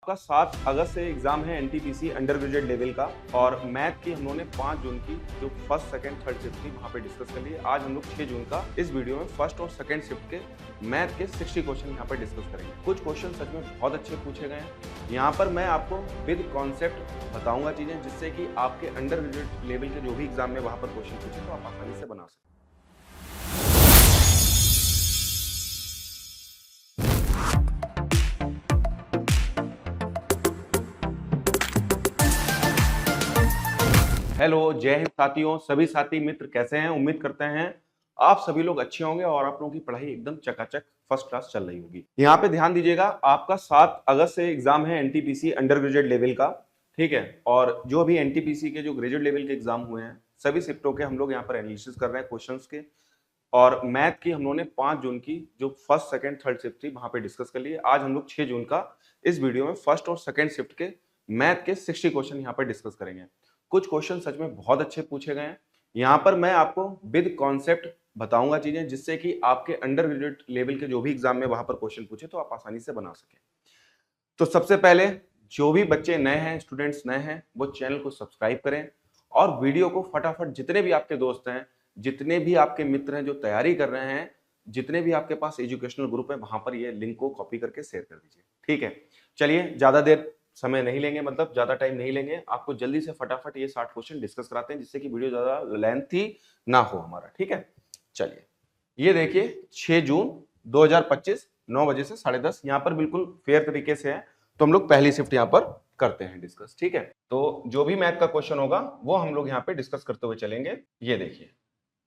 आपका 7 अगस्त से एग्जाम है एनटीपीसी अंडर ग्रेजुएट लेवल का और मैथ की हम लोगों ने 5 जून की जो फर्स्ट सेकंड थर्ड शिफ्ट थी वहां पे डिस्कस कर लिए। आज हम लोग 6 जून का इस वीडियो में फर्स्ट और सेकंड शिफ्ट के मैथ के 60 क्वेश्चन यहाँ पे डिस्कस करेंगे। कुछ क्वेश्चन सच में बहुत अच्छे पूछे गए हैं। यहाँ पर मैं आपको विद कॉन्सेप्ट बताऊंगा चीजें जिससे कि आपके अंडर ग्रेजुएट लेवल के जो भी एग्जाम में वहां पर क्वेश्चन पूछे तो आप आसानी से बना सकते। हेलो, जय हिंद साथियों। सभी साथी मित्र कैसे हैं? उम्मीद करते हैं आप सभी लोग अच्छे होंगे और आप लोगों की पढ़ाई एकदम चकाचक फर्स्ट क्लास चल रही होगी। यहाँ पे ध्यान दीजिएगा, आपका 7 अगस्त से एग्जाम है एनटीपीसी अंडर ग्रेजुएट लेवल का, ठीक है। और जो भी एनटीपीसी के जो ग्रेजुएट लेवल के एग्जाम हुए हैं सभी शिफ्टों के हम लोग यहाँ पर एनालिसिस कर रहे हैं क्वेश्चन के। और मैथ की हम लोगों ने 5 जून की जो फर्स्ट सेकंड थर्ड शिफ्ट थी वहां पे डिस्कस कर लिए। आज हम लोग 6 जून का इस वीडियो में फर्स्ट और सेकंड शिफ्ट के मैथ के 60 क्वेश्चन यहाँ पर डिस्कस करेंगे। कुछ क्वेश्चन सच में बहुत अच्छे पूछे गए हैं। यहाँ पर मैं आपको विद कॉन्सेप्ट बताऊंगा चीजें जिससे कि आपके अंडर ग्रेजुएट लेवल के जो भी एग्जाम में वहां पर क्वेश्चन पूछे तो आप आसानी से बना सकें। तो सबसे पहले जो भी बच्चे नए हैं, स्टूडेंट्स नए हैं, वो चैनल को सब्सक्राइब करें और वीडियो को फटाफट जितने भी आपके दोस्त हैं, जितने भी आपके मित्र हैं जो तैयारी कर रहे हैं, जितने भी आपके पास एजुकेशनल ग्रुप है वहां पर ये लिंक को कॉपी करके शेयर कर दीजिए, ठीक है। चलिए, ज्यादा देर समय नहीं लेंगे, मतलब ज्यादा टाइम नहीं लेंगे, आपको जल्दी से फटाफट ये 60 क्वेश्चन डिस्कस कराते हैं जिससे कि वीडियो ज्यादा लेंथी ना हो हमारा, ठीक है। चलिए, ये देखिए 6 जून 2025 9 बजे से 10:30 यहाँ पर बिल्कुल फेयर तरीके से है। तो हम लोग पहली शिफ्ट यहाँ पर करते हैं डिस्कस, ठीक है। तो जो भी मैथ का क्वेश्चन होगा वो हम लोग यहाँ पे डिस्कस करते हुए चलेंगे। ये देखिए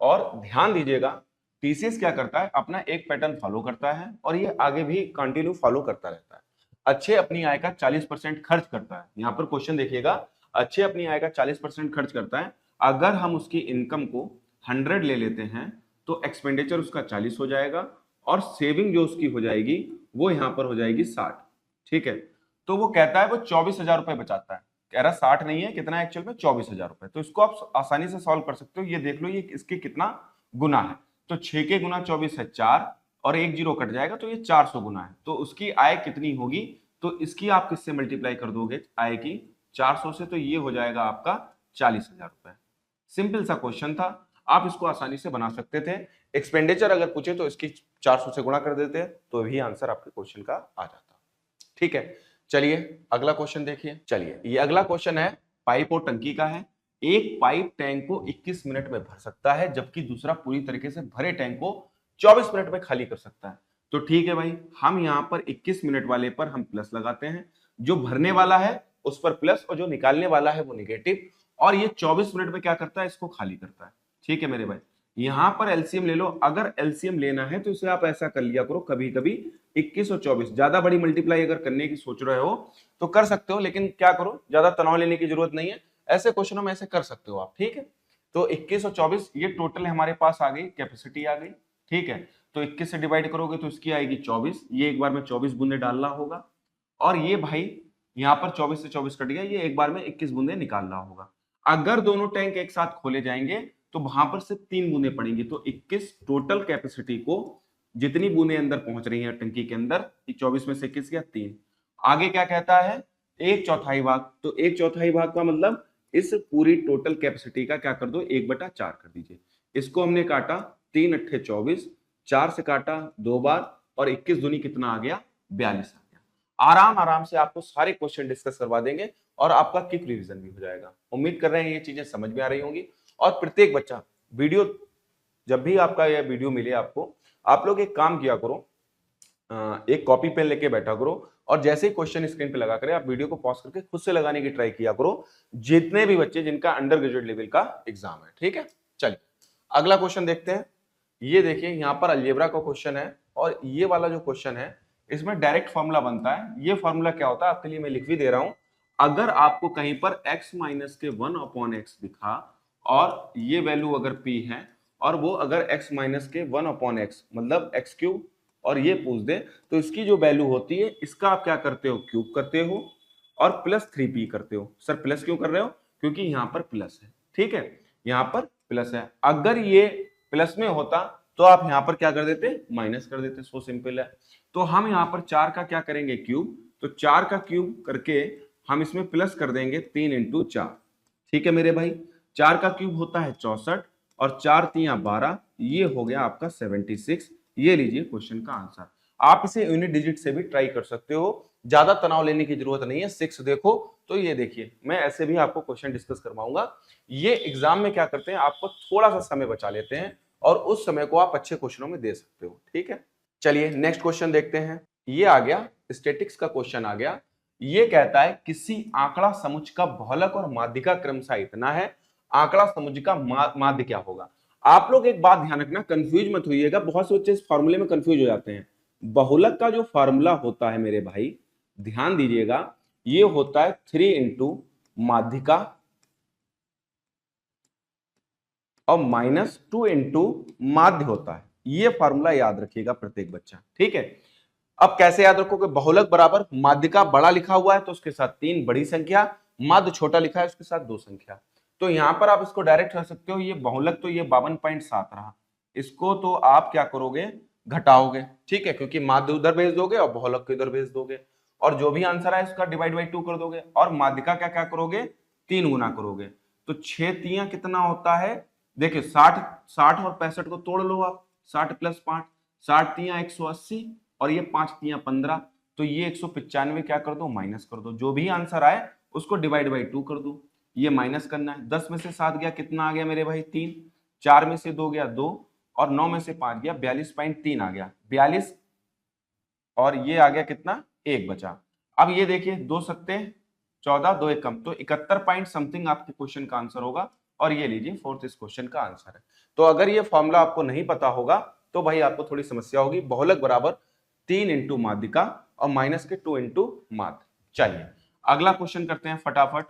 और ध्यान दीजिएगा, टीसीएस क्या करता है, अपना एक पैटर्न फॉलो करता है और ये आगे भी कंटिन्यू फॉलो करता रहता है। अच्छे अपनी आय का 40% खर्च करता है। यहाँ पर क्वेश्चन देखिएगा, अच्छे अपनी आय का 40% खर्च करता है। अगर हम उसकी इनकम को 100 ले लेते हैं तो एक्सपेंडिचर उसका 40 हो जाएगा और सेविंग जो उसकी हो जाएगी वो यहाँ पर हो जाएगी 60, ठीक है। तो वो कहता है वो 24,000 रुपए बचाता है, कह रहा 60 नहीं है, कितना एक्चुअल में 24,000 रुपए। तो इसको आप आसानी से सॉल्व कर सकते हो। ये देख लो ये इसके कितना गुना है, तो 6 के गुना 24 है 4 और 1 जीरो कट जाएगा तो ये 400 गुना है। तो उसकी आय कितनी होगी, तो इसकी आप किससे मल्टीप्लाई कर दोगे आय की 400 से, तो ये हो जाएगा आपका 40,000 रुपए। सिंपल सा क्वेश्चन था, आप इसको आसानी से बना सकते थे। एक्सपेंडिचर अगर पूछे तो इसकी 400 से गुणा कर देते तो भी आंसर आपके क्वेश्चन का आ जाता, ठीक है। चलिए अगला क्वेश्चन देखिए। चलिए, ये अगला क्वेश्चन है पाइप और टंकी का है। एक पाइप टैंक को 21 मिनट में भर सकता है जबकि दूसरा पूरी तरीके से भरे टैंक को 24 मिनट में खाली कर सकता है। तो ठीक है भाई, हम यहाँ पर 21 मिनट वाले पर हम प्लस लगाते हैं, जो भरने वाला है उस पर प्लस और जो निकालने वाला है वो निगेटिव, और ये 24 मिनट में क्या करता है, इसको खाली करता है, ठीक है मेरे भाई। यहां पर एलसीएम ले लो। अगर एलसीएम लेना है तो इसे आप ऐसा कर लिया करो, कभी कभी 21 और 24 ज्यादा बड़ी मल्टीप्लाई अगर करने की सोच रहे हो तो कर सकते हो, लेकिन क्या करो, ज्यादा तनाव लेने की जरूरत नहीं है। ऐसे क्वेश्चनों में ऐसे कर सकते हो आप, ठीक है। तो 21 और 24 ये टोटल हमारे पास आ गई, कैपेसिटी आ गई, ठीक है। तो 21 से डिवाइड करोगे तो इसकी आएगी 24, ये एक बार में 24 बूंदे डालना होगा, और ये भाई यहाँ पर 24 से 24 कट गया, ये एक बार में 21 बूंदे निकालना होगा। अगर दोनों टैंक एक साथ खोले जाएंगे तो वहां पर सिर्फ 3 बूंदे पड़ेंगी, तो 21 टोटल कैपेसिटी को जितनी बूंदे अंदर पहुंच रही हैं टंकी के अंदर, 24 में से 21 गया 3। आगे क्या कहता है, 1/4 भाग। तो 1/4 भाग का मतलब इस पूरी टोटल कैपेसिटी का क्या कर दो, 1/4 कर दीजिए। इसको हमने काटा 3 अट्ठे 24, 4 से काटा 2 बार और 21 दूनी कितना आ गया, 42 आ गया। आराम आराम से आपको सारे क्वेश्चन डिस्कस करवा देंगे और आपका क्विक रिवीजन भी हो जाएगा। उम्मीद कर रहे हैं ये चीजें समझ में आ रही होंगी। और प्रत्येक बच्चा वीडियो, जब भी आपका यह वीडियो मिले आपको, आप लोग एक काम किया करो, एक कॉपी पेन लेके बैठा करो और जैसे ही क्वेश्चन स्क्रीन पे लगा करे आप वीडियो को पॉज करके खुद से लगाने की ट्राई किया करो, जितने भी बच्चे जिनका अंडर ग्रेजुएट लेवल का एग्जाम है, ठीक है। चलिए अगला क्वेश्चन देखते हैं। ये देखिए यहाँ पर अलजेब्रा का क्वेश्चन है और ये वाला जो क्वेश्चन है इसमें डायरेक्ट फॉर्मूला बनता है। ये फॉर्मूला क्या होता है आपके लिए मैं लिख भी दे रहा हूं। अगर आपको कहीं पर x माइनस के 1/x दिखा और ये वैल्यू अगर p है और वो अगर x माइनस के 1/x मतलब x क्यूब और ये पूछ दे, तो इसकी जो वैल्यू होती है इसका आप क्या करते हो, क्यूब करते हो और प्लस 3p करते हो। सर प्लस क्यों कर रहे हो, क्योंकि यहाँ पर प्लस है, ठीक है, यहाँ पर प्लस है। अगर ये प्लस में होता तो आप यहाँ पर क्या कर देते, माइनस कर देते, सो सिंपल है। तो हम यहाँ पर 4 का क्या करेंगे, क्यूब, तो 4 का क्यूब करके हम इसमें प्लस कर देंगे 3 इंटू 4। ठीक है मेरे भाई, 4 का क्यूब होता है 64 और 4 तिया 12, ये हो गया आपका 76। ये लीजिए क्वेश्चन का आंसर। आप इसे यूनिट डिजिट से भी ट्राई कर सकते हो, ज्यादा तनाव लेने की जरूरत नहीं है। 6 देखो तो ये देखिए, मैं ऐसे भी आपको क्वेश्चन डिस्कस करवाऊंगा। ये एग्जाम में क्या करते हैं, आपको थोड़ा सा समय बचा लेते हैं और उस समय को आप अच्छे क्वेश्चनों में दे सकते हो। ठीक है, चलिए नेक्स्ट क्वेश्चन देखते हैं। ये आ गया स्टैटिक्स का क्वेश्चन आ गया। ये कहता है किसी आंकड़ा समुच्च का बहुलक और माध्यिका क्रमशः इतना है, आंकड़ा समुच्च का माध्य क्या होगा। आप लोग एक बात ध्यान रखना, कंफ्यूज मत होइएगा, बहुत से बच्चे इस फॉर्मूले में कंफ्यूज हो जाते हैं। बहुलक का जो फॉर्मूला होता है मेरे भाई, ध्यान दीजिएगा, ये होता है 3 इंटू माध्यिका और -2 इंटू माध्य होता है। ये फॉर्मूला याद रखिएगा प्रत्येक बच्चा। ठीक है, अब कैसे याद रखोगे, बहुलक बराबर माध्यिका बड़ा लिखा हुआ है तो उसके साथ 3 बड़ी संख्या, माध्य छोटा लिखा है उसके साथ 2 संख्या। तो यहां पर आप इसको डायरेक्ट कर सकते हो, ये बहुलक तो ये 52.7 रहा, इसको तो आप क्या करोगे, घटाओगे। ठीक है, क्योंकि माध्य उधर भेज दोगे और बहुलक को इधर भेज दोगे, और जो भी आंसर है उसका डिवाइड बाई 2 कर दोगे, और माध्यिका क्या क्या करोगे, 3 गुना करोगे। तो 6 तिया कितना होता है, देखिए 60 और 65 को तोड़ लो आप, 60 + 5, 60 तिया 180 और ये 5 तिया 15, तो ये 195 क्या कर दो, माइनस कर दो। जो भी आंसर आए उसको डिवाइड बाई 2 कर दो, ये माइनस करना है। 10 में से 7 गया, कितना आ गया मेरे भाई, 3। 4 में से 2 गया 2 और 9 में से 5 गया, 42.3 आ गया, 42 और ये आ गया कितना, 1 बचा। अब ये देखिए 2 सत्ते 14, 2 एक कम, तो 71 पॉइंट समथिंग आपके क्वेश्चन का आंसर होगा। और ये लीजिए फोर्थ इस क्वेश्चन का आंसर है। तो अगर ये फॉर्मूला आपको नहीं पता होगा तो भाई आपको थोड़ी समस्या होगी। बहुलक बराबर 3 इंटू माध्यिका और माइनस के 2 इंटू माध्य। चलिए अगला क्वेश्चन करते हैं फटाफट,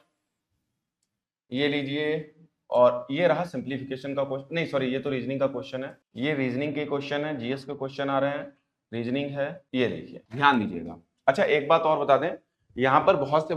ये लीजिए, और ये रहा सिंप्लीफिकेशन का क्वेश्चन, नहीं सॉरी, ये तो रीजनिंग का क्वेश्चन है, ये रीजनिंग के क्वेश्चन है, जीएस के क्वेश्चन आ रहे हैं, रीजनिंग है, ये देखिए ध्यान दीजिएगा। अच्छा एक बात और बता दें, यहाँ पर बहुत से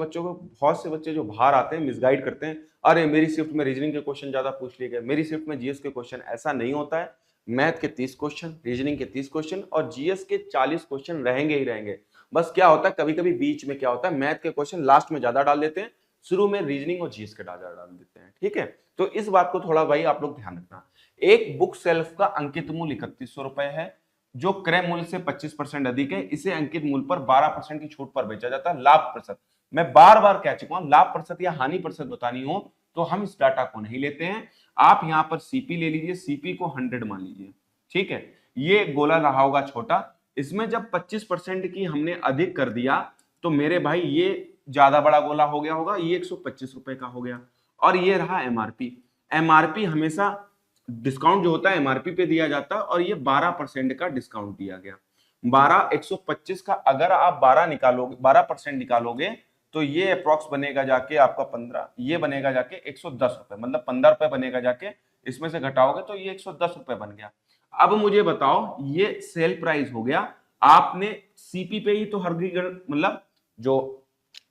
बच्चे जो बाहर आते हैं मिसगाइड करते हैं, अरे मेरी शिफ्ट में रीजनिंग के क्वेश्चन ज्यादा पूछ लिए गए, मेरी शिफ्ट में जीएस के क्वेश्चन। ऐसा नहीं होता है, मैथ के 30 क्वेश्चन, रीजनिंग के 30 क्वेश्चन और जीएस के 40 क्वेश्चन रहेंगे ही रहेंगे। बस क्या होता है, कभी कभी बीच में क्या होता है, मैथ के क्वेश्चन लास्ट में ज्यादा डाल देते हैं, शुरू में रीजनिंग और जीएस के डाटा डाल देते हैं। ठीक है, तो इस बात को थोड़ा भाई आप लोग ध्यान रखना। एक बुक सेल्फ का अंकित मूल्य 3100 रुपए है, जो क्रय मूल्य से 25% अधिक है, इसे अंकित मूल्य पर 12% की छूट पर बेचा जाता है। लाभ प्रतिशत, मैं बार बार कह चुका हूं, लाभ प्रतिशत या हानि प्रतिशत बतानी हो तो हम इस डाटा को नहीं लेते हैं। आप यहां पर सीपी ले लीजिए, सीपी को 100 मान लीजिए। ठीक है, ये गोला रहा होगा छोटा, इसमें जब 25% की हमने अधिक कर दिया तो मेरे भाई ये ज्यादा बड़ा गोला हो गया होगा, ये 125 रुपए का हो गया। और ये रहा एमआरपी, एमआरपी हमेशा डिस्काउंट जो होता है एमआरपी पे दिया जाता है, और ये 12% का डिस्काउंट दिया गया। 12 125 का अगर आप 12 निकालोगे, 12% निकालोगे तो ये अप्रोक्स बनेगा जाके आपका 15, ये बनेगा जाके 110 रुपए, मतलब 15 रुपए बनेगा जाके, इसमें से घटाओगे तो ये 110 रुपए बन गया। अब मुझे बताओ, ये सेल प्राइस हो गया, आपने सीपी पे ही तो हर मतलब जो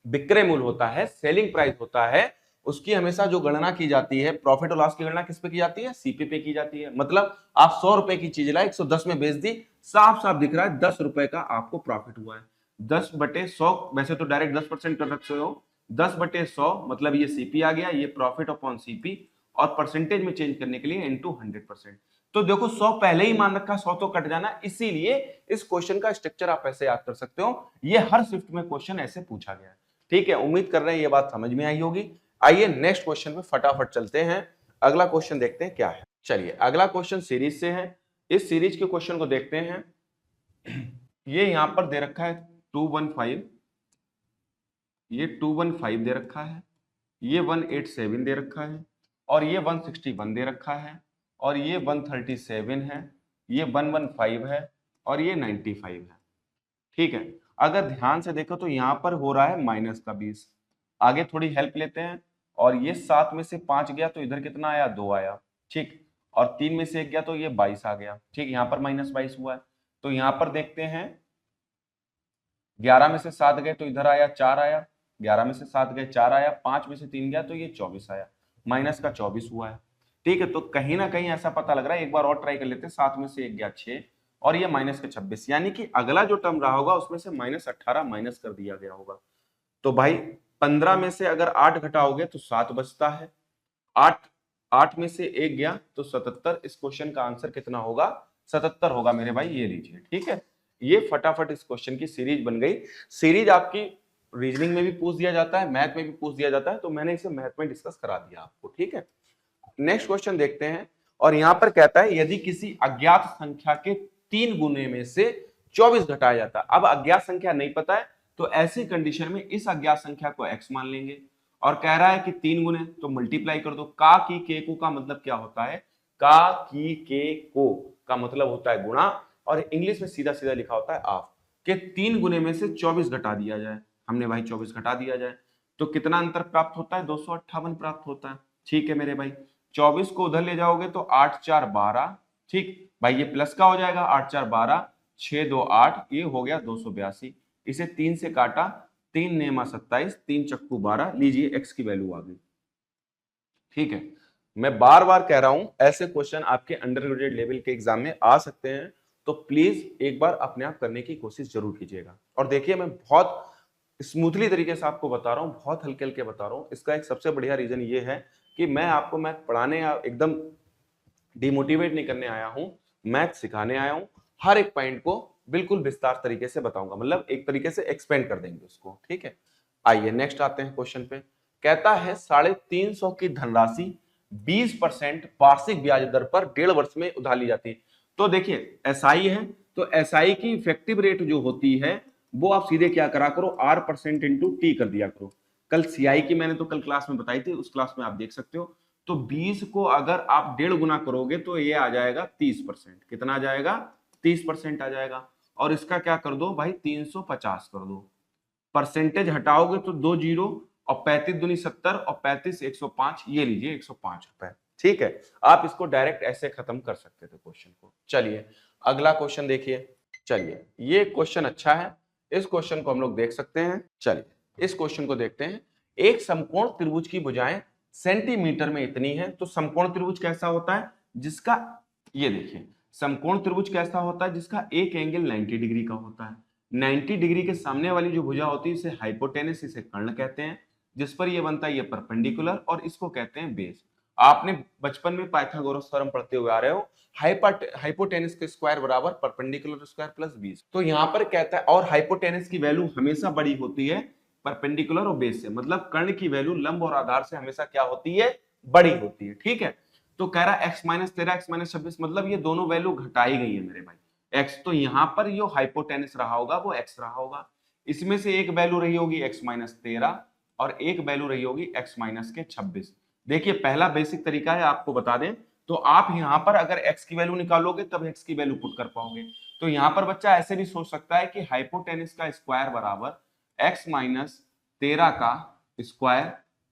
विक्रय मूल्य होता है, सेलिंग प्राइस होता है, उसकी हमेशा जो गणना की जाती है, प्रॉफिट और लॉस की गणना किस पे की जाती है, सीपी पे की जाती है। मतलब आप 100 रुपए की चीज लाए 110 में बेच दी, साफ साफ दिख रहा है 10 रुपए का आपको प्रॉफिट हुआ है। 10/100, वैसे तो डायरेक्ट 10% कर सकते हो, 10/100 मतलब ये सीपी आ गया, ये प्रॉफिट अपॉन सीपी, और परसेंटेज में चेंज करने के लिए इनटू 100%। तो देखो 100 पहले ही मान रखा, 100 तो कट जाना, इसीलिए इस क्वेश्चन का स्ट्रक्चर आप ऐसे याद कर सकते हो। ये हर शिफ्ट में क्वेश्चन ऐसे पूछा गया है। ठीक है, उम्मीद कर रहे हैं ये बात समझ में आई होगी। आइए नेक्स्ट क्वेश्चन पे फटाफट चलते हैं, अगला क्वेश्चन देखते हैं क्या है। चलिए अगला क्वेश्चन सीरीज से है, इस सीरीज के क्वेश्चन को देखते हैं। ये यहां पर दे रखा है 215, ये 215 दे रखा है, ये 187 दे रखा है, और ये 161 दे रखा है, और ये 137 है, ये 115 है, और ये 95 है। ठीक है, अगर ध्यान से देखो तो यहां पर हो रहा है माइनस का 20। आगे थोड़ी हेल्प लेते हैं, और ये 7 में से 5 गया तो इधर कितना आया, 2 आया। ठीक, और 3 में से 1 गया तो ये 22 आ गया। ठीक, यहाँ पर -22 हुआ है। तो यहाँ पर देखते हैं, 11 में से 7 गए तो इधर आया 4 आया, 11 में से 7 गए 4 आया, 5 में से 3 गया तो ये 24 आया, माइनस का 24 हुआ है। ठीक है, तो कहीं ना कहीं ऐसा पता लग रहा है, एक बार और ट्राई कर लेते हैं, 7 में से 1 गया 6 और ये माइनस के 26, यानी कि अगला जो टर्म रहा होगा उसमें से -18 माइनस कर दिया गया होगा। तो भाई 15 में से अगर 8 घटाओगे तो 7 बचता है, 8 में से 1 गया तो 77। इस क्वेश्चन का आंसर कितना होगा? 77 होगा मेरे भाई, ये लीजिए। ठीक है, ये फटाफट इस क्वेश्चन की सीरीज बन गई। सीरीज आपकी रीजनिंग में भी पूछ दिया जाता है, मैथ में भी पूछ दिया जाता है, तो मैंने इसे मैथ में डिस्कस करा दिया आपको। ठीक है, नेक्स्ट क्वेश्चन देखते हैं। और यहां पर कहता है यदि किसी अज्ञात संख्या के 3 गुने में से 24 घटाया जाता है। अब अज्ञात संख्या नहीं पता है तो ऐसी कंडीशन में इस अज्ञात संख्या को x मान लेंगे, और कह रहा है कि 3 गुने तो मल्टीप्लाई कर दो। का की के को का मतलब क्या होता है? का की के को का मतलब होता है गुणा, और इंग्लिश में सीधा सीधा लिखा होता है ऑफ। के 3 गुने में से 24 घटा दिया जाए, हमने भाई 24 घटा दिया जाए तो कितना अंतर प्राप्त होता है? 258 प्राप्त होता है। ठीक है मेरे भाई, 24 को उधर ले जाओगे तो 8 4 12, ठीक भाई, ये प्लस का हो जाएगा, 8 4 12, 6 2 8, ये हो गया 282। इसे 3 से काटा, 3 नेमा 27, 3 चक्कू 12, लीजिए x की वैल्यू आ गई। ठीक है, मैं बार बार कह रहा हूं ऐसे क्वेश्चन आपके अंडर ग्रेजुएट लेवल के एग्जाम में आ सकते हैं, तो प्लीज एक बार अपने आप करने की कोशिश जरूर कीजिएगा। और देखिए मैं बहुत स्मूथली तरीके से आपको बता रहा हूं, बहुत हल्के हल्के बता रहा हूं। इसका एक सबसे बढ़िया रीजन ये है कि मैं आपको मैथ पढ़ाने या एकदम डिमोटिवेट नहीं करने आया हूं, मैथ सिखाने आया हूं। हर एक पॉइंट को बिल्कुल विस्तार तरीके से बताऊंगा, मतलब एक तरीके से एक्सपेंड कर देंगे उसको। ठीक है, आइए नेक्स्ट आते हैं क्वेश्चन पे। कहता है 350 की धनराशि 20% वार्षिक ब्याज दर पर 1.5 वर्ष में उधार ली जाती है। तो देखिए एसआई है, तो एसआई की इफेक्टिव रेट जो होती है वो आप सीधे क्या करा करो, R% इंटू टी कर दिया करो। कल सीआई की मैंने तो कल क्लास में बताई थी, उस क्लास में आप देख सकते हो। तो 20 को अगर आप 1.5 गुना करोगे तो ये आ जाएगा 30%। कितना आ जाएगा? 30% आ जाएगा। और इसका क्या कर दो भाई, 350 कर दो। परसेंटेज हटाओगे तो 2 जीरो, और 35 दूनी 70, और 35 105, ये लीजिए 105 रुपए। ठीक है, आप इसको डायरेक्ट ऐसे खत्म कर सकते थे क्वेश्चन को। चलिए अगला क्वेश्चन देखिए। चलिए ये क्वेश्चन अच्छा है, इस क्वेश्चन को हम लोग देख सकते हैं। चलिए इस क्वेश्चन को देखते हैं। एक समकोण त्रिभुज की भुजाएं सेंटीमीटर में इतनी है। तो समकोण त्रिभुज कैसा होता है? जिसका, ये देखिए, समकोण त्रिभुज कैसा होता है? जिसका एक एंगल 90 डिग्री का होता है। 90 डिग्री के सामने वाली जो भुजा होती है इसे हाइपोटेनस, इसे कर्ण कहते हैं। जिस पर ये बनता है ये परपेंडिकुलर, और इसको कहते हैं बेस। आपने बचपन में पाइथागोरस थ्योरम पढ़ते हुए आ रहे हो, हाइपोटेनस के स्क्वायर बराबर परपेंडिकुलर स्क्वायर प्लस 20। तो यहाँ पर कहता है, और हाइपोटेनस की वैल्यू हमेशा बड़ी होती है परपेंडिकुलर और बेस से, मतलब कर्ण की वैल्यू लंब और आधार से हमेशा क्या होती है? बड़ी होती है। ठीक है, तो कह रहा है x माइनस 13, x माइनस 26, मतलब ये दोनों वैल्यू घटाई गई है मेरे भाई। x तो यहाँ पर जो हाइपोटेनस रहा होगा वो x रहा होगा, इसमें से एक वैल्यू रही होगी x माइनस 13 और एक वैल्यू रही होगी x माइनस के 26। देखिए पहला बेसिक तरीका है, आपको बता दें तो आप यहाँ पर अगर x की वैल्यू निकालोगे तब x की वैल्यू पुट कर पाओगे। तो यहाँ पर बच्चा ऐसे भी सोच सकता है कि हाइपोटेनस का स्क्वायर बराबर x माइनस 13 का स्क्वायर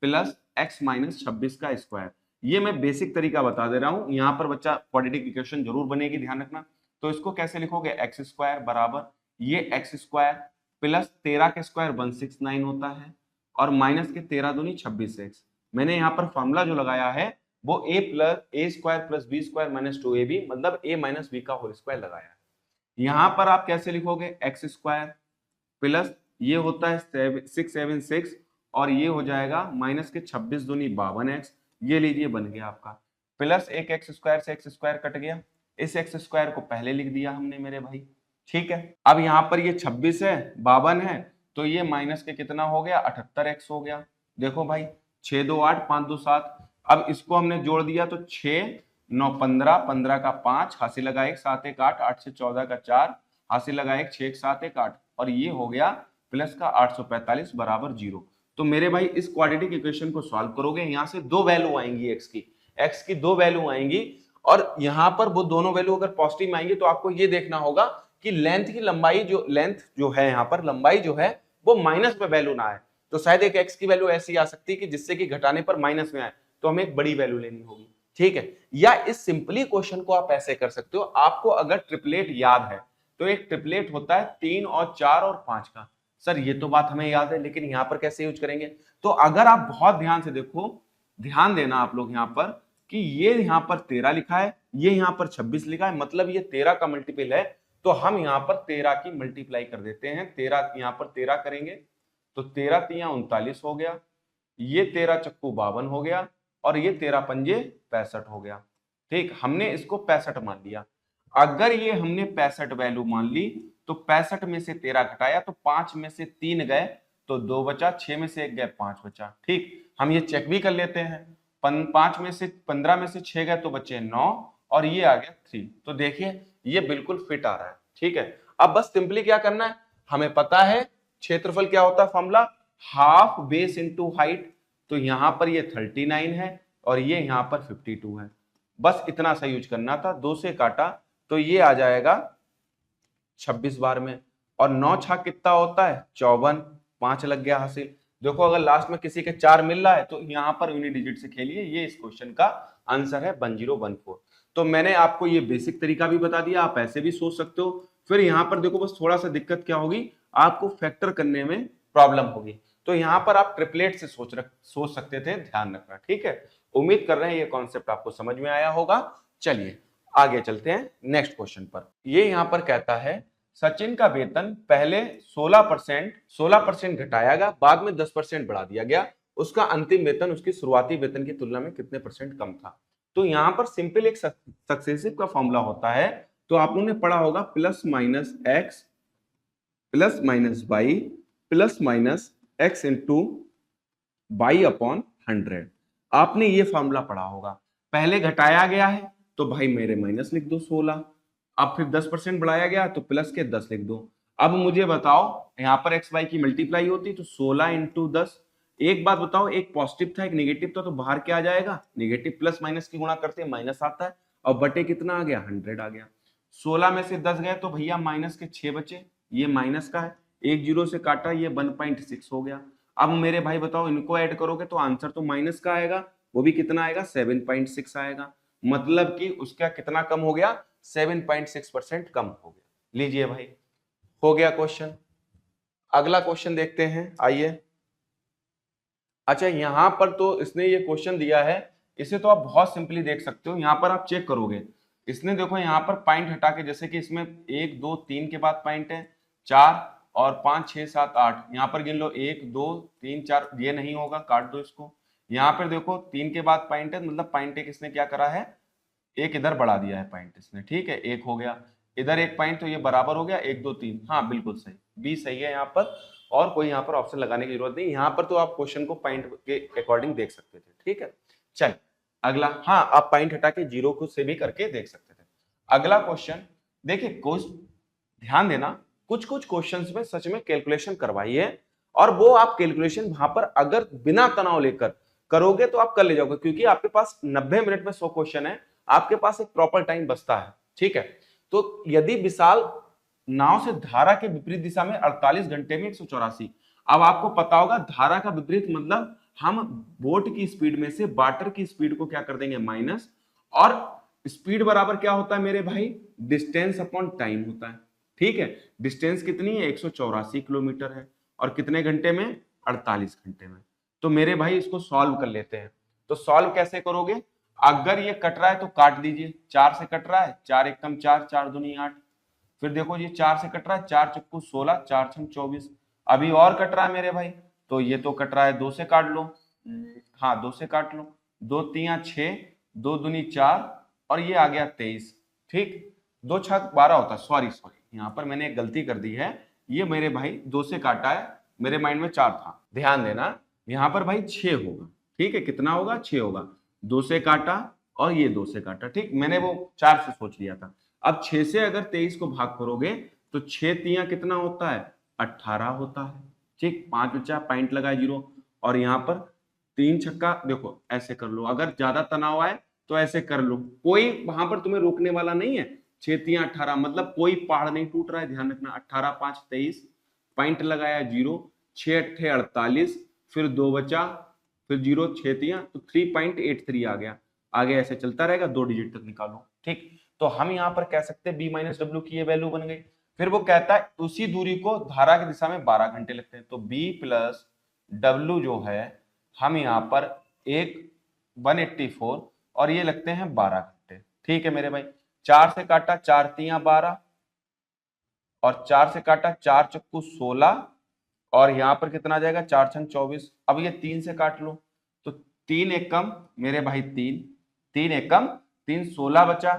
प्लस x माइनस 26 का स्क्वायर। ये मैं बेसिक तरीका बता दे रहा हूं, यहाँ पर बच्चा क्वाड्रेटिक इक्वेशन जरूर बनेगी, ध्यान रखना। तो इसको कैसे लिखोगे? x स्क्वायर बराबर ये x स्क्वायर प्लस 13 के स्क्वायर 169 होता है, और माइनस के 13 दूनी 26x। मैंने यहाँ पर फॉर्मूला जो लगाया है वो a square plus B square minus 2ab, मतलब a माइनस बी का होल स्क्वायर लगाया है। यहाँ पर आप कैसे लिखोगे? x स्क्वायर प्लस ये होता है 676, और ये हो जाएगा माइनस के 26 दूनी 52x, ये लीजिए बन गया आपका। प्लस एक एक्स स्क्वायर से एक्स स्क्वायर कट गया, इस एक्स स्क्वायर को पहले लिख दिया हमने मेरे भाई। ठीक है, अब यहाँ पर ये 26 है, 52 है, तो ये माइनस के कितना हो गया? 78x हो गया। देखो भाई 6 2 8 5 2 7, अब इसको हमने जोड़ दिया तो 6 9 15, 15 का 5, हासिल लगा 1 7 1 8, 8 से 14 का 4, हासिल लगा 1 6 1 7 1 8, और ये हो गया प्लस का 845 बराबर 0। तो मेरे भाई इस क्वाड्रेटिक इक्वेशन को सॉल्व करोगे, यहां से दो वैल्यू आएंगी x की दो वैल्यू आएंगी, और यहां पर वो दोनों वैल्यू अगर पॉजिटिव में आएंगी तो आपको ये देखना होगा कि लेंथ की लंबाई लेंथ जो है यहाँ पर लंबाई जो है वो माइनस में वैल्यू ना आए। तो शायद एक x की वैल्यू ऐसी आ सकती है कि जिससे कि घटाने पर माइनस में आए, तो हमें एक बड़ी वैल्यू लेनी होगी। ठीक है, या इस सिंपली क्वेश्चन को आप ऐसे कर सकते हो, आपको अगर ट्रिपलेट याद है तो एक ट्रिपलेट होता है 3 और 4 और 5 का। सर ये तो बात हमें याद है, लेकिन यहां पर कैसे यूज करेंगे? तो अगर आप बहुत ध्यान से देखो, ध्यान देना आप लोग यहां पर कि ये यहां पर 13 लिखा है, ये यहां पर 26 लिखा है, मतलब ये 13 का मल्टीपल है, तो हम यहाँ पर 13 की मल्टीप्लाई कर देते हैं। 13 यहाँ पर 13 करेंगे तो 13 तिया 39 हो गया, ये 13 चक्कू 52 हो गया, और ये 13 पंजे 65 हो गया। ठीक, हमने इसको 65 मान लिया। अगर ये हमने 65 वैल्यू मान ली तो 65 में से 13 घटाया तो 5 में से 3 गए तो 2 बचा, 6 में से 1 गए 5 बचा। ठीक, हम ये चेक भी कर लेते हैं। 5 में से 15 में से 6 गए तो बचे 9, और ये आ गया 3। तो देखिए ये बिल्कुल फिट आ रहा है। ठीक है, अब बस सिंपली क्या करना है, हमें पता है क्षेत्रफल क्या होता है, formula half base into height. तो यहां पर ये 39 है और ये यहां पर 52 है। बस इतना सा यूज करना था। 2 से काटा तो ये आ जाएगा 26 बार में, और 9 छाक कितना होता है 54, 5 लग गया हासिल। देखो अगर लास्ट में किसी के 4 मिल रहा है तो यहां पर यूनिट डिजिट से खेलिए। ये इस क्वेश्चन का आंसर है 1014। तो मैंने आपको ये बेसिक तरीका भी बता दिया, आप ऐसे भी सोच सकते हो। फिर यहां पर देखो बस थोड़ा सा दिक्कत क्या होगी, आपको फैक्टर करने में प्रॉब्लम होगी। तो यहां पर आप ट्रिपलेट से सोच सकते थे, ध्यान रखना। ठीक है, उम्मीद कर रहे हैं ये कॉन्सेप्ट आपको समझ में आया होगा। चलिए आगे चलते हैं नेक्स्ट क्वेश्चन पर। ये यहां पर कहता है सचिन का वेतन पहले 16% घटाया गया, बाद में 10% बढ़ा दिया गया, उसका अंतिम वेतन उसकी शुरुआती वेतन की तुलना में कितने परसेंट कम था। तो यहां पर सिंपल एक सक्सेसिव का फॉर्मूला होता है। तो आप लोगों ने पढ़ा होगा plus minus X plus minus Y plus minus X into Y upon 100। आपने ये फॉर्मूला पढ़ा होगा। पहले घटाया गया है तो भाई मेरे माइनस लिख दो 16, अब फिर 10% बढ़ाया गया तो प्लस के 10 लिख दो। अब मुझे बताओ यहां पर एक्स वाई की मल्टीप्लाई होती तो 16 इंटू 10। एक बात बताओ, एक पॉजिटिव था एक नेगेटिव था, तो बाहर क्या आ जाएगा नेगेटिव, प्लस माइनस की गुणा करते हैं माइनस आता है, और बटे कितना आ गया 100 आ गया। 16 में से 10 गए तो भैया माइनस के 6 बचे, ये माइनस का है, एक जीरो से काटा ये 1.6 हो गया। अब मेरे भाई बताओ इनको ऐड करोगे तो आंसर तो माइनस का आएगा, वो भी कितना आएगा 7.6 आएगा। मतलब कि उसका कितना कम हो गया 7.6% कम हो गया। लीजिए भाई हो गया क्वेश्चन। अगला क्वेश्चन देखते हैं, आइए। अच्छा यहां पर तो इसने ये क्वेश्चन दिया है, इसे तो आप बहुत सिंपली देख सकते हो। यहां पर आप चेक करोगे, इसने देखो यहां पर पॉइंट हटा के, जैसे कि इसमें 1 2 3 के बाद पॉइंट है 4 और 5 6 7 8, यहां पर गिन लो 1 2 3 4, ये नहीं होगा काट दो इसको। यहां पर देखो 3 के बाद पॉइंट है, मतलब पॉइंट एक इसने क्या करा है, एक इधर बढ़ा दिया है पॉइंट इसने। ठीक है, एक हो गया, इधर एक पॉइंट, तो ये बराबर हो गया 1 2 3। हाँ बिल्कुल सही, बी सही है यहाँ पर, और कोई यहाँ पर ऑप्शन लगाने की जरूरत नहीं। यहाँ पर तो आप क्वेश्चन को पॉइंट के अकॉर्डिंग देख सकते थे। ठीक है, चल अगला। हाँ आप पॉइंट हटा के जीरो को से भी करके देख सकते थे। अगला क्वेश्चन देखिए, ध्यान देना, कुछ कुछ क्वेश्चंस में सच में कैलकुलेशन करवाई है, और वो आप कैलकुलेशन वहां पर अगर बिना तनाव लेकर करोगे तो आप कर ले जाओगे, क्योंकि आपके पास 90 मिनट में 100 क्वेश्चन है, आपके पास एक प्रॉपर टाइम बचता है। ठीक है, तो यदि विशाल नाव से धारा के विपरीत दिशा में 48 घंटे में 184, अब आपको पता होगा धारा का विपरीत मतलब हम बोट की स्पीड में से वाटर की स्पीड को क्या कर देंगे माइनस, और स्पीड बराबर क्या होता है मेरे भाई डिस्टेंस अपॉन टाइम होता है। ठीक है, डिस्टेंस कितनी है 184 किलोमीटर है, और कितने घंटे में 48 घंटे में। तो मेरे भाई इसको सॉल्व कर लेते हैं। तो सॉल्व कैसे करोगे, अगर ये कट रहा है तो काट दीजिए, 4 से कट रहा है, 4 एकम 4 4 दूनी 8। फिर देखो ये 4 से कट रहा है, 4 चक्कू 16 4 छम 24। अभी और कट रहा है मेरे भाई, तो ये तो कट रहा है, 2 से काट लो। हाँ 2 से काट लो, 2 तिया 6 2 दूनी 4, और ये आ गया 23। ठीक, 2 छक 12 होता है, सॉरी यहाँ पर मैंने एक गलती कर दी है, ये मेरे भाई 2 से काटा है, मेरे माइंड में 4 था, ध्यान देना। यहाँ पर भाई 6 होगा। ठीक है, कितना होगा 6 होगा, 2 से काटा और ये 2 से काटा। ठीक, मैंने वो 4 से सोच लिया था। अब 6 से अगर 23 को भाग करोगे तो 6 तिया कितना होता है 18 होता है। ठीक, 5 बचा, पॉइंट लगा जीरो, और यहाँ पर 3 छक्का, देखो ऐसे कर लो, अगर ज्यादा तनाव आए तो ऐसे कर लो, कोई वहां पर तुम्हें रोकने वाला नहीं है। 6 तिया 18 मतलब कोई पहाड़ नहीं टूट रहा है, ध्यान रखना। 18 5 23, पॉइंट लगाया जीरो, 6 अट्ठे 48, फिर 2 बचा, फिर जीरो 6 तिया, तो 3.83 आ गया। आगे ऐसे चलता रहेगा, 2 डिजिट तक निकालो। ठीक, तो हम यहाँ पर कह सकते हैं बी माइनस डब्ल्यू की ये वैल्यू बन गई। फिर वो कहता है उसी दूरी को धारा की दिशा में 12 घंटे लगते हैं, तो बी प्लस डब्ल्यू जो है हम यहाँ पर एक 184 और ये लगते हैं 12 घंटे। ठीक है मेरे भाई, 4 से काटा, 4 तिया 12, और 4 से काटा, 4 चक्कू 16, और यहां पर कितना आ जाएगा, 4 छंग 24। अब ये 3 से काट लो, तो 3 एकम मेरे भाई 3, 3 एकम 3, 16 बचा,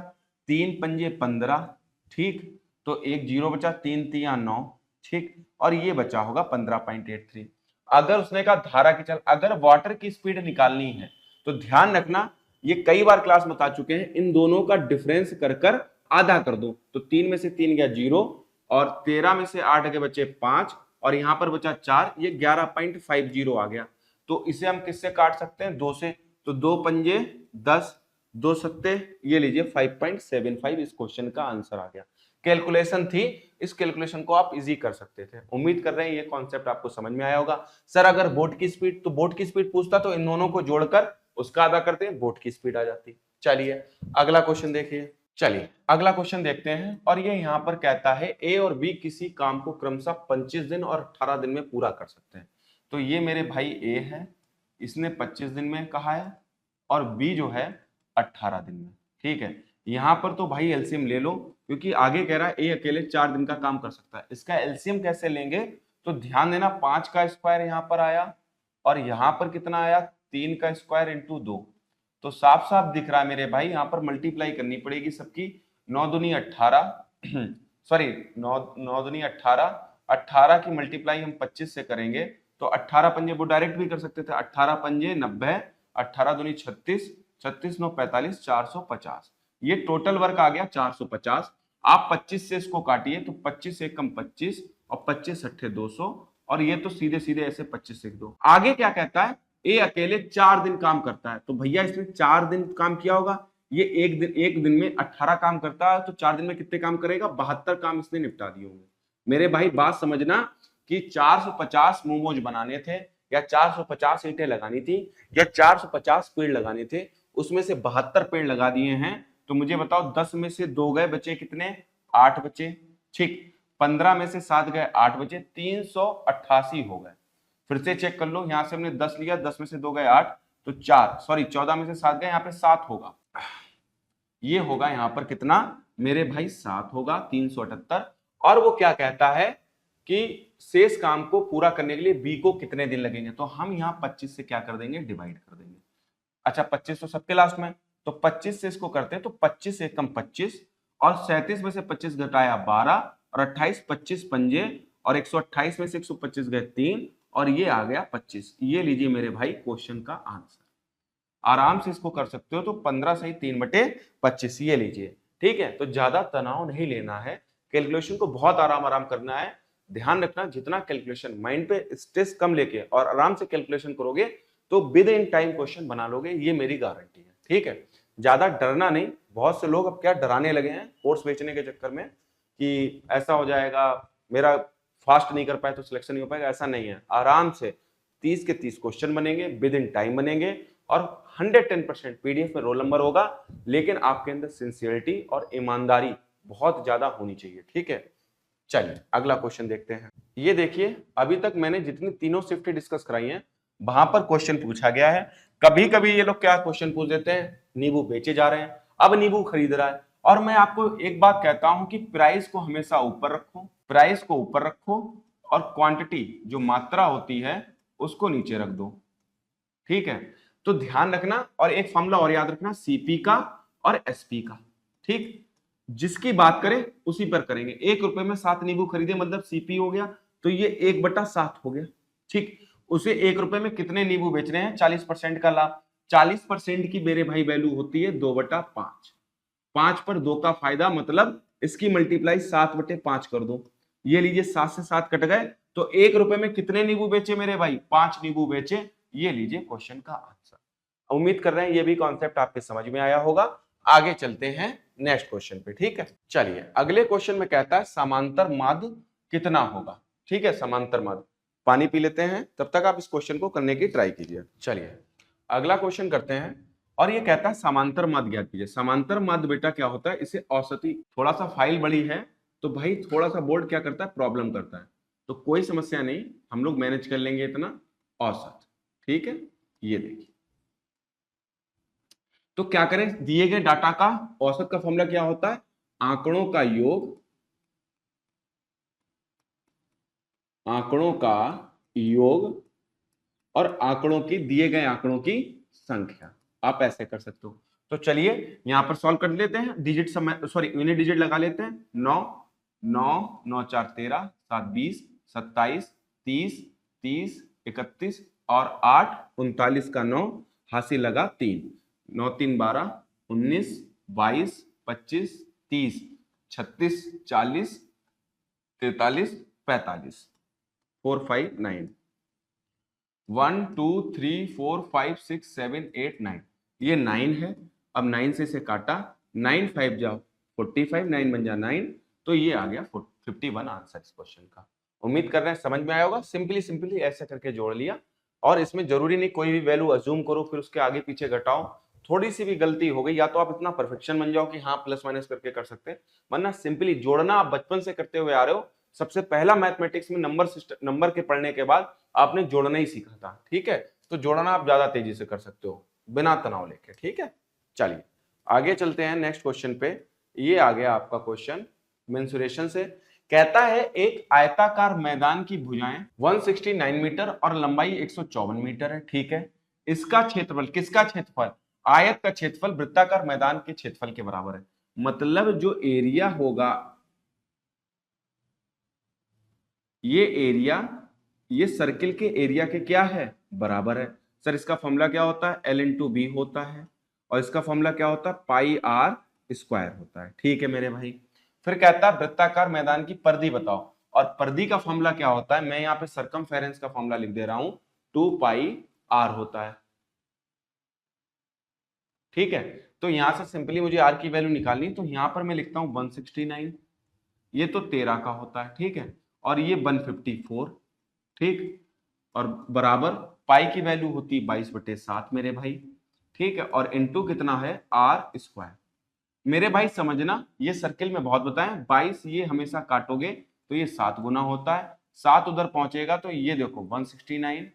3 पंजे 15, ठीक, तो एक जीरो बचा, 3 तिया 9, ठीक, और ये बचा होगा 15.83। अगर उसने कहा धारा की चल, अगर वाटर की स्पीड निकालनी है तो ध्यान रखना, ये कई बार क्लास में बता चुके हैं, इन दोनों का डिफरेंस कर कर आधा कर दो, तो 3 में से 3 गया 0, और 13 में से 8 के बचे 5, और यहां पर बचा 4, ये 11.50 आ गया। तो इसे हम किससे काट सकते हैं, 2 से, तो 2 पंजे 10, 2 सत्ते, ये लीजिए 5.75 इस क्वेश्चन का आंसर आ गया। कैलकुलेशन थी, इस कैलकुलेशन को आप इजी कर सकते थे। उम्मीद कर रहे हैं ये कॉन्सेप्ट आपको समझ में आया होगा। सर अगर बोट की स्पीड, तो बोट की स्पीड पूछता तो इन दोनों को जोड़कर उसका आधा करते हैं, बोट की स्पीड आ जाती। चलिए अगला क्वेश्चन देखिए। चलिए अगला क्वेश्चन देखते हैं, और ये यहां पर कहता है ए और बी किसी काम को क्रमशः 25 दिन और 18 दिन में पूरा कर सकते हैं। तो ये मेरे भाई ए है, इसने 25 दिन में कहा है, और बी जो है 18 दिन में, ठीक है। यहां पर तो भाई एलसीएम ले लो, क्योंकि आगे कह रहा है ए अकेले 4 दिन का काम कर सकता है। इसका एलसीएम कैसे लेंगे, तो ध्यान देना, 5 का स्क्वायर यहां पर आया, और यहां पर कितना आया, 3 का स्क्वायर इंटू 2, तो साफ साफ दिख रहा है मेरे भाई, यहां पर मल्टीप्लाई करनी पड़ेगी सबकी। 9 दूनी 18, सॉरी 9 दूनी 18, 18 की मल्टीप्लाई हम 25 से करेंगे, तो 18 पंजे वो डायरेक्ट भी कर सकते थे, 18 पंजे 90, 18 दूनी 36, 36 9 45, 450, ये टोटल वर्क आ गया 450। आप 25 से इसको काटिए, तो 25 से कम 25, और 25 अट्ठे 200, और ये तो सीधे सीधे ऐसे 25 से 2। आगे क्या कहता है, ए अकेले 4 दिन काम करता है, तो भैया इसने 4 दिन काम किया होगा, ये एक दिन में 18 काम करता है, तो 4 दिन में कितने काम करेगा, 72 काम इसने निपटा दिए होंगे। मेरे भाई बात समझना कि 450 मोमोज बनाने थे, या 450 ईंटें लगानी थी, या 450 पेड़ लगाने थे, उसमें से 72 पेड़ लगा दिए हैं, तो मुझे बताओ 10 में से 2 गए, बचे कितने, 8 बचे, ठीक, 15 में से 7 गए, 8 बचे, 388 हो गए। फिर से चेक कर लो, यहां से हमने 10 लिया, 10 में से 2 गए 8, तो 4, सॉरी 14 में से 7 गए, यहां पे 7 होगा, ये होगा यहां पर कितना मेरे भाई, 7 होगा, 378। और वो क्या कहता है कि शेष काम को पूरा करने के लिए बी को कितने दिन लगेंगे, तो हम यहाँ 25 से क्या कर देंगे, डिवाइड कर देंगे। अच्छा 25 तो सबके लास्ट में, तो 25 से इसको करते हैं, तो 25 से कम 25, और 37 में से 25 घटाया 12, और 28, 25 पंजे, और 128 में से 125 गए 3, और ये आ गया 25। ये लीजिए मेरे भाई क्वेश्चन का आंसर। आराम से इसको कर सकते हो, तो 15 सही 3/25, ये लीजिए, ठीक है। तो ज्यादा तनाव नहीं लेना है, कैलकुलेशन को बहुत आराम आराम करना है। ध्यान रखना, जितना कैलकुलेशन माइंड पे स्ट्रेस कम लेके और आराम से कैलकुलेशन करोगे, तो विद इन टाइम क्वेश्चन बना लोगे, ये मेरी गारंटी है, ठीक है। ज्यादा डरना नहीं, बहुत से लोग अब क्या डराने लगे हैं कोर्स बेचने के चक्कर में, कि ऐसा हो जाएगा, मेरा फास्ट नहीं कर पाए तो सिलेक्शन नहीं हो पाएगा, ऐसा नहीं है। आराम से 30 के 30 क्वेश्चन बनेंगे, विद इन टाइम बनेंगे, और 110% पीडीएफ में रोल नंबर होगा, लेकिन आपके अंदर सिंसियरिटी और ईमानदारी बहुत ज्यादा होनी चाहिए, ठीक है। चलिए अगला क्वेश्चन देखते हैं। ये देखिए, अभी तक मैंने जितनी तीनों शिफ्टें डिस्कस कराई हैं, वहां पर क्वेश्चन पूछा गया है। कभी कभी ये लोग क्या क्वेश्चन पूछ देते हैं, नींबू बेचे जा रहे हैं, अब नींबू खरीद रहा है, और मैं आपको एक बात कहता हूं कि प्राइस को हमेशा ऊपर रखो, प्राइस को ऊपर रखो, और क्वांटिटी जो मात्रा होती है उसको नीचे रख दो, ठीक है। तो ध्यान रखना, और एक फॉर्मूला और याद रखना, सीपी का और एसपी का, ठीक। जिसकी बात करें उसी पर करेंगे। 1 रुपए में 7 नींबू खरीदे, मतलब सीपी हो गया, तो ये 1/7 हो गया, ठीक। उसे 1 रुपए में कितने नींबू बेच रहे हैं, 40% का लाभ, 40% की मेरे भाई वैल्यू होती है 2/5, 5 पर 2 का फायदा, मतलब इसकी मल्टीप्लाई 7/5 कर दो। ये लीजिए 7 से 7 कट गए, तो 1 रुपए में कितने नींबू बेचे मेरे भाई, 5 नींबू बेचे। ये लीजिए क्वेश्चन का आंसर। उम्मीद कर रहे हैं ये भी कॉन्सेप्ट आपके समझ में आया होगा। आगे चलते हैं नेक्स्ट क्वेश्चन पे, ठीक है। चलिए अगले क्वेश्चन में कहता है समांतर माध्य कितना होगा, ठीक है। समांतर माध्य, पानी पी लेते हैं, तब तक आप इस क्वेश्चन को करने की ट्राई कीजिए। चलिए अगला क्वेश्चन करते हैं, और ये कहता है समांतर माध्य ज्ञात कीजिए। समांतर माध्य बेटा क्या होता है, इसे औसती, थोड़ा सा फाइल बड़ी है तो भाई थोड़ा सा बोर्ड क्या करता है, प्रॉब्लम करता है, तो कोई समस्या नहीं, हम लोग मैनेज कर लेंगे इतना। औसत, ठीक है। ये देखिए, तो क्या करें, दिए गए डाटा का औसत का फॉर्मूला क्या होता है, आंकड़ों का योग आंकड़ों का योग और आंकड़ों की, दिए गए आंकड़ों की संख्या, आप ऐसे कर सकते हो। तो चलिए यहां पर सॉल्व कर लेते हैं, डिजिट समय सॉरी यूनिट डिजिट लगा लेते हैं। 9 9 9 4 13 7 20 27 30 30 31 और 8 39 का 9 हासिल लगा 3 9 3 12 19 22 25 30 36 40 43 45 4 5 9 1 2 3 4 5 6 7 8 9, ये 9 है। अब 9 से इसे काटा, 9 5 जाओ 45, 9 बन जा 9, तो ये आ गया 51 आंसर इस क्वेश्चन का। उम्मीद कर रहे हैं समझ में आया होगा। सिंपली ऐसे करके जोड़ लिया, और इसमें जरूरी नहीं कोई भी वैल्यू अज्यूम करो फिर उसके आगे पीछे घटाओ। थोड़ी सी भी गलती हो गई, या तो आप इतना परफेक्शन बन जाओ कि हाँ प्लस माइनस करके कर सकते हैं, वरना सिंपली जोड़ना आप बचपन से करते हुए आ रहे हो। सबसे पहला मैथमेटिक्स में नंबर के पढ़ने के बाद आपने जोड़ना ही सीखा था, ठीक है। तो जोड़ना आप ज्यादा तेजी से कर सकते हो बिना तनाव लेके, ठीक है। चलिए आगे चलते हैं नेक्स्ट क्वेश्चन पे। ये आ गया आपका क्वेश्चन मेंसुरेशन से। कहता है एक आयताकार मैदान की भुजाएं 169 मीटर और लंबाई 154 मीटर है, ठीक है। इसका क्षेत्रफल, किसका क्षेत्रफल? आयत का क्षेत्रफल वृत्ताकार मैदान के क्षेत्रफल के बराबर है। मतलब जो एरिया होगा, ये एरिया ये सर्किल के एरिया के क्या है? बराबर है। सर इसका फॉर्मूला क्या होता है? L इंटू बी होता है, और इसका फॉर्मूला क्या होता है? पाई आर स्क्वायर होता है, ठीक है मेरे भाई। फिर कहता है वृत्ताकार मैदान की परिधि बताओ, और परिधि का फॉर्मूला क्या होता है? मैं यहाँ पे सरकमफेरेंस का फॉर्मूला लिख दे रहा हूं, 2 पाई आर होता है, ठीक है। तो यहां से सिंपली मुझे आर की वैल्यू निकालनी, तो यहां पर मैं लिखता हूं 169, ये तो 13 का होता है, ठीक है, और ये 154, ठीक, और बराबर पाई की वैल्यू होती है 22/7 मेरे भाई, ठीक है, और इनटू कितना है? R square. मेरे भाई समझना, ये सर्किल में बहुत बताएं, 22 ये हमेशा काटोगे तो ये 7 गुना होता है, 7 उधर पहुंचेगा तो ये देखो 169,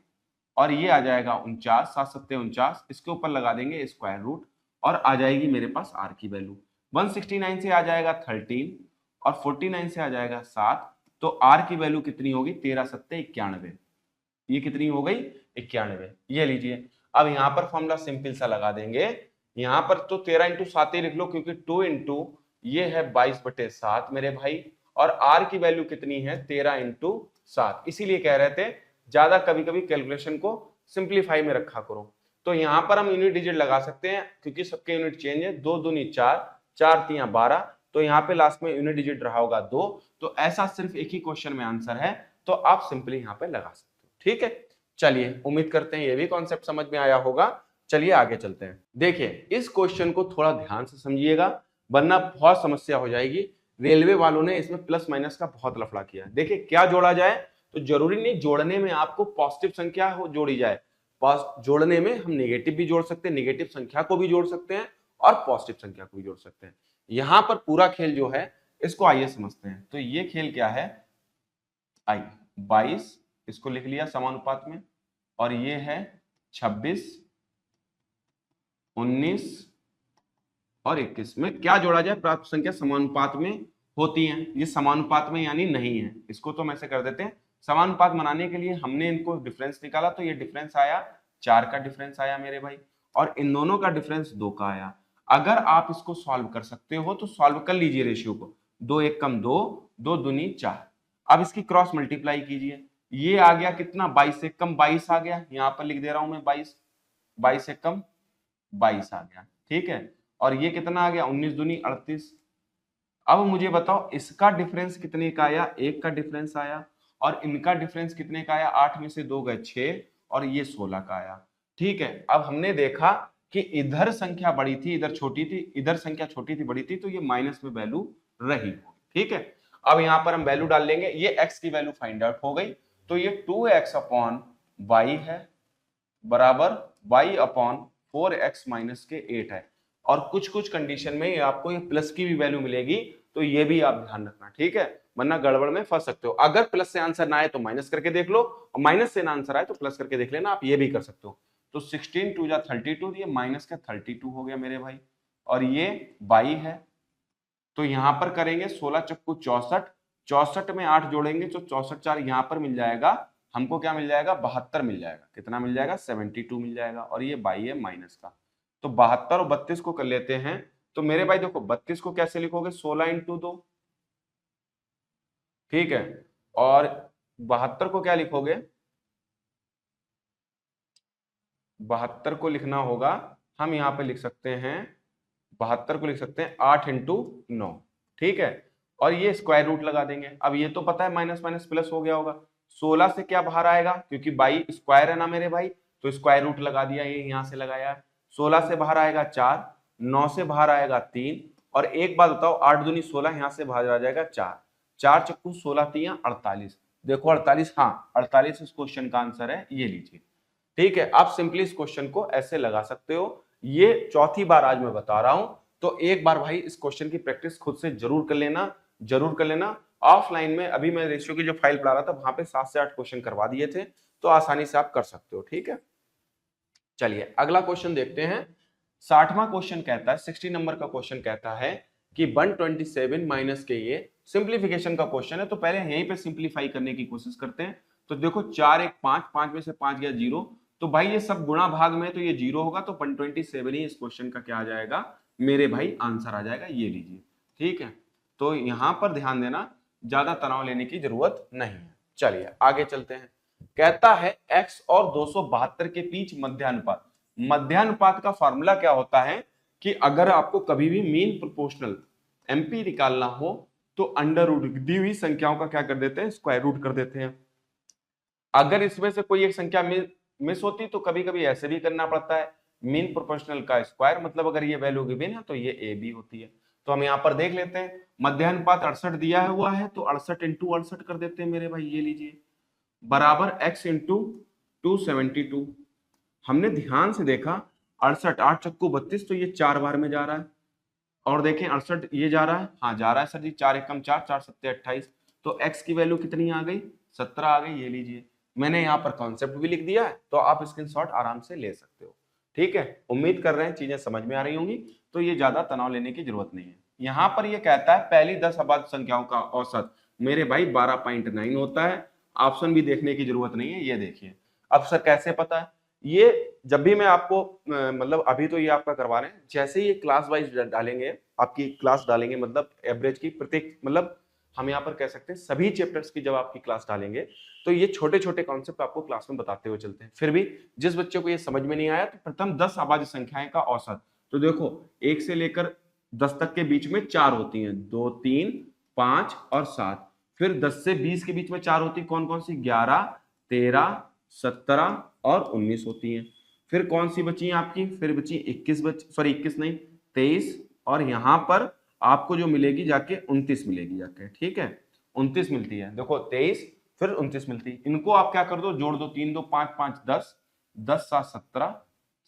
और ये आ जाएगा 49, 7 7 49, इसके ऊपर लगा देंगे स्क्वायर रूट, और आ जाएगी मेरे पास आर की वैल्यू। 169 से आ जाएगा 13, और 49 से आ जाएगा 7, तो आर की वैल्यू कितनी होगी? 13 7 91, ये कितनी हो गई? 91। ये लीजिए, अब यहां पर फॉर्मूला सिंपल सा लगा देंगे। यहां पर तो 13 इंटू 7 ही लिख लो, क्योंकि 2 इंटू ये है 22/7 मेरे भाई, और आर की वैल्यू कितनी है? 13 इंटू 7। इसीलिए कह रहे थे ज्यादा कभी कभी कैलकुलेशन को सिंप्लीफाई में रखा करो। तो यहां पर हम यूनिट डिजिट लगा सकते हैं, क्योंकि सबके यूनिट चेंज है। 2 दूनी 4, 4 3 12, तो यहाँ पे लास्ट में यूनिट डिजिट रहा होगा 2। तो ऐसा सिर्फ एक ही क्वेश्चन में आंसर है, तो आप सिंपली यहाँ पे लगा सकते हो, ठीक है। चलिए उम्मीद करते हैं ये भी कॉन्सेप्ट समझ में आया होगा। चलिए आगे चलते हैं। देखिए इस क्वेश्चन को थोड़ा ध्यान से समझिएगा, वरना बहुत समस्या हो जाएगी। रेलवे वालों ने इसमें प्लस माइनस का बहुत लफड़ा किया है। देखिए क्या जोड़ा जाए, तो जरूरी नहीं जोड़ने में आपको पॉजिटिव संख्या हो जोड़ी जाए, जोड़ने में हम नेगेटिव भी जोड़ सकते हैं, नेगेटिव संख्या को भी जोड़ सकते हैं, और पॉजिटिव संख्या को भी जोड़ सकते हैं। यहां पर पूरा खेल जो है इसको आइए समझते हैं। तो ये खेल क्या है? आई 22 इसको लिख लिया समानुपात में, और ये है 26 19 और 21 में क्या जोड़ा जाए? प्राप्त संख्या समानुपात में होती है, ये समानुपात में यानी नहीं है, इसको तो हम ऐसे कर देते हैं। समानुपात बनाने के लिए हमने इनको डिफरेंस निकाला, तो ये डिफरेंस आया 4 का डिफरेंस आया मेरे भाई, और इन दोनों का डिफरेंस 2 का आया। अगर आप इसको सॉल्व कर सकते हो तो सॉल्व कर लीजिए रेशियो को, 2 1 कम 2, 2 दूनी 4। अब इसकी क्रॉस मल्टीप्लाई कीजिए, ये आ गया कितना? 22 से कम 22 आ गया, यहां पर लिख दे रहा हूं मैं 22, 22 से कम 22 आ गया, ठीक है। और ये कितना आ गया? 19 दूनी 38। अब मुझे बताओ इसका डिफरेंस कितने का आया? 1 का डिफरेंस आया, और इनका डिफरेंस कितने का आया? 8 में से 2 गए 6, और ये 16 का आया, ठीक है। अब हमने देखा कि इधर संख्या बड़ी थी इधर छोटी थी, इधर संख्या छोटी थी बड़ी थी, तो ये माइनस में वैल्यू रही, ठीक है। अब यहां पर हम वैल्यू डाल लेंगे, ये x की वैल्यू फाइंड आउट हो गई, तो ये 2x अपॉन y है बराबर y अपॉन 4x माइनस के 8 है। और कुछ कुछ कंडीशन में आपको ये प्लस की भी वैल्यू मिलेगी, तो ये भी आप ध्यान रखना, ठीक है, वरना गड़बड़ में फंस सकते हो। अगर प्लस से आंसर ना आए तो माइनस करके देख लो, और माइनस से ना आंसर आए तो प्लस करके देख लेना, आप ये भी कर सकते हो। तो 16 2 जा 32, ये माइनस का 32 हो गया मेरे भाई, और ये 22 है, तो यहां पर करेंगे 16 चक्कू 64, 64 में 8 जोड़ेंगे तो 64 4 यहां पर मिल जाएगा हमको, क्या मिल जाएगा 72 मिल जाएगा। कितना मिल जाएगा 72 मिल जाएगा। और ये बाई है माइनस का, तो 72 और 32 को कर लेते हैं। तो मेरे भाई देखो 32 को कैसे लिखोगे 16 इंटू 2, ठीक है। और 72 को क्या लिखोगे, 72 को लिखना होगा, हम यहां पे लिख सकते हैं 72 को लिख सकते हैं 8 इंटू 9, ठीक है। और ये स्क्वायर रूट लगा देंगे। अब ये तो पता है माइनस माइनस प्लस हो गया होगा। 16 से क्या बाहर आएगा, क्योंकि बाई स्क्वायर है ना मेरे भाई, तो स्क्वायर रूट लगा दिया, ये यहां से लगाया। 16 से बाहर आएगा 4, 9 से बाहर आएगा 3, और एक बात बताओ 8 दूनी 16, यहां से बाहर आ जाएगा 4, 4 चक्कू 16 3 48। देखो 48, हाँ 48 इस क्वेश्चन का आंसर है, ये लीजिए, ठीक है। आप सिंपली इस क्वेश्चन को ऐसे लगा सकते हो। ये चौथी बार आज मैं बता रहा हूं, तो एक बार भाई इस क्वेश्चन की प्रैक्टिस खुद से जरूर कर लेना, जरूर कर लेना। ऑफलाइन में अभी मैं रेशियो की जो फाइल पढ़ा रहा था वहां पे 7 से 8 क्वेश्चन करवा दिए थे, तो आसानी से आप कर सकते हो, ठीक है। चलिए अगला क्वेश्चन देखते हैं। 60वां क्वेश्चन कहता है, 60 नंबर का क्वेश्चन कहता है कि 127 माइनस के, ये सिंप्लीफिकेशन का क्वेश्चन है, तो पहले यहीं पे सिंप्लीफाई करने की कोशिश करते हैं। तो देखो 4 1 5, 5 में से 5 गया 0, तो भाई ये सब गुणा भाग में, तो ये 0 होगा, तो 127 ही इस क्वेश्चन का क्या आ जाएगा मेरे भाई आंसर आ जाएगा, ये लीजिए, ठीक है। तो यहां पर ध्यान देना, ज्यादा तनाव लेने की जरूरत नहीं है। चलिए आगे चलते हैं। कहता है x और 272 के बीच मध्यानुपात। मध्यानुपात का फॉर्मूला क्या होता है कि अगर आपको कभी भी मीन प्रोपोर्शनल एमपी निकालना हो तो अंडर रूट दी हुई संख्याओं का क्या कर देते हैं, स्क्वायर रूट कर देते हैं। अगर इसमें से कोई एक संख्या मिस होती तो कभी कभी ऐसे भी करना पड़ता है, मीन प्रोपोर्शनल का स्क्वायर, मतलब अगर ये वैल्यू गिवन है तो ये ए बी होती है। तो हम यहां पर देख लेते हैं, मध्यानुपात 68 दिया हुआ है, तो 68 इंटू 68 कर देते हैं मेरे भाई, ये लीजिए, बराबर x इंटू 272। हमने ध्यान से देखा 68 8 चक्कू 32, तो ये 4 बार में जा रहा है। और देखें 68 ये जा रहा है, हाँ जा रहा है सर जी, 4 एकम 4, 4 सत्ते 28, तो x की वैल्यू कितनी आ गई 17 आ गई, ये लीजिए। मैंने यहाँ पर कॉन्सेप्ट भी लिख दिया है, तो आप स्क्रीनशॉट आराम से ले सकते हो, ठीक है। उम्मीद कर रहे हैं चीजें समझ में आ रही होंगी, तो ये ज्यादा तनाव लेने की जरूरत नहीं है। यहाँ पर ये कहता है पहली 10 अभाज्य संख्याओं का औसत मेरे भाई 12.9 होता है। ऑप्शन भी देखने की जरूरत नहीं है, ये देखिए। अब सर कैसे पता है, ये जब भी मैं आपको मतलब अभी तो ये आपका करवा रहे हैं, जैसे ही ये क्लास वाइज डालेंगे, आपकी क्लास डालेंगे, मतलब एवरेज की प्रत्येक, मतलब हम यहाँ पर कह सकते हैं सभी चैप्टर्स की जब आपकी क्लास डालेंगे, तो ये छोटे छोटे कॉन्सेप्ट आपको क्लास में बताते हुए चलते हैं। फिर भी जिस बच्चे को ये समझ में नहीं आया, तो प्रथम 10 अभाज्य संख्याएं का औसत, तो देखो 1 से लेकर 10 तक के बीच में 4 होती हैं, 2 3 5 और 7। फिर 10 से 20 के बीच में 4 होती, कौन कौन सी, 11 13 17 और 19 होती हैं। फिर कौन सी बची आपकी, फिर बची 21 सॉरी 21 नहीं 23, और यहां पर आपको जो मिलेगी जाके 29 मिलेगी जाके, ठीक है, 29 मिलती है। देखो 23 फिर 29 मिलती है। इनको आप क्या कर दो, जोड़ दो, 3 2 5 5 10, 10 7 17,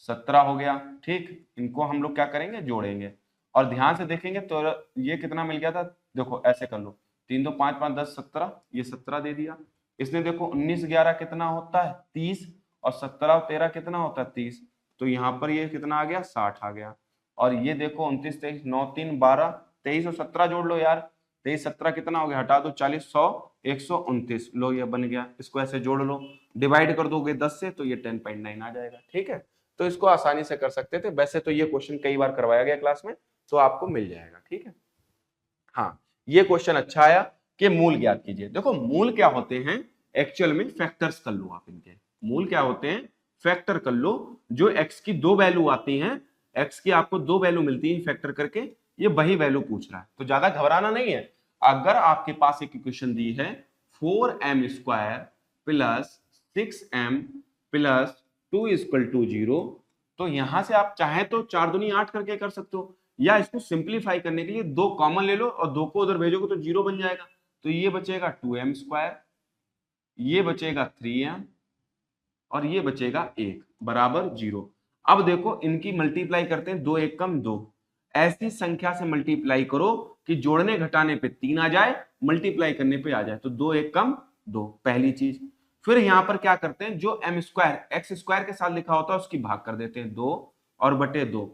17 हो गया, ठीक। इनको हम लोग क्या करेंगे, जोड़ेंगे, और ध्यान से देखेंगे तो ये कितना मिल गया था, देखो ऐसे कर लो, 3 2 5 5 10 17, ये 17 दे दिया। इसने देखो 19 11 कितना होता है 30, और 17 और 13 कितना होता है 30, तो यहाँ पर ये कितना आ गया 60 आ गया। और ये देखो 29 23 9 3 12, 23 और 17 जोड़ लो यार, 23 17 कितना हो गया, हटा दो 40 100 129, लो ये बन गया। इसको ऐसे जोड़ लो, डिवाइड कर दोगे 10 से, तो ये 10.9 आ जाएगा, ठीक है। तो इसको आसानी से कर सकते थे, वैसे तो ये क्वेश्चन कई बार करवाया गया क्लास में, तो आपको मिल जाएगा, ठीक है। हाँ ये क्वेश्चन अच्छा आया कि मूल ज्ञात कीजिए। देखो मूल क्या होते हैं, एक्चुअल में फैक्टर्स कर लो आप इनके, मूल क्या होते हैं, फैक्टर कर लो। जो x की 2 वैल्यू आती हैं, x की आपको 2 वैल्यू मिलती है फैक्टर करके, ये वही वैल्यू पूछ रहा है, तो ज्यादा घबराना नहीं है। अगर आपके पास एक इक्वेशन दी है 4m square plus 6m plus 2 equal to 0, तो यहां से आप चाहे तो 4 दूनी 8 करके कर सकते हो, या इसको सिंप्लीफाई करने के लिए 2 कॉमन ले लो और 2 को उधर भेजोगे तो 0 बन जाएगा, तो ये बचेगा 2m स्क्वायर, ये बचेगा 3m, और ये बचेगा 1 बराबर 0। अब देखो इनकी मल्टीप्लाई करते हैं, 2 1 कम 2, ऐसी संख्या से मल्टीप्लाई करो कि जोड़ने घटाने पे 3 आ जाए, मल्टीप्लाई करने पे आ जाए, तो 2 1 कम 2, पहली चीज। फिर यहां पर क्या करते हैं, जो m स्क्वायर एक्स स्क्वायर के साथ लिखा होता है उसकी भाग कर देते हैं 2 और बटे 2,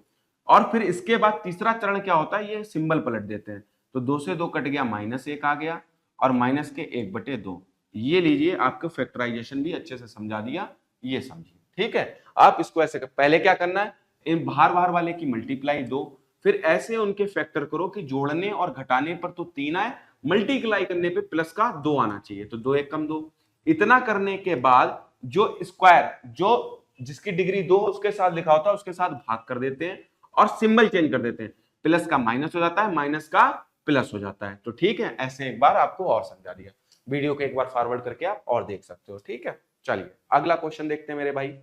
और फिर इसके बाद तीसरा चरण क्या होता है, ये सिंबल पलट देते हैं, तो 2 से 2 कट गया, -1 आ गया, और माइनस के 1/2। ये लीजिए, आपको फैक्टराइजेशन भी अच्छे से समझा दिया, ये समझिए। ठीक है, आप इसको ऐसे पहले क्या करना है, इन बाहर बाहर वाले की मल्टीप्लाई 2, फिर ऐसे उनके फैक्टर करो कि जोड़ने और घटाने पर तो 3 आए, मल्टीप्लाई करने पे प्लस का 2 आना चाहिए, तो 2 1 कम 2। इतना करने के बाद जो स्क्वायर, जो जिसकी डिग्री 2 उसके साथ लिखा होता है उसके साथ भाग कर देते हैं और सिंबल चेंज कर देते हैं, प्लस का माइनस हो जाता है, माइनस का प्लस हो जाता है। तो ठीक है, ऐसे एक बार आपको और समझा दिया, वीडियो को एक बार फॉरवर्ड करके आप और देख सकते हो। ठीक है, चलिए अगला क्वेश्चन देखते हैं मेरे भाई।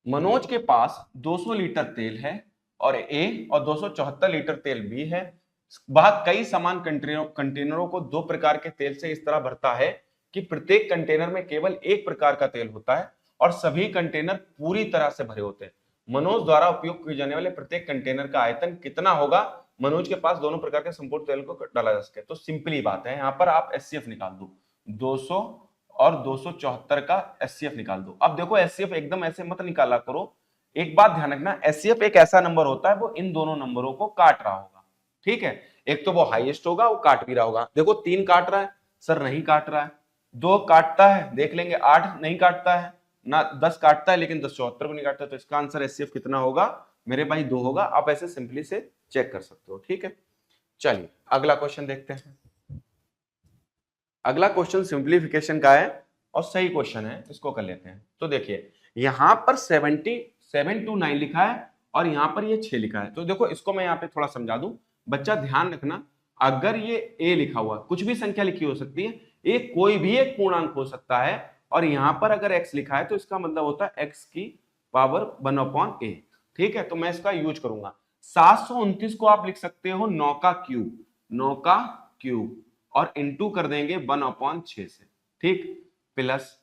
मनोज के पास 200 लीटर तेल है और ए और 274 लीटर तेल बी है। वह कई समान कंटेनरों को 2 प्रकार के तेल से इस तरह भरता है कि प्रत्येक कंटेनर में केवल एक प्रकार का तेल होता है और सभी कंटेनर पूरी तरह से भरे होते हैं। मनोज द्वारा उपयोग किए जाने वाले प्रत्येक कंटेनर का आयतन कितना होगा? मनोज के पास दोनों प्रकार के संपूर्ण तेल को डाला जा सके। तो सिंपली बात है, यहाँ पर आप एचसीएफ निकाल दो, 200 और 274 का एचसीएफ निकाल दो। अब देखो, एचसीएफ एकदम ऐसे मत निकाला करो, एक बात ध्यान रखना, एचसीएफ एक ऐसा नंबर होता है वो इन दोनों नंबरों को काट रहा होगा। ठीक है, एक तो वो हाईएस्ट होगा, वो काट भी रहा होगा। देखो 3 काट रहा है, सर नहीं काट रहा है, 2 काटता है, देख लेंगे, 8 नहीं काटता है ना, 10 काटता है लेकिन 274 को नहीं काटता, तो इसका आंसर एचसीएफ कितना होगा मेरे भाई? 2 होगा। आप ऐसे सिंपली से चेक कर सकते हो। ठीक है, चलिए अगला क्वेश्चन देखते हैं। अगला क्वेश्चन सिंप्लीफिकेशन का है और सही क्वेश्चन है, इसको कर लेते हैं। तो देखिए, यहां पर 77 to 9 लिखा है और यहां पर ये 6 लिखा है। तो देखो, इसको मैं यहां पे थोड़ा समझा दूं, बच्चा ध्यान रखना, अगर ये ए लिखा हुआ, कुछ भी संख्या लिखी हो सकती है, ए कोई भी एक पूर्णांक हो सकता है, और यहां पर अगर एक्स लिखा है तो इसका मतलब होता है एक्स की पावर 1/a। ठीक है, तो मैं इसका यूज करूंगा। 729 को आप लिख सकते हो 9 का क्यूब, 9 का क्यूब, और इंटू कर देंगे 1/6 से। ठीक, प्लस,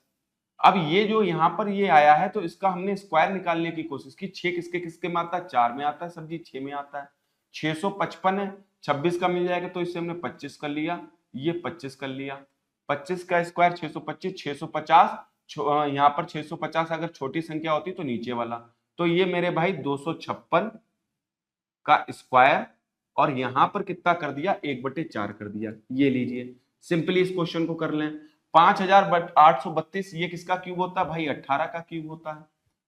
अब ये जो यहां पर ये आया है तो इसका हमने स्क्वायर निकालने की कोशिश की। 6 किसके किसके में आता है? 4 में आता है सर जी, 6 में आता है। 655 है, 26 का मिल जाएगा तो इससे हमने 25 कर लिया, ये 25 कर लिया। 25 का स्क्वायर 625, 650, यहाँ पर 650 अगर छोटी संख्या होती तो नीचे वाला, तो ये मेरे भाई 256 का स्क्वायर, और यहां पर कितना कर दिया? 1/4 कर दिया। ये लीजिए, सिंपली इस क्वेश्चन को कर लें। 5832, ये किसका क्यूब होता है भाई? 18 का क्यूब होता है।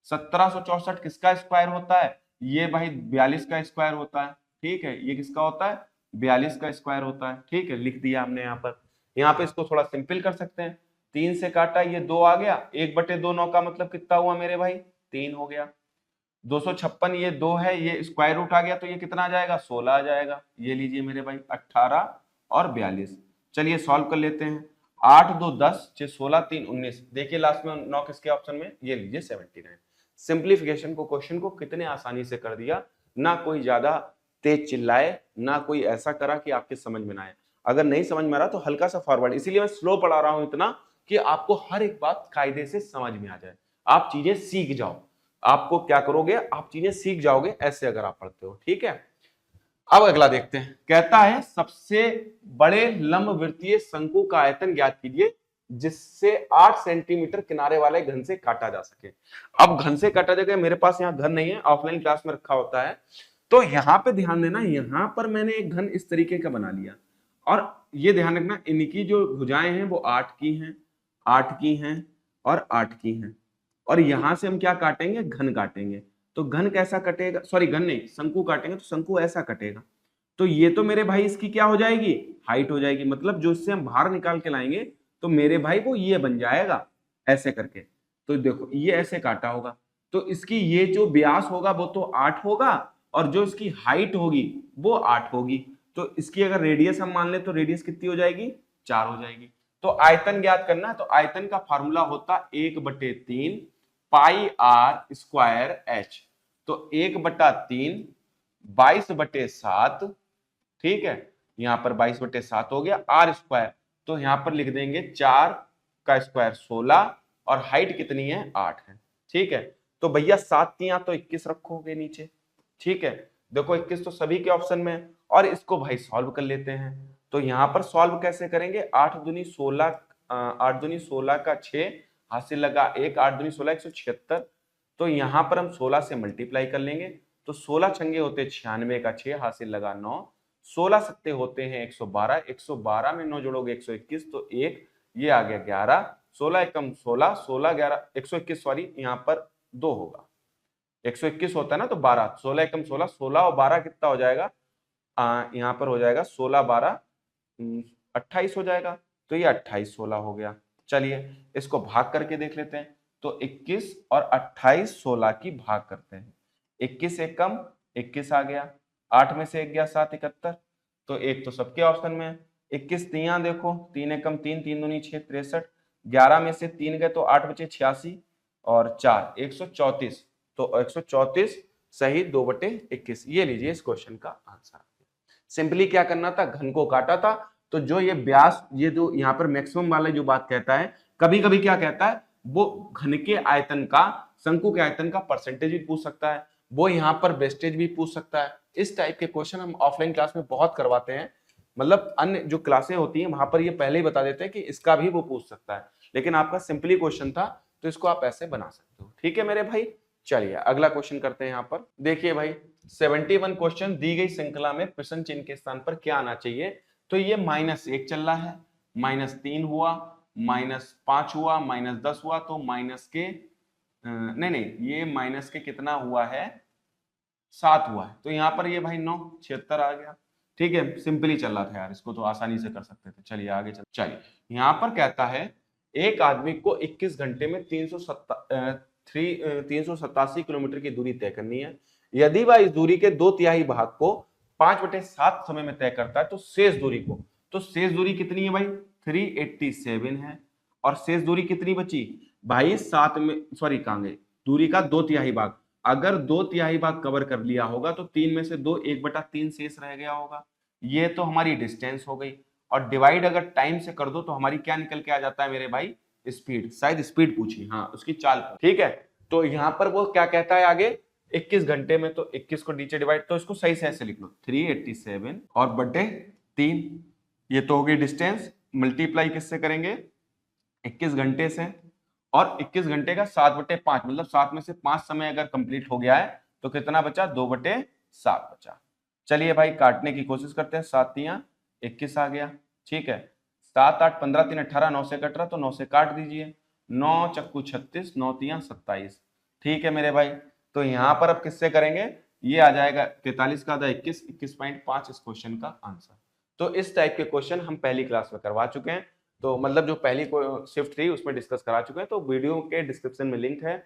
1764 किसका स्क्वायर होता है? ये भाई 42 का स्क्वायर होता है। ठीक है, ये किसका होता है? 42 का स्क्वायर होता है। ठीक है, लिख दिया हमने यहाँ पर। यहाँ पे इसको थोड़ा सिंपल कर सकते हैं, 3 से काटा, ये 2 आ गया, 1/2 9 का मतलब कितना हुआ मेरे भाई? 3 हो गया। 256, ये 2 है, ये स्क्वायर रूट आ गया तो ये कितना आ जाएगा? 16 आ जाएगा। ये लीजिए मेरे भाई, 18 और 42। चलिए सॉल्व कर लेते हैं। 8 2 10, 6 16, 3 19। देखिए लास्ट में 9 किसके ऑप्शन में? ये लीजिए 79। सिंप्लीफिकेशन को, क्वेश्चन को कितने आसानी से कर दिया, ना कोई ज्यादा तेज चिल्लाए, ना कोई ऐसा करा कि आपके समझ में ना आए। अगर नहीं समझ में आ रहा तो हल्का सा फॉरवर्ड, इसीलिए मैं स्लो पढ़ा रहा हूं इतना कि आपको हर एक बात कायदे से समझ में आ जाए, आप चीजें सीख जाओ। आपको क्या करोगे? आप चीजें सीख जाओगे ऐसे अगर आप पढ़ते हो। ठीक है, अब अगला देखते हैं। कहता है सबसे बड़े लंबवृत्तीय शंकु का आयतन ज्ञात कीजिए जिससे 8 सेंटीमीटर किनारे वाले घन से काटा जा सके। अब घन से काटा जाएगा, मेरे पास यहाँ घन नहीं है, ऑफलाइन क्लास में रखा होता है, तो यहाँ पे ध्यान देना, यहाँ पर मैंने एक घन इस तरीके का बना लिया, और ये ध्यान रखना इनकी जो भुजाएं हैं वो 8 की हैं, 8 की हैं और 8 की हैं, और यहां से हम क्या काटेंगे? घन काटेंगे। तो घन कैसा कटेगा? सॉरी, घन नहीं, शंकु काटेंगे तो शंकु ऐसा कटेगा। तो ये तो मेरे भाई इसकी क्या हो जाएगी? हाइट हो जाएगी, मतलब जो इससे हम बाहर निकाल के लाएंगे तो मेरे भाई वो ये बन जाएगा ऐसे करके। तो देखो ये ऐसे काटा होगा, तो इसकी ये जो व्यास होगा वो तो 8 होगा, और जो इसकी हाइट होगी वो 8 होगी। तो इसकी अगर रेडियस हम मान ले तो रेडियस कितनी हो जाएगी? 4 हो जाएगी। तो आयतन ज्ञात करना है, तो आयतन का फार्मूला होता 1/3 पाई आर स्क्वायर एच। तो 1/3 22/7, ठीक है, यहां पर 22/7 हो गया, आर स्क्वायर, तो यहां पर लिख देंगे 4 का स्क्वायर 16, और हाइट कितनी है? 8 है। ठीक है, तो भैया 7 तियां तो 21 रखोगे नीचे। ठीक है, देखो 21 तो सभी के ऑप्शन में है, और इसको भाई सॉल्व कर लेते हैं। तो यहां पर सॉल्व कैसे करेंगे? 8 दूनी 16, 8 दूनी 16 का 6, हासिल लगा 1, 8 दूनी 16, 176। तो यहां पर हम 16 से मल्टीप्लाई कर लेंगे, तो 16 छंगे होते 96 का 6, हासिल लगा 9, 16 सत्ते होते हैं 112, 112 में 9 जोड़ोगे 121, तो 1, ये आ गया 11, 16 एकम 16, 16 11 121, सॉरी यहाँ पर 2 होगा, 121 होता है ना तो 12, 16 एकम 16, 16 और 12 कितना हो जाएगा, यहाँ पर हो जाएगा 16 12 28 हो जाएगा, तो ये 28 16 हो गया। चलिए इसको भाग करके देख लेते हैं, तो 21 और 28 16 की भाग करते हैं, 21 एक कम 21 आ गया, 8 में से 1 गया 7 71, तो 1 तो सबके ऑप्शन में है। 21 तियां देखो, 3 एक कम 3, 3 दूनी 6 63, 11 में से 3 गए तो 8 बचे 86 और 4 134, तो 134 सही 2/21। ये लीजिए इस क्वेश्चन का आंसर। सिंपली क्या करना था, घन को काटा था, तो जो ये व्यास, ये जो यहाँ पर मैक्सिमम वाला जो बात कहता है, कभी कभी क्या कहता है, वो घन के आयतन का, शंकु के आयतन का परसेंटेज भी पूछ सकता है, वो यहाँ पर वेस्टेज भी पूछ सकता है। इस टाइप के क्वेश्चन हम ऑफलाइन क्लास में बहुत करवाते हैं, मतलब अन्य जो क्लासें होती हैं वहां पर ये पहले ही बता देते हैं कि इसका भी वो पूछ सकता है, लेकिन आपका सिंपली क्वेश्चन था तो इसको आप ऐसे बना सकते हो। ठीक है मेरे भाई, चलिए अगला क्वेश्चन करते हैं। यहाँ पर देखिए भाई 71 क्वेश्चन दी गई श्रृंखला में प्रश्न चिन्ह के स्थान पर क्या आना चाहिए, तो ये -1 चल रहा है, -3 हुआ, -5 हुआ, -10 हुआ, तो माइनस के नहीं ये माइनस के कितना हुआ है, 7 हुआ है, तो यहाँ पर ये भाई 9 76 आ गया। ठीक है, सिंपली चल रहा था यार, इसको तो आसानी से कर सकते थे। चलिए आगे चल, चलिए यहाँ पर कहता है एक आदमी को 21 घंटे में 387 किलोमीटर की दूरी तय करनी है। यदि वह इस दूरी के 2/3 भाग को 5/7 समय में तय करता है, तो शेष दूरी को, तो शेष दूरी कितनी है भाई, 387 है, और शेष दूरी कितनी बची भाई, 7 में, सॉरी कहां गए, दूरी का 2/3 भाग, अगर 2/3 भाग कवर कर लिया होगा तो 3 में से 2 1/3 शेष रह गया होगा। ये तो हमारी डिस्टेंस हो गई, और डिवाइड अगर टाइम से कर दो तो हमारी क्या निकल के आ जाता है मेरे भाई, स्पीड, शायद स्पीड पूछी, हाँ उसकी चाल। ठीक है, तो यहां पर वो क्या कहता है आगे, 21 घंटे में, तो 21 को नीचे डिवाइड, तो इसको सही से ऐसे लिख लो, 387 और बटे 3, ये तो होगी डिस्टेंस, मल्टीप्लाई किससे करेंगे, 21 घंटे से, और 21 घंटे का 7/5, मतलब 7 में से 5 समय अगर कंप्लीट हो गया है तो कितना बचा, 2/7 बचा। चलिए भाई काटने की कोशिश करते हैं, 7 तियां 21 आ गया। ठीक है, 7 8 15 3 18, 9 से कट रहा तो 9 से काट दीजिए, 9 चक्कू 36, 9 तियां 27। ठीक है मेरे भाई, तो यहां पर अब किससे करेंगे, ये आ जाएगा 43 का आधा 21, 21.5 इस क्वेश्चन का आंसर। तो इस टाइप के क्वेश्चन हम पहली क्लास में करवा चुके हैं, तो मतलब जो पहली शिफ्ट थी उसमें डिस्कस करा चुके हैं, तो वीडियो के डिस्क्रिप्शन में लिंक है,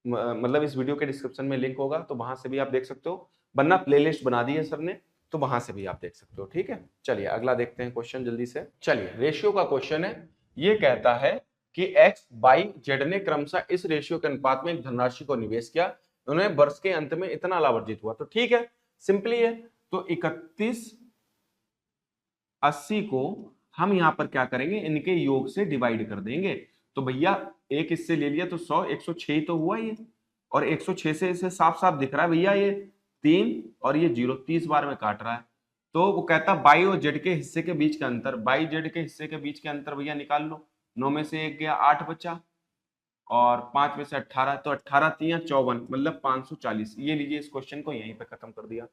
मतलब इस वीडियो के डिस्क्रिप्शन में लिंक होगा, तो वहां से भी आप देख सकते हो, वरना प्लेलिस्ट बना दी है सर ने, तो वहां से भी आप देख सकते हो। ठीक है, चलिए अगला देखते हैं क्वेश्चन जल्दी से। चलिए रेशियो का क्वेश्चन है, ये कहता है कि एक्स बाई जेड ने क्रमशः इस रेशियो के अनुपात में एक धनराशि को निवेश किया, उन्हें वर्ष के अंत में इतना लाभ अर्जित हुआ। तो ठीक है, सिंपली है, तो 3180 को हम यहां पर क्या करेंगे, इनके योग से डिवाइड कर देंगे, तो भैया एक इससे ले लिया तो 100, 106 ही तो हुआ ये, और 106 से इसे साफ साफ दिख रहा है भैया ये 3 और ये 0, 30 बार में काट रहा है, तो वो कहता बाई और जेड के हिस्से के बीच का अंतर, बाई जेड के हिस्से के बीच के अंतर भैया निकाल लो, 9 में से 1 गया 8 बचा, और 5 में से 18, तो 18 तियां 54, मतलब 540। ये लीजिए इस क्वेश्चन को यहीं पे खत्म कर दिया।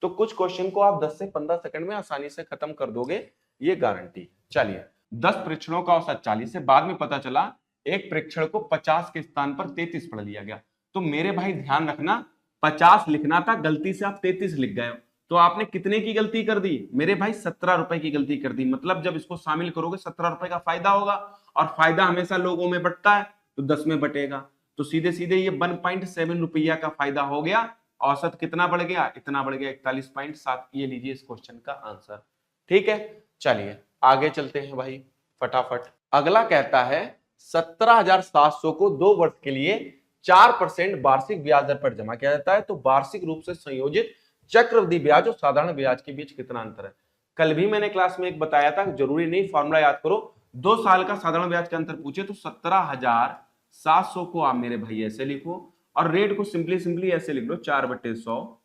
तो कुछ क्वेश्चन को आप 10 से 15 सेकंड में आसानी से खत्म कर दोगे, ये गारंटी। चलिए 10 परीक्षणों का औसत 40 है, बाद में पता चला एक परीक्षण को 50 के स्थान पर 33 पढ़ लिया गया, तो मेरे भाई ध्यान रखना, 50 लिखना था, गलती से आप 33 लिख गए, तो आपने कितने की गलती कर दी मेरे भाई, 17 रुपए की गलती कर दी। मतलब जब इसको शामिल करोगे 17 रुपए का फायदा होगा, और फायदा हमेशा लोगों में बंटता है, तो 10 में बटेगा, तो सीधे सीधे ये 1.7 रुपया का फायदा हो गया। औसत कितना बढ़ गया, इतना बढ़ गया 41.7। ये लीजिए इस क्वेश्चन का आंसर। ठीक है, चलिए आगे चलते हैं भाई फटाफट। अगला कहता है 17,700 को 2 वर्ष के लिए 4% वार्षिक ब्याज दर पर जमा किया जाता है, तो वार्षिक रूप से संयोजित चक्रवृद्धि ब्याज और साधारण ब्याज के बीच कितना अंतर है। कल भी मैंने क्लास में एक बताया था, जरूरी नहीं फॉर्मूला याद करो, 2 साल का साधारण ब्याज का अंतर पूछे तो 17,700 को आप मेरे भाई ऐसे लिखो, और रेट को सिंपली ऐसे लिख लो, 4/100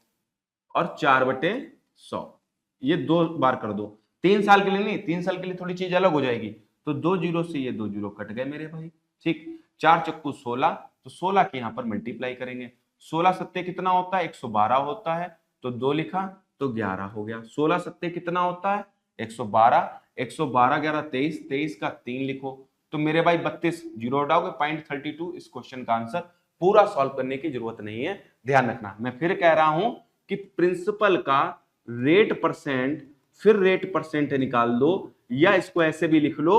और 4/100, ये 2 बार कर दो। 3 साल के लिए नहीं, 3 साल के लिए थोड़ी चीज अलग हो जाएगी, तो 2 जीरो से ये 2 जीरो कट गए मेरे भाई। ठीक, 4 चक्कू 16, तो 16 के यहां पर मल्टीप्लाई करेंगे, 16 सत्ते कितना होता है, 112 होता है, तो 2 लिखा, तो 11 हो गया। 16 सत्ते कितना होता है? 112। 112 11 23, 23 का 3 लिखो तो मेरे भाई 32, जीरो हटाओगे 0.32। इस क्वेश्चन का आंसर। पूरा सॉल्व करने की जरूरत नहीं है, ध्यान रखना। मैं फिर कह रहा हूं कि प्रिंसिपल का रेट परसेंट, फिर रेट परसेंट निकाल दो, या इसको ऐसे भी लिख लो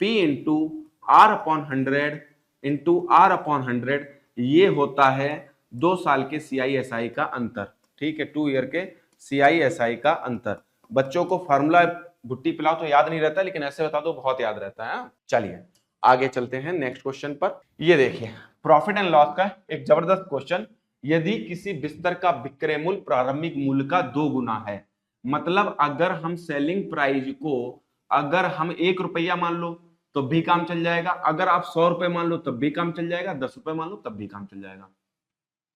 P into R upon 100 into R upon 100। ये होता है 2 साल के CISI का अंतर, ठीक है, 2 ईयर के CISI का अंतर। बच्चों को फार्मूला भुट्टी पिलाओ तो याद नहीं रहता, लेकिन ऐसे बता दो बहुत याद रहता है। चलिए आगे चलते हैं नेक्स्ट क्वेश्चन पर। ये देखिए प्रॉफिट एंड लॉस का एक जबरदस्त क्वेश्चन। यदि किसी बिस्तर का विक्रय मूल्य प्रारंभिक मूल्य का 2 गुना है, मतलब अगर हम सेलिंग प्राइस को अगर हम 1 रुपया मान लो तो भी काम चल जाएगा, अगर आप 100 रुपए मान लो तब भी काम चल जाएगा, 10 रुपए मान लो तब भी काम चल जाएगा।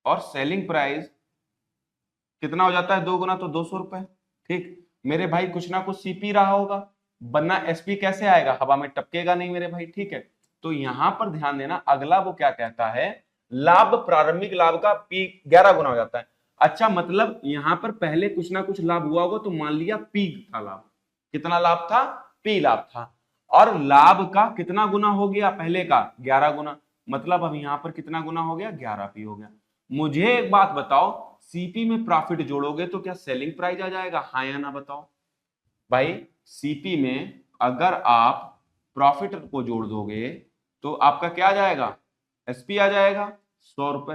और सेलिंग प्राइस कितना हो जाता है 2 गुना, तो 200 रुपए। ठीक मेरे भाई, कुछ ना कुछ सीपी रहा होगा, वरना एसपी कैसे आएगा, हवा में टपकेगा नहीं मेरे भाई। ठीक है, तो यहां पर ध्यान देना, अगला वो क्या कहता है, लाभ प्रारंभिक लाभ का पी 11 गुना हो जाता है। अच्छा, मतलब यहां पर पहले कुछ ना कुछ लाभ हुआ होगा, तो मान लिया पी था लाभ। कितना लाभ था? पी लाभ था। और लाभ का कितना गुना हो गया? पहले का 11 गुना, मतलब अब यहां पर कितना गुना हो गया? 11 पी हो गया। मुझे एक बात बताओ, सीपी में प्रॉफिट जोड़ोगे तो क्या सेलिंग प्राइस आ जाएगा, हाँ या ना बताओ भाई। सीपी में अगर आप प्रॉफिट को जोड़ दोगे तो आपका क्या आ जाएगा? एसपी आ जाएगा 100 रुपए।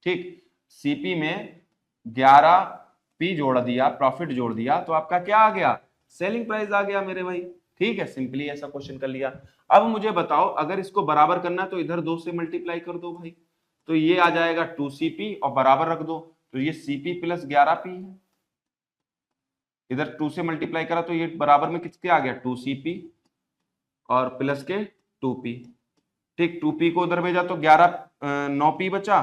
ठीक, सीपी में 11 पी जोड़ दिया, प्रॉफिट जोड़ दिया, तो आपका क्या आ गया? सेलिंग प्राइस आ गया मेरे भाई। ठीक है, सिंपली ऐसा क्वेश्चन कर लिया। अब मुझे बताओ, अगर इसको बराबर करना है तो इधर 2 से मल्टीप्लाई कर दो भाई, तो ये आ जाएगा 2CP और बराबर रख दो, तो ये CP प्लस 11P है। इधर 2 से मल्टीप्लाई करा तो ये बराबर में किसके आ गया? 2CP और प्लस के 2P। ठीक, 2P को उधर भेजा तो 9P बचा,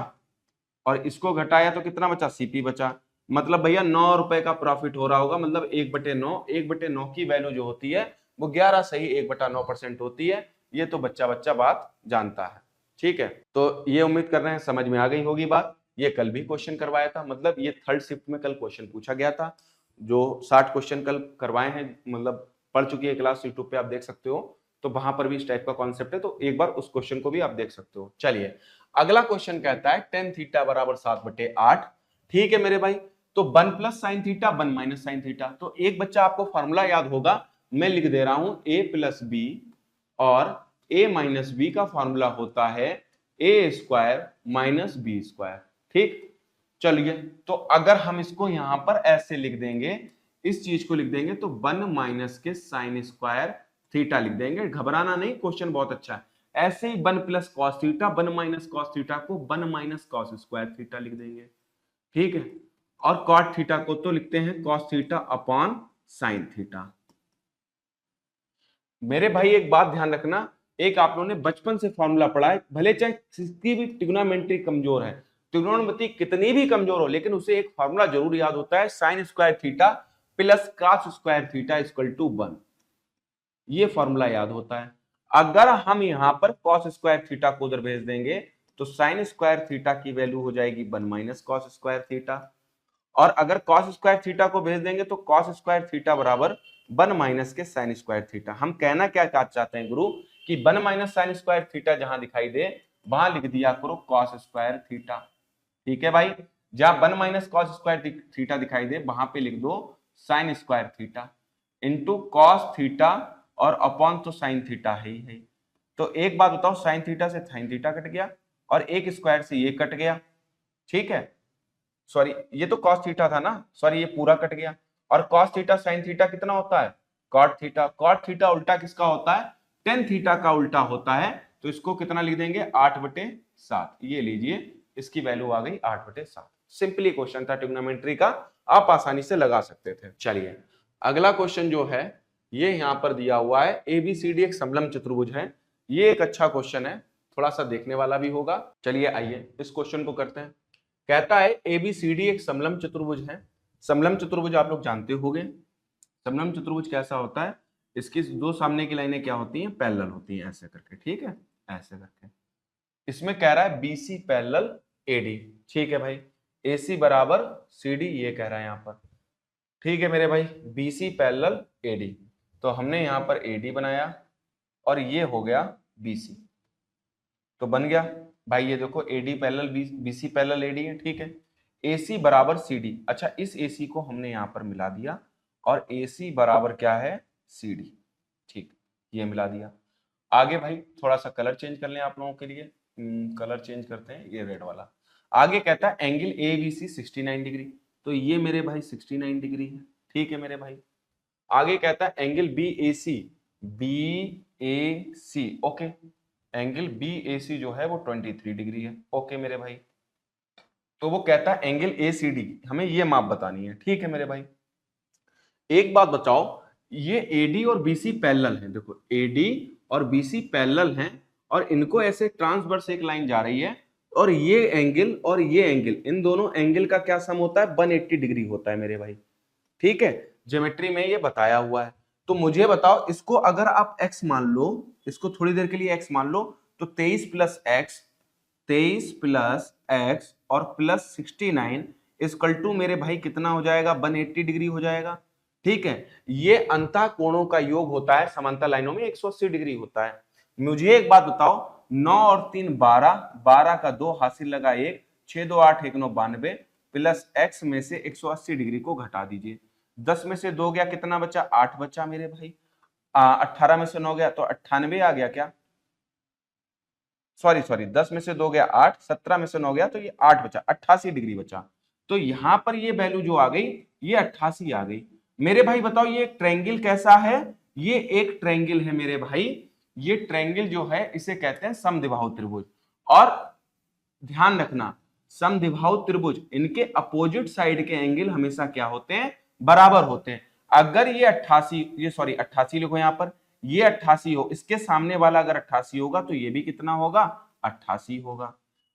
और इसको घटाया तो कितना बचा? CP बचा। मतलब भैया 9 रुपए का प्रॉफिट हो रहा होगा, मतलब 1/9। 1/9 की वैल्यू जो होती है वो 11 सही 1/9% होती है। ये तो बच्चा बच्चा बात जानता है। ठीक है, तो ये उम्मीद कर रहे हैं समझ में आ गई होगी बात। ये कल भी क्वेश्चन करवाया था, मतलब ये थर्ड शिफ्ट में कल क्वेश्चन पूछा गया था। जो 60 क्वेश्चन कल करवाए हैं, मतलब पढ़ चुकी है क्लास, यूट्यूब पे आप देख सकते हो, तो वहां पर भी इस टाइप का कॉन्सेप्ट है, तो एक बार उस क्वेश्चन को भी आप देख सकते हो। चलिए अगला क्वेश्चन कहता है tan थीटा बराबर 7/8। ठीक है मेरे भाई, तो 1 plus sine theta 1 minus sine theta. तो एक बच्चा आपको फॉर्मूला याद होगा, मैं लिख दे रहा हूं a प्लस बी, और a माइनस बी का फॉर्मूला होता है a square minus B square. ठीक, चलिए तो अगर हम इसको यहां पर ऐसे लिख देंगे, इस चीज को लिख देंगे तो 1 माइनस के साइन स्क्वायर थीटा लिख देंगे। घबराना नहीं, क्वेश्चन बहुत अच्छा है। ऐसे ही 1 plus cos theta 1 minus cos theta को 1 माइनस कॉस स्क्वायर थीटा लिख देंगे। ठीक है, और कॉट थीटा को तो लिखते हैं cos theta upon sine theta. मेरे भाई एक बात ध्यान रखना, एक आप लोगों ने बचपन से फॉर्मूला पढ़ा है, भले चाहे किसकी भी ट्रिग्नोमेट्री कमजोर है, ट्रिग्नोमेट्री कितनी भी कमजोर हो, लेकिन उसे एक फॉर्मूला जरूर याद होता है, sine square theta plus cos square theta equal to 1। ये फॉर्मूला याद होता है। अगर हम यहां पर कॉस स्क्वायर थीटा को उधर भेज देंगे तो साइन स्क्वायर थीटा की वैल्यू हो जाएगी 1 माइनस कॉस स्क्वायर थीटा, और अगर कॉस स्क्वायर थीटा को भेज देंगे तो कॉस स्क्वायर थीटा बराबर 1 माइनस के साइन स्क्वायर थीटा। हम कहना क्या चाहते हैं गुरु, कि 1 माइनस साइन स्क्वायर थीटा जहां दिखाई दे वहां लिख दिया करो कॉस स्क्वायर थीटा। ठीक है भाई, जहां 1 माइनस कॉस स्क्वायर थीटा दिखाई दे वहां पे लिख दो sign square theta into cos theta, और अपॉन तो साइन थीटा है ही है। तो एक बात बताओ, साइन थीटा से साइन थीटा कट गया, और एक स्क्वायर से ये कट गया। ठीक है, सॉरी ये तो कॉस थीटा था ना, सॉरी ये पूरा कट गया। और कॉस थीटा साइन थीटा कितना होता है? Cot theta. कॉट थीटा उल्टा किसका होता है? टेन थीटा का उल्टा होता है। तो इसको कितना लिख देंगे? 8/7। ये लीजिए, इसकी वैल्यू आ गई 8/7। सिंपली क्वेश्चन था ट्रिग्नोमेट्री का, आप आसानी से लगा सकते थे। चलिए अगला क्वेश्चन जो है ये यहां पर दिया हुआ है, ABCD एक समलंब चतुर्भुज है। ये एक अच्छा क्वेश्चन है, थोड़ा सा देखने वाला भी होगा। चलिए आइए इस क्वेश्चन को करते हैं। कहता है ABCD एक समलंब चतुर्भुज है। समलंब चतुर्भुज आप लोग जानते होंगे, समलंब चतुर्भुज कैसा होता है, इसकी दो सामने की लाइनें क्या होती हैं? पैरेलल होती हैं, ऐसे करके। ठीक है, ऐसे करके। इसमें कह रहा है BC पैरेलल AD। ठीक है भाई, AC बराबर CD, ये कह रहा है यहां पर। ठीक है मेरे भाई, बीसी पैरेलल एडी, तो हमने यहां पर एडी बनाया और ये हो गया बीसी, तो बन गया भाई ये देखो AD parallel BC parallel AD है, ठीक है। एसी बराबर सीडी, अच्छा इस एसी को हमने यहां पर मिला दिया और एसी बराबर क्या है सीडी, ठीक, ये मिला दिया। आगे भाई थोड़ा सा कलर चेंज कर लें आप लोगों के लिए, कलर चेंज करते हैं, ये रेड वाला। आगे कहता है angle A B C 69 degree, तो ये मेरे भाई 69 डिग्री है, ठीक है मेरे भाई। आगे कहता है एंगल बी ए सी, बी ए सी, ओके, एंगल बी ए सी जो है वो 23 डिग्री है, ओके मेरे भाई। तो वो कहता है एंगल ए सी डी, हमें ये माप बतानी है, ठीक है मेरे भाई। एक बात बताओ, ये एडी और बीसी पैरेलल है, देखो एडी और बीसी पैरेलल हैं और इनको ऐसे ट्रांसवर्स एक लाइन जा रही है और ये एंगल और ये एंगल, इन दोनों एंगल का क्या सम होता है 180 डिग्री होता है मेरे भाई, ठीक है, ज्योमेट्री में ये बताया हुआ है। तो मुझे बताओ इसको अगर आप x मान लो, इसको थोड़ी देर के लिए x मान लो, तो 23 प्लस x और प्लस 69 इक्वल टू मेरे भाई कितना हो जाएगा 180 डिग्री हो जाएगा, ठीक है। ये अंतः कोणों का योग होता है, समांतर लाइनों में 180 डिग्री होता है। मुझे एक बात बताओ, 9 और 3 12, 12 का 2 हासिल लगा 1, 6 2 8 1 9 92 प्लस x में से 180 डिग्री को घटा दीजिए, 10 में से 2 गया कितना बचा 8 बचा मेरे भाई, 18 में से 9 गया तो 98 आ गया क्या, सॉरी 10 में से 2 गया 8, 17 में से 9 गया तो ये 8 बचा, 88 डिग्री बचा। तो यहां पर ये वैल्यू जो आ गई ये 88 आ गई। मेरे भाई बताओ ये ट्रायंगल कैसा है, ये एक ट्रायंगल है मेरे भाई, ये ट्रायंगल जो है इसे कहते हैं समद्विबाहु त्रिभुज। और ध्यान रखना समद्विबाहु त्रिभुज इनके अपोजिट साइड के एंगल हमेशा क्या होते हैं बराबर होते हैं। अगर ये 88, ये सॉरी 88 लिखो यहां पर, ये 88 हो, इसके सामने वाला अगर 88 होगा तो ये भी कितना होगा 88 होगा।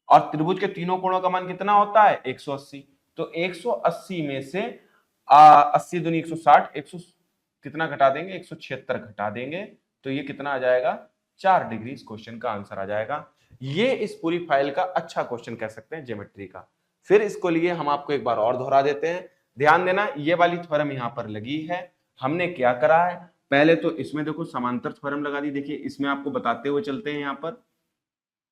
और त्रिभुज के तीनों कोणों का मान कितना होता है 180, तो 180 में से 80 दूनी 160, 100 कितना घटा देंगे 176 घटा देंगे, तो ये कितना आ जाएगा 4 डिग्री, इस क्वेश्चन का आंसर आ जाएगा। ये इस पूरी फाइल का अच्छा क्वेश्चन कह सकते हैं ज्योमेट्री का। फिर इसको लिए हम आपको एक बार और दोहरा देते हैं, ध्यान देना ये वाली थ्योरम यहां पर लगी है। हमने क्या करा है, पहले तो इसमें देखो समांतर थ्योरम लगा दी, देखिए इसमें आपको बताते हुए चलते हैं, यहां पर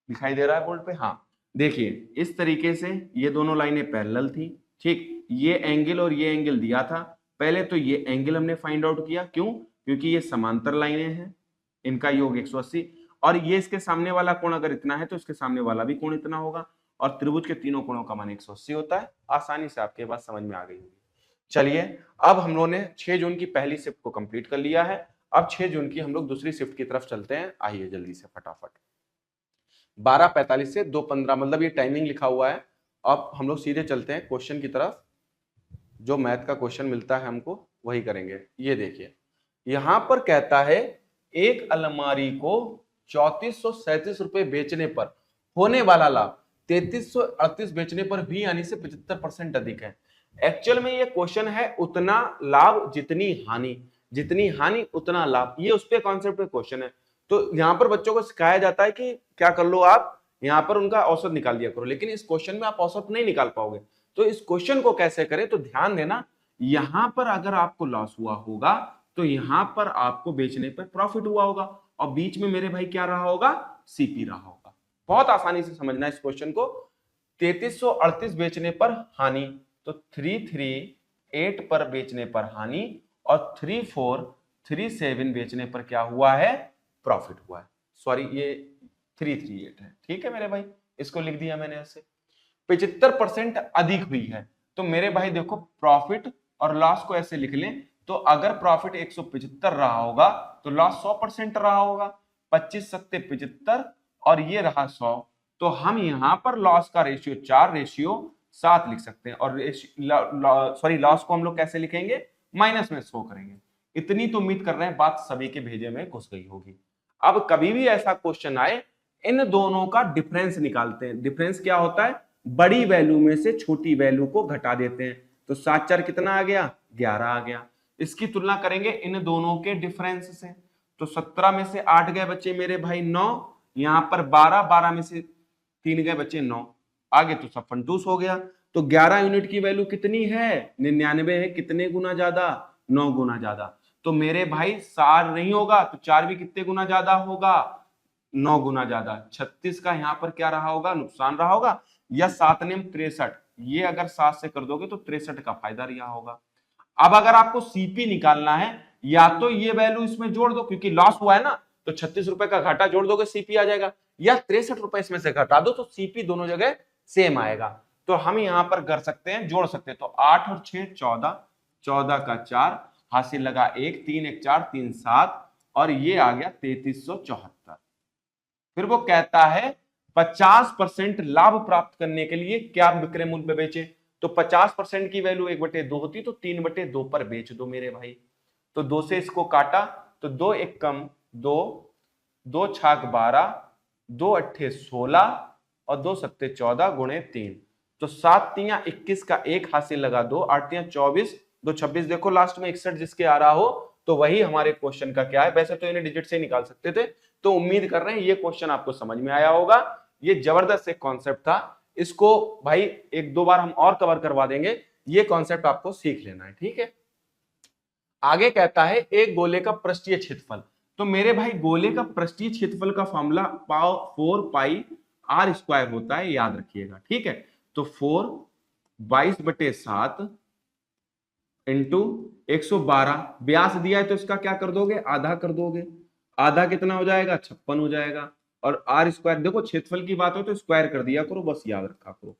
दिखाई दे रहा है बोर्ड पे, हाँ देखिए इस तरीके से ये दोनों लाइनें पैरेलल थी, ठीक, ये एंगल और ये एंगल दिया था। पहले तो ये एंगल हमने फाइंड आउट किया, क्यों, क्योंकि ये समांतर लाइनें हैं, इनका योग 180 और ये इसके सामने वाला कोण अगर इतना है तो इसके सामने वाला भी कोण इतना होगा और त्रिभुज के तीनों कोणों का मान 180 होता है। आसानी से आपके पास समझ में आ गई होगी। चलिए अब हम लोगों ने 6 जून की पहली शिफ्ट को कंप्लीट कर लिया है, अब 6 जून की हम लोग दूसरी शिफ्ट की तरफ चलते हैं, आइए जल्दी से फटाफट। 12:45 से 2:15 मतलब ये टाइमिंग लिखा हुआ है। अब हम लोग सीधे चलते हैं क्वेश्चन की तरफ, जो मैथ का क्वेश्चन मिलता है हमको वही करेंगे। ये देखिए यहां पर कहता है एक अलमारी को 3437 रुपए बेचने पर होने वाला लाभ 3338 बेचने पर भी यानी से 75% अधिक है। एक्चुअल में ये क्वेश्चन है उतना लाभ जितनी हानि, जितनी हानि उतना लाभ, ये उस पे कॉन्सेप्ट पे क्वेश्चन है। तो यहां पर बच्चों को सिखाया जाता है कि क्या कर लो आप यहां पर उनका औसत निकाल दिया करो, लेकिन इस क्वेश्चन में आप औसत नहीं निकाल पाओगे। तो इस क्वेश्चन को कैसे करें, तो ध्यान देना यहां पर अगर आपको लॉस हुआ होगा तो यहां पर आपको बेचने पर प्रॉफिट हुआ होगा और बीच में मेरे भाई क्या रहा होगा सीपी रहा होगा। बहुत आसानी से समझना इस क्वेश्चन को। 3338 बेचने पर हानि, तो 338 पर बेचने पर हानि और 3437 बेचने पर क्या हुआ है प्रॉफिट हुआ है। सॉरी ये 338 है, ठीक है मेरे भाई, इसको लिख दिया मैंने ऐसे। 75% अधिक हुई है, तो मेरे भाई देखो प्रॉफिट और लॉस को ऐसे लिख लें, तो अगर प्रॉफिट 175 रहा होगा तो लॉस 100% रहा होगा, 25 सत्ते 75 और ये रहा 100, तो हम यहां पर लॉस का रेशियो 4:7 लिख सकते हैं और सॉरी लॉस को हम लोग कैसे लिखेंगे माइनस में शो करेंगे। इतनी तो उम्मीद कर रहे हैं बात सभी के भेजे में घुस गई होगी। अब कभी भी ऐसा क्वेश्चन आए इन दोनों का डिफरेंस निकालते हैं। डिफरेंस क्या होता है, बड़ी वैल्यू में से छोटी वैल्यू को घटा देते हैं, तो 7 4 कितना आ गया 11 आ गया। इसकी तुलना करेंगे इन दोनों के डिफरेंस से, तो 17 में से 8 गए बच्चे मेरे भाई 9, यहां पर 12 में से 3 गए बच्चे 9, आगे तो सब फंटूस हो गया। तो 11 यूनिट की वैल्यू कितनी है? 99 है। कितने गुना ज्यादा? 9 गुना ज्यादा। तो मेरे भाई 4 नहीं होगा तो 4 भी कितने गुना ज्यादा होगा? 9 गुना ज्यादा। 36 का यहां पर क्या रहा होगा? नुकसान रहा होगा। या 7 नेम 63, ये अगर 7 से कर दोगे तो 63 का फायदा रहा होगा। अब अगर आपको सीपी निकालना है, या तो ये वैल्यू इसमें जोड़ दो क्योंकि लॉस हुआ है ना, तो 36 रुपए का घाटा जोड़ दोगे सीपी आ जाएगा, या 63 रुपए इसमें से घटा दो तो सीपी दोनों जगह सेम आएगा। तो हम यहां पर कर सकते हैं, जोड़ सकते हैं। तो 8 और 6 14, 14 का 4 हासिल लगा 1, 3 1 4 3 7, और ये आ गया 3374। फिर वो कहता है 50% लाभ प्राप्त करने के लिए क्या विक्रय मूल्य पे बेचे? तो 50% की वैल्यू 1/2 होती तो 3/2 पर बेच दो मेरे भाई। तो 2 से इसको काटा तो 2 1 कम 2, 2 छाक 12, 2 अट्ठे 16 और 2 सत्ते 14 गुणे 3। तो 7 तियां 21 का 1 हासिल लगा 2, 8 तियां 24, 2 26। देखो लास्ट में 61 जिसके आ रहा हो तो वही हमारे क्वेश्चन का क्या है। वैसे तो इन्हें डिजिट से निकाल सकते थे। तो उम्मीद कर रहे हैं ये क्वेश्चन आपको समझ में आया होगा। ये जबरदस्त एक कॉन्सेप्ट था, इसको भाई 1-2 बार हम और कवर करवा देंगे। ये कॉन्सेप्ट आपको सीख लेना है, ठीक है। आगे कहता है एक गोले का पृष्ठीय क्षेत्रफल। तो मेरे भाई गोले का पृष्ठीय क्षेत्रफल का फॉर्मूला 4 पाई आर स्क्वायर होता है, याद रखिएगा, ठीक है। तो 4 22/7 इंटू 112, व्यास दिया है तो इसका क्या कर दोगे? आधा कर दोगे। आधा कितना हो जाएगा? 56 हो जाएगा। और आर स्क्वायर, देखो क्षेत्रफल की बात हो तो स्क्वायर कर दिया करो, बस याद रखा करो।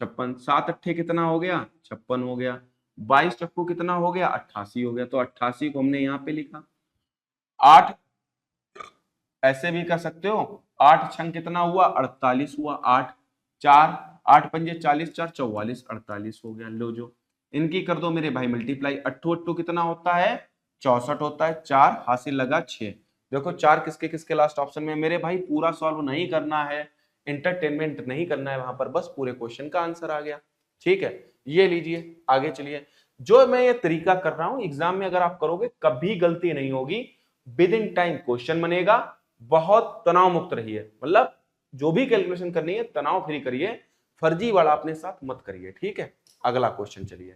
56, 7 अट्ठे कितना हो गया? 56 हो गया। 22 चक्कू कितना हो गया? 88 हो गया। तो 88 को हमने यहाँ पे लिखा। 8 ऐसे भी कर सकते हो, 8 छंग कितना हुआ? 48 हुआ। 8 4 8 पंजे 40, 4 44, 48 हो गया। लो जो इनकी कर दो मेरे भाई मल्टीप्लाई। 8 कितना होता है? 64 होता है। 4 हासिल लगा 6। देखो 4 किसके किसके लास्ट ऑप्शन में? मेरे भाई पूरा सॉल्व नहीं करना है, इंटरटेनमेंट नहीं करना है वहां पर, बस पूरे क्वेश्चन का आंसर आ गया, ठीक है। ये लीजिए, आगे चलिए। जो मैं ये तरीका कर रहा हूं एग्जाम में अगर आप करोगे कभी गलती नहीं होगी, विद इन टाइम क्वेश्चन बनेगा। बहुत तनाव मुक्त रहिए, मतलब जो भी कैलकुलेशन करनी है तनाव फ्री करिए, फर्जी वाला अपने साथ मत करिए, ठीक है। अगला क्वेश्चन चलिए।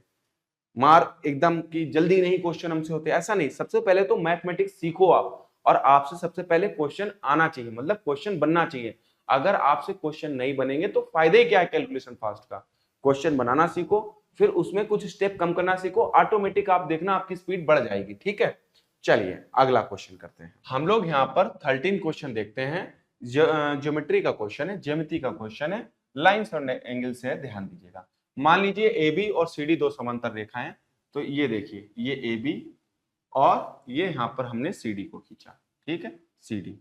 मार एकदम की जल्दी नहीं क्वेश्चन हमसे होते, ऐसा नहीं। सबसे पहले तो मैथमेटिक्स सीखो आप, और आपसे सबसे पहले क्वेश्चन आना चाहिए, मतलब क्वेश्चन बनना चाहिए। अगर आपसे क्वेश्चन नहीं बनेंगे तो फायदे क्या है कैलकुलेशन फास्ट का? क्वेश्चन बनाना सीखो, फिर उसमें कुछ स्टेप कम करना सीखो, ऑटोमेटिक आप देखना आपकी स्पीड बढ़ जाएगी, ठीक है। चलिए अगला क्वेश्चन करते हैं। हम लोग यहाँ पर 13 क्वेश्चन देखते हैं। ज्योमेट्री का क्वेश्चन है, ज्यामिति का क्वेश्चन है, लाइंस और एंगल से है, ध्यान दीजिएगा। मान लीजिए ए बी और सी डी दो समांतर रेखाएं। तो ये देखिए, ये ए बी और ये यहां पर हमने सी डी को खींचा, ठीक है, सी डी।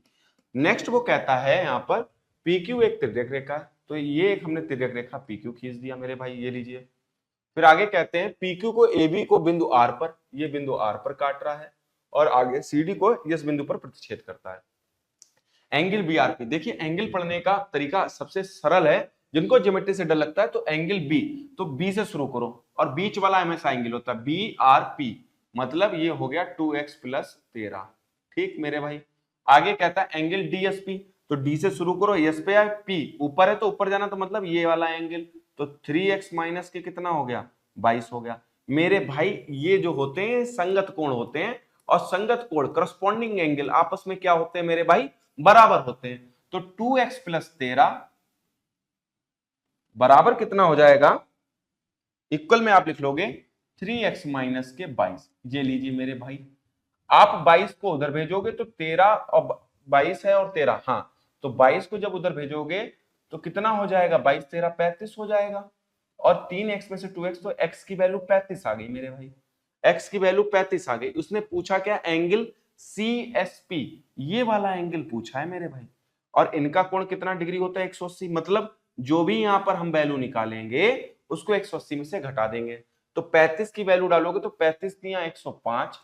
नेक्स्ट वो कहता है यहां पर पी क्यू एक तिर्यक रेखा है, तो ये एक हमने तिर्यक रेखा पी क्यू खींच दिया मेरे भाई, ये लीजिए। फिर आगे कहते हैं पी क्यू को ए बी को बिंदु आर पर, ये बिंदु आर पर काट रहा है, और आगे सी डी को इस बिंदु पर प्रतिच्छेद करता है। एंगल बी आर पी, देखिए एंगल पढ़ने का तरीका सबसे सरल है। जिनको ज्योमेट्री से डर लगता है तो एंगल बी, तो बी से शुरू करो, और बीच वाला हमेशा एंगल होता है बी आर पी, मतलब ये हो गया 2x + 13, ठीक मेरे भाई। आगे कहता है एंगल डी एस पी, तो डी से शुरू करो, एस पे है, पी ऊपर है तो ऊपर जाना, तो मतलब ये वाला एंगल, तो 3x - के कितना हो गया? 22 हो गया मेरे भाई। ये जो होते हैं संगत कोण होते हैं, और संगत कोण करस्पॉन्डिंग एंगल आपस में क्या होते हैं मेरे भाई? बराबर होते हैं। तो 2x + 13 बराबर कितना हो जाएगा? इक्वल में आप लिख लोगे 3x - के 22। ये लीजिए मेरे भाई, आप 22 को उधर भेजोगे तो 13 और 22 है और 13, हाँ, तो 22 को जब उधर भेजोगे तो कितना हो जाएगा? 22 13 35 हो जाएगा। और 3x में से 2x, तो x की वैल्यू 35 आ गई मेरे भाई, x की वैल्यू 35 आ गई। उसने पूछा क्या? एंगल CSP, ये वाला एंगल पूछा है मेरे भाई। और इनका कोण कितना डिग्री होता है? 180, मतलब जो भी यहां पर हम वैल्यू निकालेंगे उसको 180 में से घटा देंगे। तो 35 की वैल्यू डालोगे तो 35 तियां 105,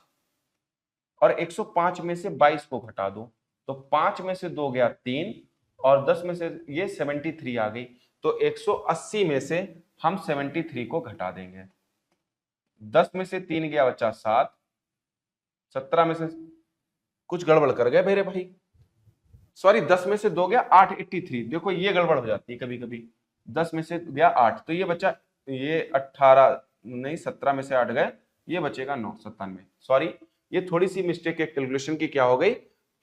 और 105 में से 22 को घटा दो, तो 5 में से 2 गया 3, और 10 में से ये 73 आ गई। तो 180 में से हम 73 को घटा देंगे। 10 में से 3 गया बच्चा 7, 17 में से कुछ गड़बड़ कर गए मेरे भाई, सॉरी 10 में से 2 गया 8 83। देखो ये गड़बड़ हो जाती है कभी कभी, 10 में से गया 8, तो ये बच्चा ये 18 नहीं 17 में से 8 गए, ये बचेगा 9, 97। सॉरी, ये थोड़ी सी मिस्टेक है कैलकुलेशन की, क्या हो गई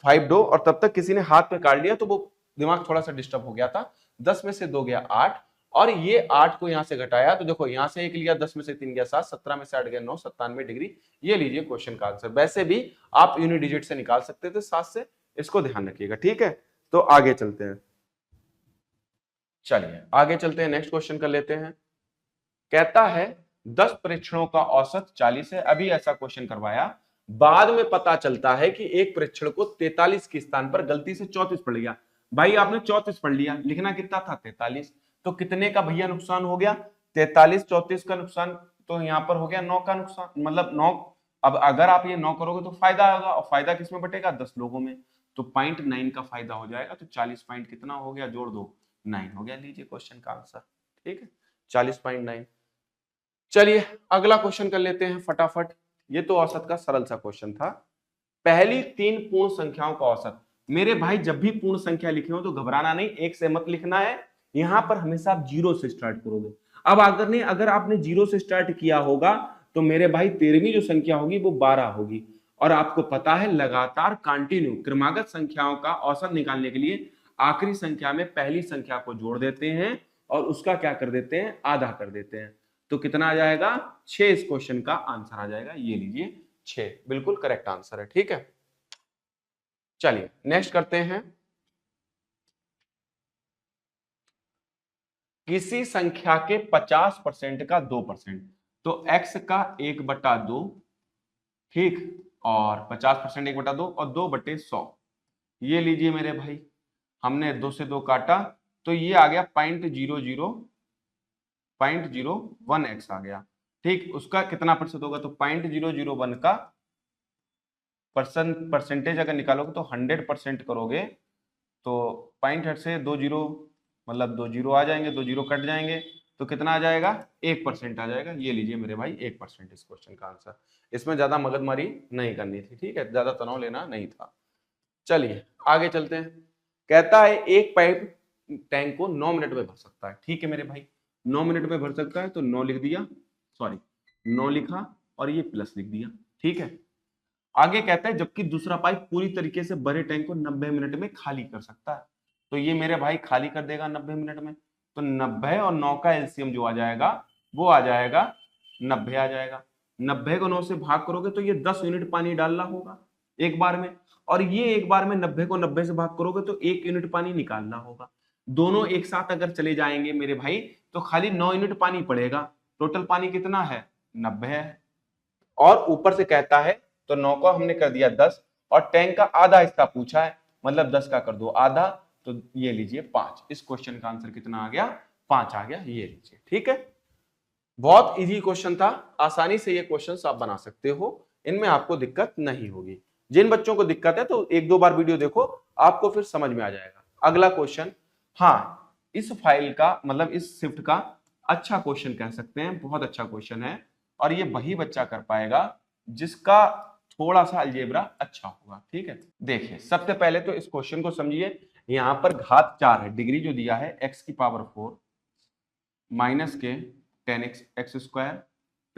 5 2, और तब तक किसी ने हाथ पे काट लिया तो वो दिमाग थोड़ा सा डिस्टर्ब हो गया था। 10 में से 2 गया 8, और ये 8 को यहां से घटाया तो देखो यहां से 1 लिया, 10 में से 3 गया 7, 17 में से 8 गया 9, 97 डिग्री। ये लीजिए क्वेश्चन का आंसर। वैसे भी आप यूनिट डिजिट से निकाल सकते थे 7 से, इसको ध्यान रखिएगा, ठीक है। तो आगे चलते हैं, चलिए आगे चलते हैं, नेक्स्ट क्वेश्चन कर लेते हैं। कहता है 10 परीक्षणों का औसत 40 है। अभी ऐसा क्वेश्चन करवाया, बाद में पता चलता है कि एक परीक्षण को 43 के स्थान पर गलती से 34 पढ़ लिया। भाई आपने 34 पढ़ लिया, लिखना कितना था 43, तो कितने का भैया नुकसान हो गया 43, 34 का नुकसान, तो यहां पर हो गया 9 का नुकसान, मतलब 9। अब अगर आप ये 9 करोगे तो फायदा होगा, और फायदा किसमें बटेगा 10 लोगों में, तो 0.9 का फायदा हो जाएगा। तो 40 पॉइंट कितना हो गया, जोड़ दो 9 हो गया। लीजिए क्वेश्चन का आंसर, ठीक है 40.9। चलिए अगला क्वेश्चन कर लेते हैं फटाफट। ये तो औसत का सरल सा क्वेश्चन था। पहली 3 पूर्ण संख्याओं का औसत। मेरे भाई जब भी पूर्ण संख्या लिखे हो तो घबराना नहीं, 1 से मत लिखना है, यहां पर हमेशा आप 0 से स्टार्ट करोगे। अब अगर आपने 0 से स्टार्ट किया होगा तो मेरे भाई 13वीं जो संख्या होगी वो 12 होगी। और आपको पता है लगातार कंटिन्यू क्रमागत संख्याओं का औसत निकालने के लिए आखिरी संख्या में पहली संख्या को जोड़ देते हैं और उसका क्या कर देते हैं, आधा कर देते हैं। तो कितना आ जाएगा 6, इस क्वेश्चन का आंसर आ जाएगा। ये लीजिए 6 बिल्कुल करेक्ट आंसर है, ठीक है। चलिए नेक्स्ट करते हैं। किसी संख्या के 50% का 2%, तो x का 1/2, ठीक, और 50% 1/2 और 2/100। ये लीजिए मेरे भाई, हमने 2 से 2 काटा तो ये आ गया 0.001x आ गया, ठीक। उसका कितना प्रतिशत होगा, तो 0.001 का परसेंटेज अगर निकालोगे तो 100% करोगे तो 0.8 से 2 जीरो, मतलब 2 जीरो आ जाएंगे, 2 जीरो कट जाएंगे, तो कितना आ जाएगा 1% आ जाएगा। ये लीजिए मेरे भाई 1% इस क्वेश्चन का आंसर। इसमें ज्यादा मगजमारी नहीं करनी थी, ठीक है, ज्यादा तनाव लेना नहीं था। चलिए आगे चलते हैं। कहता है एक पाइप टैंक को 9 मिनट में भर सकता है, ठीक है मेरे भाई, 9 मिनट में भर सकता है, तो 9 लिख दिया, सॉरी 9 लिखा और ये प्लस लिख दिया, ठीक है। आगे कहता है जबकि दूसरा पाइप पूरी तरीके से भरे टैंक को 90 मिनट में खाली कर सकता है, तो ये मेरे भाई खाली कर देगा 90 मिनट में। तो 90 और 9 का एलसीएम जो आ जाएगा वो आ जाएगा 90 आ जाएगा। 90 को 9 से भाग करोगे तो ये 10 यूनिट पानी डालना होगा एक बार में, और ये एक बार में 90 को 90 से भाग करोगे तो 1 यूनिट पानी निकालना होगा। दोनों एक साथ अगर चले जाएंगे मेरे भाई तो खाली 9 यूनिट पानी पड़ेगा। टोटल पानी कितना है 90 है, और ऊपर से कहता है, तो 9 को हमने कर दिया 10, और टैंक का आधा हिस्सा पूछा है, मतलब 10 का कर दो आधा, तो ये लीजिए 5। इस क्वेश्चन का आंसर कितना आ गया 5 आ गया, ये लीजिए, ठीक है। बहुत इजी क्वेश्चन था, आसानी से ये क्वेश्चंस आप बना सकते हो, इनमें आपको दिक्कत नहीं होगी। जिन बच्चों को दिक्कत है तो 1-2 बार वीडियो देखो, आपको फिर समझ में आ जाएगा। अगला क्वेश्चन, हाँ इस फाइल का मतलब इस शिफ्ट का अच्छा क्वेश्चन कह सकते हैं, बहुत अच्छा क्वेश्चन है, और ये वही बच्चा कर पाएगा जिसका थोड़ा सा अलजेब्रा अच्छा होगा, ठीक है। देखिए सबसे पहले तो इस क्वेश्चन को समझिए, यहां पर घात 4 है, डिग्री जो दिया है x की पावर 4 माइनस के 10x एक्स स्क्वायर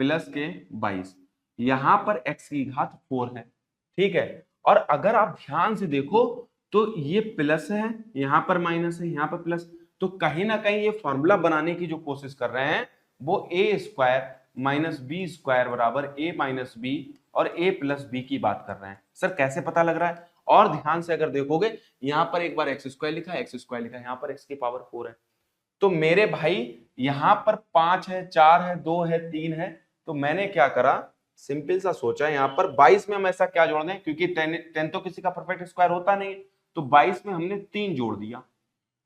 प्लस के 22, यहां पर x की घात 4 है, ठीक है। और अगर आप ध्यान से देखो तो ये प्लस है, यहां पर माइनस है, यहां पर प्लस, तो कहीं ना कहीं ये फॉर्मूला बनाने की जो कोशिश कर रहे हैं वो ए स्क्वायर माइनस बी स्क्वायर बराबर ए माइनस बी और ए प्लस बी की बात कर रहे हैं। सर कैसे पता लग रहा है, और ध्यान से अगर देखोगे यहां पर एक बार एक्स स्क्वायर लिखा है, एक्स स्क्वायर लिखा है, यहां पर एक्स की पावर 4 है, तो मेरे भाई यहां पर 5 है, 4 है, 2 है, 3 है, तो मैंने क्या करा, सिंपल सा सोचा, यहां पर 22 में हम ऐसा क्या जोड़ दें, क्योंकि 10 तो किसी का परफेक्ट स्क्वायर होता नहीं, तो 22 में हमने 3 जोड़ दिया,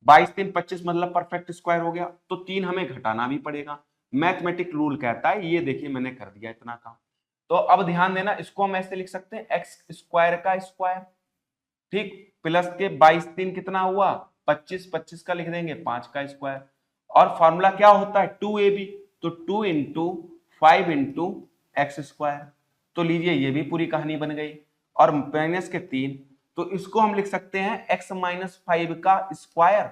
22 3 25 मतलब परफेक्ट स्क्वायर हो गया, तो 3 हमें घटाना भी पड़ेगा। मैथमेटिक रूल कहता है, ये देखिए मैंने कर दिया इतना काम। तो अब ध्यान देना, इसको हम ऐसे लिख सकते हैं एक्स स्क्वायर का स्क्वायर, ठीक, प्लस के 22 3 कितना हुआ 25, 25 का लिख देंगे 5 का स्क्वायर, और फॉर्मूला क्या होता है 2ab, तो 2 इंटू 5 इंटू एक्स स्क्वायर, तो लीजिए ये भी पूरी कहानी बन गई, और माइनस के 3, तो इसको हम लिख सकते हैं x माइनस 5 का स्क्वायर।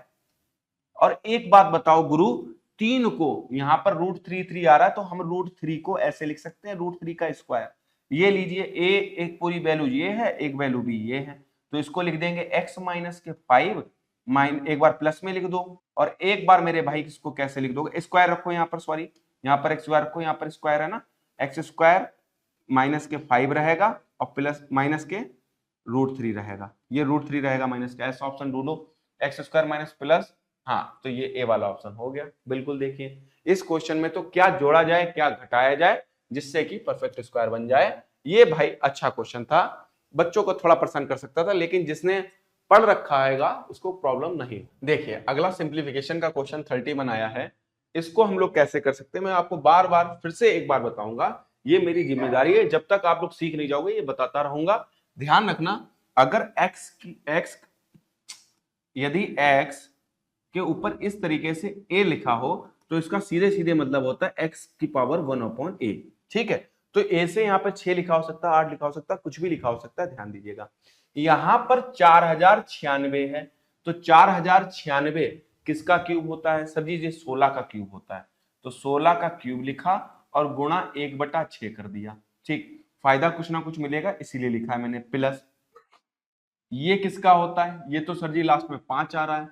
और एक बात बताओ गुरु, 3 को यहाँ पर √3 आ रहा है तो हम √3 को ऐसे लिख सकते हैं √3 का स्क्वायर। ये लीजिए a एक पूरी वैल्यू ये है, एक वैल्यू b ये है, तो इसको लिख देंगे x माइनस के 5 एक बार प्लस में लिख दो और एक बार मेरे भाई इसको कैसे लिख दोगे, स्क्वायर रखो यहाँ पर, सॉरी यहाँ पर स्क्वायर रखो, यहाँ पर स्क्वायर है ना, एक्स स्क्वायर माइनस के 5 रहेगा और प्लस माइनस के √3 रहेगा, ये √3 रहेगा माइनस के, ऐसा ऑप्शन ढूंढो, एक्स स्क्वायर माइनस प्लस, हाँ तो ये ए वाला ऑप्शन हो गया। बिल्कुल देखिए इस क्वेश्चन में तो क्या जोड़ा जाए क्या घटाया जाए जिससे कि परफेक्ट स्क्वायर बन जाए। ये भाई अच्छा क्वेश्चन था, बच्चों को थोड़ा परेशान कर सकता था, लेकिन जिसने पढ़ रखा हैगा उसको प्रॉब्लम नहीं। देखिए अगला सिंप्लीफिकेशन का क्वेश्चन 30 बनाया है, इसको हम लोग कैसे कर सकते हैं मैं आपको बार बार फिर से एक बार बताऊंगा, ये मेरी जिम्मेदारी है, जब तक आप लोग सीख नहीं जाओगे ये बताता रहूंगा। ध्यान रखना, अगर x यदि x के ऊपर इस तरीके से a लिखा हो तो इसका सीधे सीधे मतलब होता है x की पावर 1/a, ठीक है। तो a से यहाँ पर 6 लिखा हो सकता है, 8 लिखा हो सकता है, कुछ भी लिखा हो सकता है, ध्यान दीजिएगा। यहां पर 4096 है, तो 4096 किसका क्यूब होता है सर जी, ये 16 का क्यूब होता है, तो 16 का क्यूब लिखा और गुणा 1/6 कर दिया, ठीक। फायदा कुछ ना कुछ मिलेगा इसीलिए लिखा है मैंने प्लस। ये किसका होता है, ये तो सर जी लास्ट में 5 आ रहा है,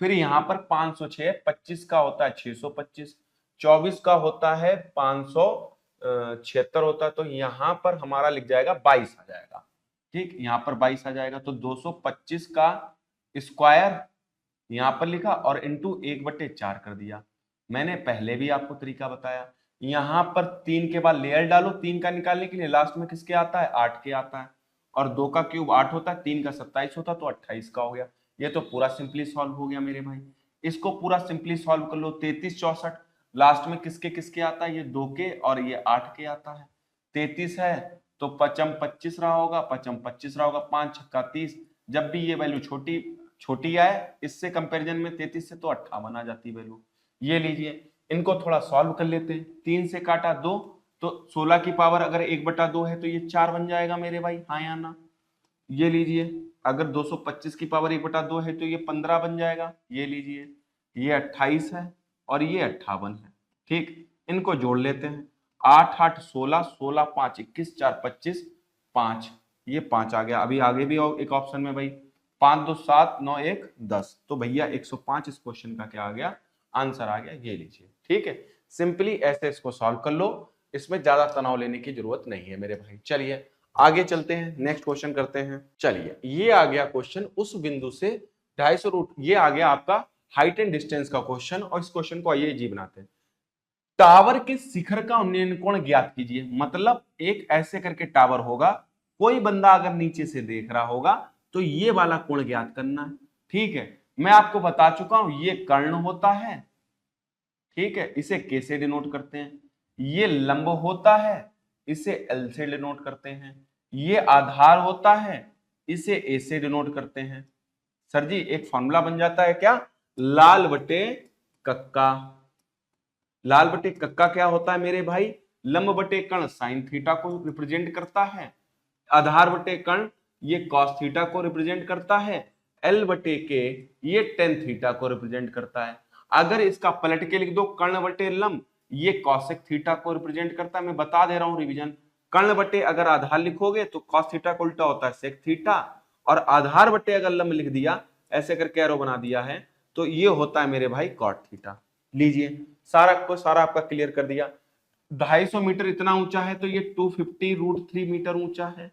फिर यहां पर 506, 25 का होता है 625, 24 का होता है 576 होता है, तो यहां पर हमारा लिख जाएगा 22 आ जाएगा, ठीक। यहां पर 22 आ जाएगा, तो 225 का स्क्वायर यहां पर लिखा और इंटू 1/4 कर दिया। मैंने पहले भी आपको तरीका बताया, यहां पर 3 के बाद लेयर डालो, 3 का निकालने के लिए लास्ट में किसके आता है 8 के आता है, और 2 का क्यूब 8 होता है, 3 का 27 होता है, तो 28 का हो गया। ये तो पूरा सिंपली सॉल्व हो गया मेरे भाई, इसको पूरा सिंपली सॉल्व कर लो। 33 64 लास्ट में किसके किसके आता है, ये 2 के और ये 8 के आता है। 33 है तो 5 25 रहा होगा, 5 25 रहा होगा, 5 छक्का 30, जब भी ये वैल्यू छोटी छोटी आए इससे कंपैरिजन में 33 से तो 58 आ जाती वैल्यू। ये लीजिए इनको थोड़ा सॉल्व कर लेते हैं, 3 से काटा 2 तो 16 की पावर अगर 1/2 है तो ये 4 बन जाएगा मेरे भाई, हाँ या ना। ये लीजिए अगर 225 की पावर 1/2 है तो ये 15 बन जाएगा। ये लीजिए ये 28 है और ये 58 है, ठीक। इनको जोड़ लेते हैं, 8 8 16, 16 5 21, 4 25, 5, ये 5 आ गया। अभी आगे भी एक ऑप्शन में भाई 5 2 7 9 1 10, तो भैया 105 इस क्वेश्चन का क्या आ गया, आंसर आ गया। ये लीजिए, ठीक है। सिंपली ऐसे इसको सॉल्व कर लो, इसमें ज्यादा तनाव लेने की जरूरत नहीं है मेरे भाई। चलिए आगे चलते हैं, नेक्स्ट क्वेश्चन करते हैं। चलिए ये आ गया क्वेश्चन उस बिंदु से 250 ये आ गया आपका हाइट एंड डिस्टेंस का क्वेश्चन, और इस क्वेश्चन को आइए जी बनाते हैं। टावर के शिखर का उन्नयन कोण ज्ञात कीजिए, मतलब एक ऐसे करके टावर होगा, कोई बंदा अगर नीचे से देख रहा होगा तो ये वाला कोण ज्ञात करना है, ठीक है। मैं आपको बता चुका हूं ये कर्ण होता है, ठीक है, इसे के से डिनोट करते हैं। ये लंब होता है, इसे एल से डिनोट करते हैं। ये आधार होता है, इसे ए से डिनोट करते हैं। सर जी एक फॉर्मूला बन जाता है क्या, लाल बटे कक्का। लाल बटे कक्का क्या होता है मेरे भाई, लंब बटे कर्ण साइन थीटा को रिप्रेजेंट करता है, आधार बटे कर्ण ये कॉस थीटा को रिप्रेजेंट करता है, एल बटे के ये टेन थीटा को रिप्रेजेंट करता है। अगर इसका पलट के लिख दो कर्ण बटे लंब, ये कॉसेक थीटा को रिप्रेजेंट करता है। मैं बता दे रहा हूं रिवीजन, कर्ण बटे अगर आधार लिखोगे तो कॉस थीटा को उल्टा होता है सेक थीटा, और आधार बटे अगर लंब लिख दिया ऐसे करके एरो बना दिया है तो ये होता है मेरे भाई कॉट थीटा। लीजिए सारा आपका क्लियर कर दिया। 250 मीटर इतना ऊंचा है तो ये 250√3 मीटर ऊंचा है,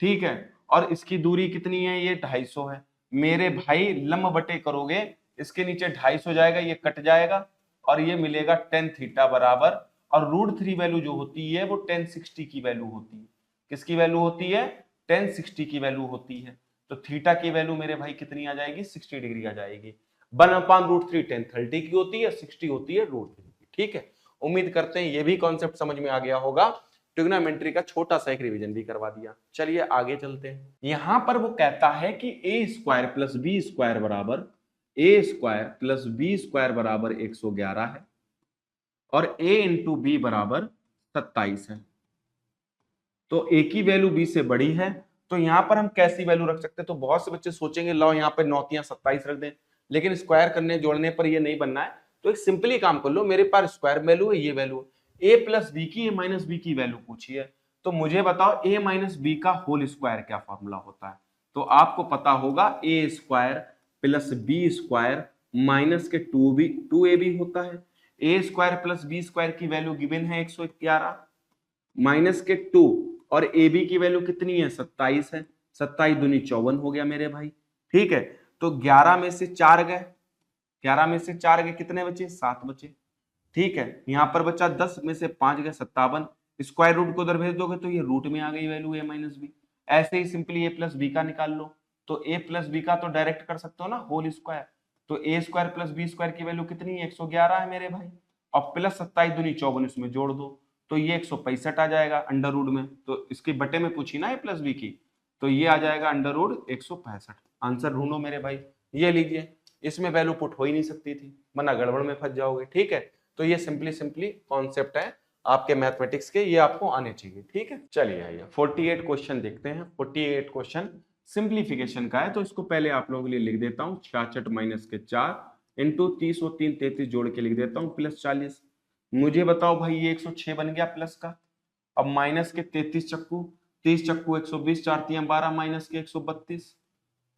ठीक है, और इसकी दूरी कितनी है, ये 250 है मेरे भाई। लंब बटे करोगे इसके नीचे 250 जाएगा, ये कट जाएगा और ये मिलेगा टेन थीटा बराबर, और √3 वैल्यू जो होती है वो 1060 की वैल्यू होती है। किसकी वैल्यू होती है, 1060 की वैल्यू होती है। तो थीटा की वैल्यू मेरे भाई कितनी आ जाएगी, 60 डिग्री आ जाएगी। 1/√3 1030 की होती है, 60 होती है √3 की, ठीक है। उम्मीद करते हैं ये भी कॉन्सेप्ट समझ में आ गया होगा। ट्रिग्नोमेट्री का छोटा सा एक रिवीजन भी करवा दिया। चलिए आगे चलते हैं। यहां पर वो कहता है कि a square plus B square बराबर a square plus B square बराबर 111 है और a इंटू बी बराबर 27 है। तो a की वैल्यू b से बड़ी है, तो यहां पर हम कैसी वैल्यू रख सकते हैं। तो बहुत से बच्चे सोचेंगे लो यहाँ पे 9 27 रख दें, लेकिन स्क्वायर करने जोड़ने पर ये नहीं बनना है। तो एक सिंपली काम कर लो, मेरे पास स्क्वायर वैल्यू है, ये वैल्यू है, ए प्लस बी की, ए माइनस बी की वैल्यू पूछी है, तो मुझे बताओ ए माइनस बी का होल स्क्वायर क्या फॉर्मूला होता है। तो आपको पता होगा A square plus B square minus के 2ab होता है। A square plus B square की वैल्यू गिवन है 111 माइनस के 2 और ए बी की वैल्यू कितनी है 27 है, 27 दूनी 54 हो गया मेरे भाई। ठीक है, तो 11 में से 4 गए, 11 में से 4 गए, कितने बचे 7 बचे। ठीक है, यहां पर बचा 10 में से 5 गए 57, स्क्वायर रूट को उधर भेज दोगे तो ये रूट में आ गई वैल्यू ए माइनस बी। ऐसे ही सिंपली ए प्लस बी का निकाल लो, तो ए प्लस बी का तो डायरेक्ट कर सकते हो ना होल स्क्वायर, तो ए स्क्वायर प्लस बी स्क्वायर की वैल्यू कितनी है 111 है मेरे भाई, और प्लस 27 दूनी 54 इसमें जोड़ दो तो ये 165 आ जाएगा अंडर रूट में, तो इसके बटे में पूछी ना ए प्लस बी की, तो ये आ जाएगा अंडर रूट 165। आंसर ढूंढो मेरे भाई, ये लीजिए, इसमें वैल्यू पुट हो ही नहीं सकती थी वरना गड़बड़ में फंस जाओगे। ठीक है, तो ये सिंपली कॉन्सेप्ट है आपके मैथमेटिक्स के, ये आपको आने चाहिए। ठीक है, चलिए आइए 48 क्वेश्चन देखते हैं। 48 क्वेश्चन सिंप्लीफिकेशन का है, तो इसको पहले आप लोगों के लिए लिख देता हूं 66 माइनस के 4 इंटू 30 और 3 33 जोड़ के लिख देता हूं प्लस 40। मुझे बताओ भाई ये 106 बन गया प्लस का, अब माइनस के 33 चक्कू, 30 चक्कू 120, 4 3 12 माइनस के 132।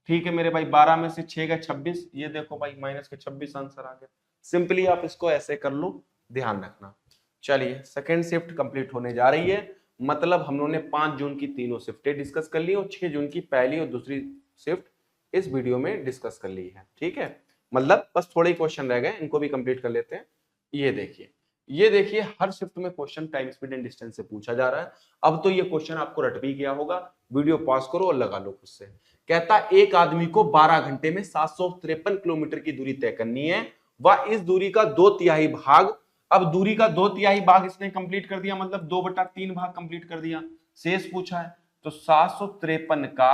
ठीक है मेरे भाई, 12 में से 6 का 26, ये देखो भाई माइनस के 26 आंसर आ गया। सिंपली आप इसको ऐसे कर लो, ध्यान रखना। चलिए सेकेंड शिफ्ट कंप्लीट होने जा रही है, मतलब हम लोगों ने 5 जून की तीनों शिफ्टें डिस्कस कर ली और 6 जून की पहली और दूसरी शिफ्ट इस वीडियो में डिस्कस कर ली है। ठीक है, मतलब बस थोड़े ही क्वेश्चन रह गए, इनको भी कंप्लीट कर लेते हैं। ये देखिए हर शिफ्ट में question time speed and distance से पूछा जा रहा है। अब तो ये क्वेश्चन आपको रट भी गया होगा, वीडियो पॉज करो और लगा लो खुद से। कहता एक आदमी को 12 घंटे में 753 किलोमीटर की दूरी तय करनी है, वह इस दूरी का 2/3 भाग, अब दूरी का 2/3 भाग इसने कंप्लीट कर दिया, मतलब 2/3 भाग कंप्लीट कर दिया, शेष पूछा है। तो 753 का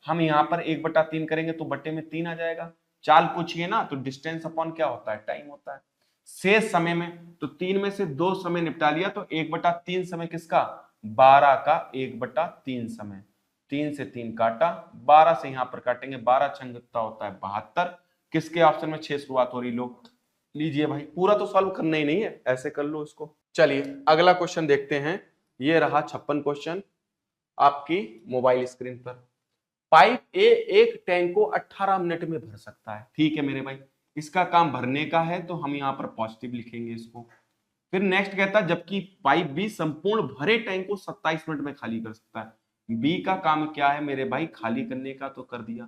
हम यहाँ पर 1/3 करेंगे तो बट्टे में 3 आ जाएगा। चाल पूछिए ना, तो डिस्टेंस अपॉन क्या होता है टाइम होता है। शेष समय में तो 3 में से 2 समय निपटा लिया, तो 1/3 समय किसका 12 का 1/3 समय, 3 से 3 काटा, 12 से यहां पर काटेंगे, 12 छंग कितना होता है 72। किसके ऑप्शन में 6 शुरुआत हो रही, लोग लीजिए भाई, पूरा तो सॉल्व करना ही नहीं है, ऐसे कर लो इसको। चलिए अगला क्वेश्चन देखते हैं, ये रहा 56 क्वेश्चन आपकी मोबाइल स्क्रीन पर। पाइप ए एक टैंक को 18 मिनट में भर सकता है। ठीक है मेरे भाई, इसका काम भरने का है तो हम यहाँ पर पॉजिटिव लिखेंगे इसको। फिर नेक्स्ट कहता है जबकि पाइप बी संपूर्ण भरे टैंक को 27 मिनट में खाली कर सकता है। बी का काम क्या है मेरे भाई, खाली करने का, तो कर दिया।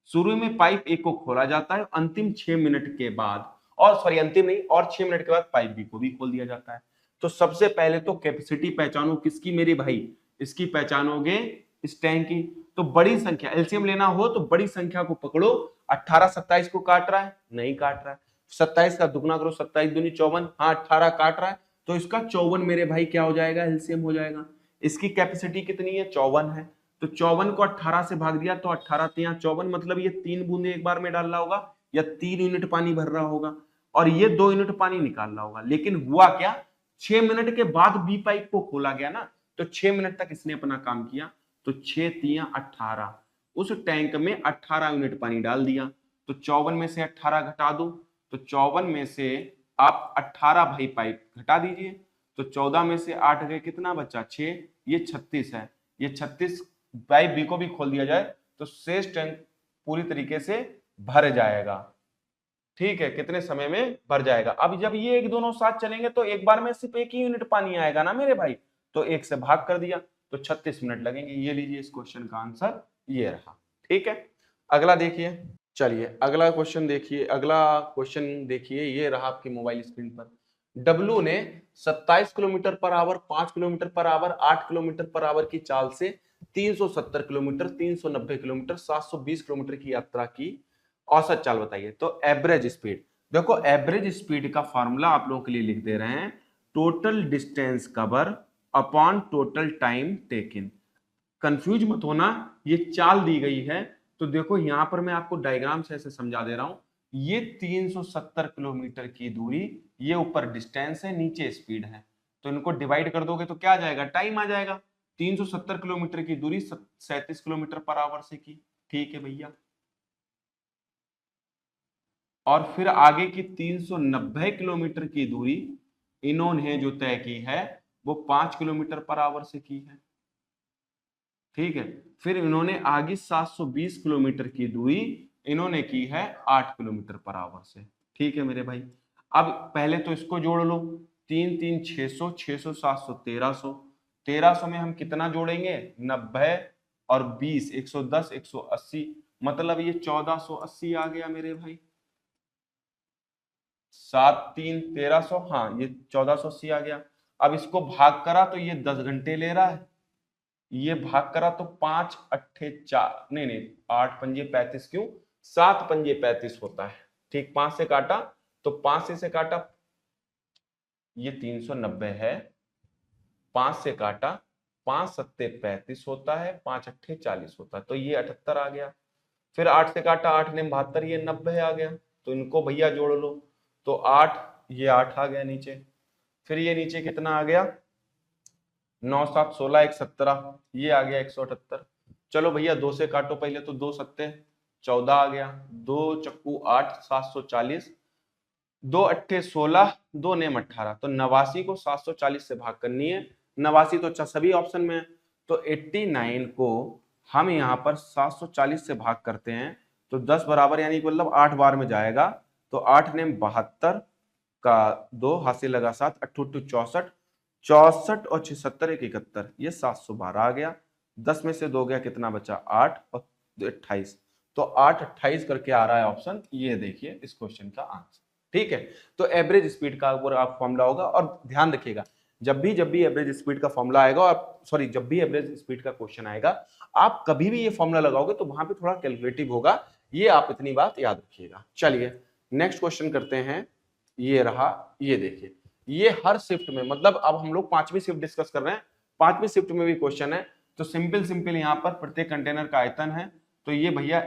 शुरू में पाइप ए को खोला जाता है, अंतिम 6 मिनट के बाद, और सॉरी अंतिम नहीं, और 6 मिनट के बाद पाइप बी को भी खोल दिया जाता है। तो सबसे पहले तो कैपेसिटी पहचानो किसकी मेरी भाई, इसकी पहचानोगे इस टैंक की। तो बड़ी संख्या एलसीएम लेना हो तो बड़ी संख्या को पकड़ो, 18 27 को काट रहा है, नहीं काट रहा है, 27 का दुगना करो, 27 दूनी 54, हाँ 18 काट रहा है, तो इसका 54 मेरे भाई क्या हो जाएगा एलसीएम हो जाएगा। इसकी कैपेसिटी कितनी है 54 है, तो 54 को 18 से भाग दिया तो 18 तिया 54, मतलब ये 3 बूंदे एक बार में डाल रहा होगा या 3 यूनिट पानी भर रहा होगा, और ये 2 यूनिट पानी निकाल रहा होगा। लेकिन हुआ क्या, 6 मिनट के बाद बी पाइप को खोला गया ना, तो 6 मिनट तक इसने अपना काम किया, तो 6 तिया 18, उस टैंक में 18 यूनिट पानी डाल दिया, तो 54 में से 18 घटा दो, तो 54 में से आप 18 भाई पाइप घटा दीजिए, तो 14 में से 8 गए, कितना बचा 6, ये 36 है, ये 36 पाइप बी को भी खोल दिया जाए तो शेष टैंक पूरी तरीके से भर जाएगा। ठीक है, कितने समय में भर जाएगा। अब जब ये एक दोनों साथ चलेंगे तो एक बार में सिर्फ एक ही यूनिट पानी आएगा ना मेरे भाई, तो एक से भाग कर दिया तो 36 मिनट लगेंगे। ये लीजिए इस क्वेश्चन का आंसर ये रहा। ठीक है, अगला देखिए, चलिए अगला क्वेश्चन देखिए, अगला क्वेश्चन देखिए, ये रहा आपकी मोबाइल स्क्रीन पर। डब्लू ने 27 kilometre per hour, 5 kilometre per hour, 8 kilometre per hour की चाल से 370 किलोमीटर, 390 किलोमीटर, 720 किलोमीटर की यात्रा की, औसत चाल बताइए। तो एवरेज स्पीड, देखो एवरेज स्पीड का फॉर्मूला आप लोगों के लिए लिख दे रहे हैं, total distance cover upon total time taken. Confuse मत होना, ये चाल दी गई है, तो देखो यहां पर मैं आपको डायग्राम से ऐसे समझा दे रहा हूं, ये 370 किलोमीटर की दूरी, ये ऊपर डिस्टेंस है, नीचे स्पीड है, तो इनको डिवाइड कर दोगे तो क्या आ जाएगा, टाइम आ जाएगा। 370 किलोमीटर की दूरी 37 किलोमीटर पर आवर से की। ठीक है भैया, और फिर आगे की 390 किलोमीटर की दूरी इन्होंने जो तय की है वो 5 किलोमीटर पर आवर से की है। ठीक है, फिर इन्होंने आगे 720 किलोमीटर की दूरी इन्होंने की है 8 किलोमीटर पर आवर से। ठीक है मेरे भाई, अब पहले तो इसको जोड़ लो, 3 3 600, 600 700 1300, 1300 में हम कितना जोड़ेंगे 90 और 20 110 180, मतलब ये 1480 आ गया मेरे भाई। 7 3 1300, हाँ ये 1480 आ गया। अब इसको भाग करा तो ये 10 घंटे ले रहा है, ये भाग करा तो 5 अट्ठे 4, नहीं नहीं 8 पंजे 35, क्यों 7 पंजे 35 होता है। ठीक, 5 से काटा तो 5 से काटा ये 390 है, 5 से काटा 5 सत्ते 35 होता है, 5 अट्ठे 40 होता है, तो ये 78 आ गया। फिर 8 से काटा 8 ने 72, ये 90 आ गया। तो इनको भैया जोड़ लो, तो 8, ये 8 आ गया नीचे। फिर ये नीचे कितना आ गया 9 7 16 1 17, ये आ गया 178। चलो भैया 2 से काटो पहले, तो 2 सत्ते 14 आ गया, 2 चक्कू 8 740, 2 अट्ठे 16, 2 नेम 18, तो 89 को 740 से भाग करनी है। 89 तो अच्छा सभी ऑप्शन में है, तो 89 को हम यहाँ पर 740 से भाग करते हैं तो 10 बराबर, यानी मतलब 8 बार में जाएगा, तो 8 नेम 72 का 2 हासिल लगा 7 अट्ठू 64, 64 और 76 एक 71, ये 712 आ गया। 10 में से 2 गया, कितना बचा 8 और 28, तो 8 28 करके आ रहा है ऑप्शन, ये देखिए इस क्वेश्चन का आंसर। ठीक है, तो एवरेज स्पीड का ऊपर आप फॉर्मूला होगा, और ध्यान रखिएगा जब भी एवरेज स्पीड का फॉर्मूला आएगा, और सॉरी जब भी एवरेज स्पीड का क्वेश्चन आएगा, आप कभी भी ये फॉर्मूला लगाओगे तो वहां पे थोड़ा कैलकुलेटिव होगा, ये आप इतनी बात याद रखिएगा। चलिए नेक्स्ट क्वेश्चन करते हैं, ये रहा, ये देखिए, ये हर शिफ्ट में, मतलब अब हम लोग 5वीं शिफ्ट डिस्कस कर रहे हैं, 5वीं शिफ्ट में भी क्वेश्चन है, तो सिंपल सिंपल यहाँ पर प्रत्येक कंटेनर का आयतन है, तो ये भैया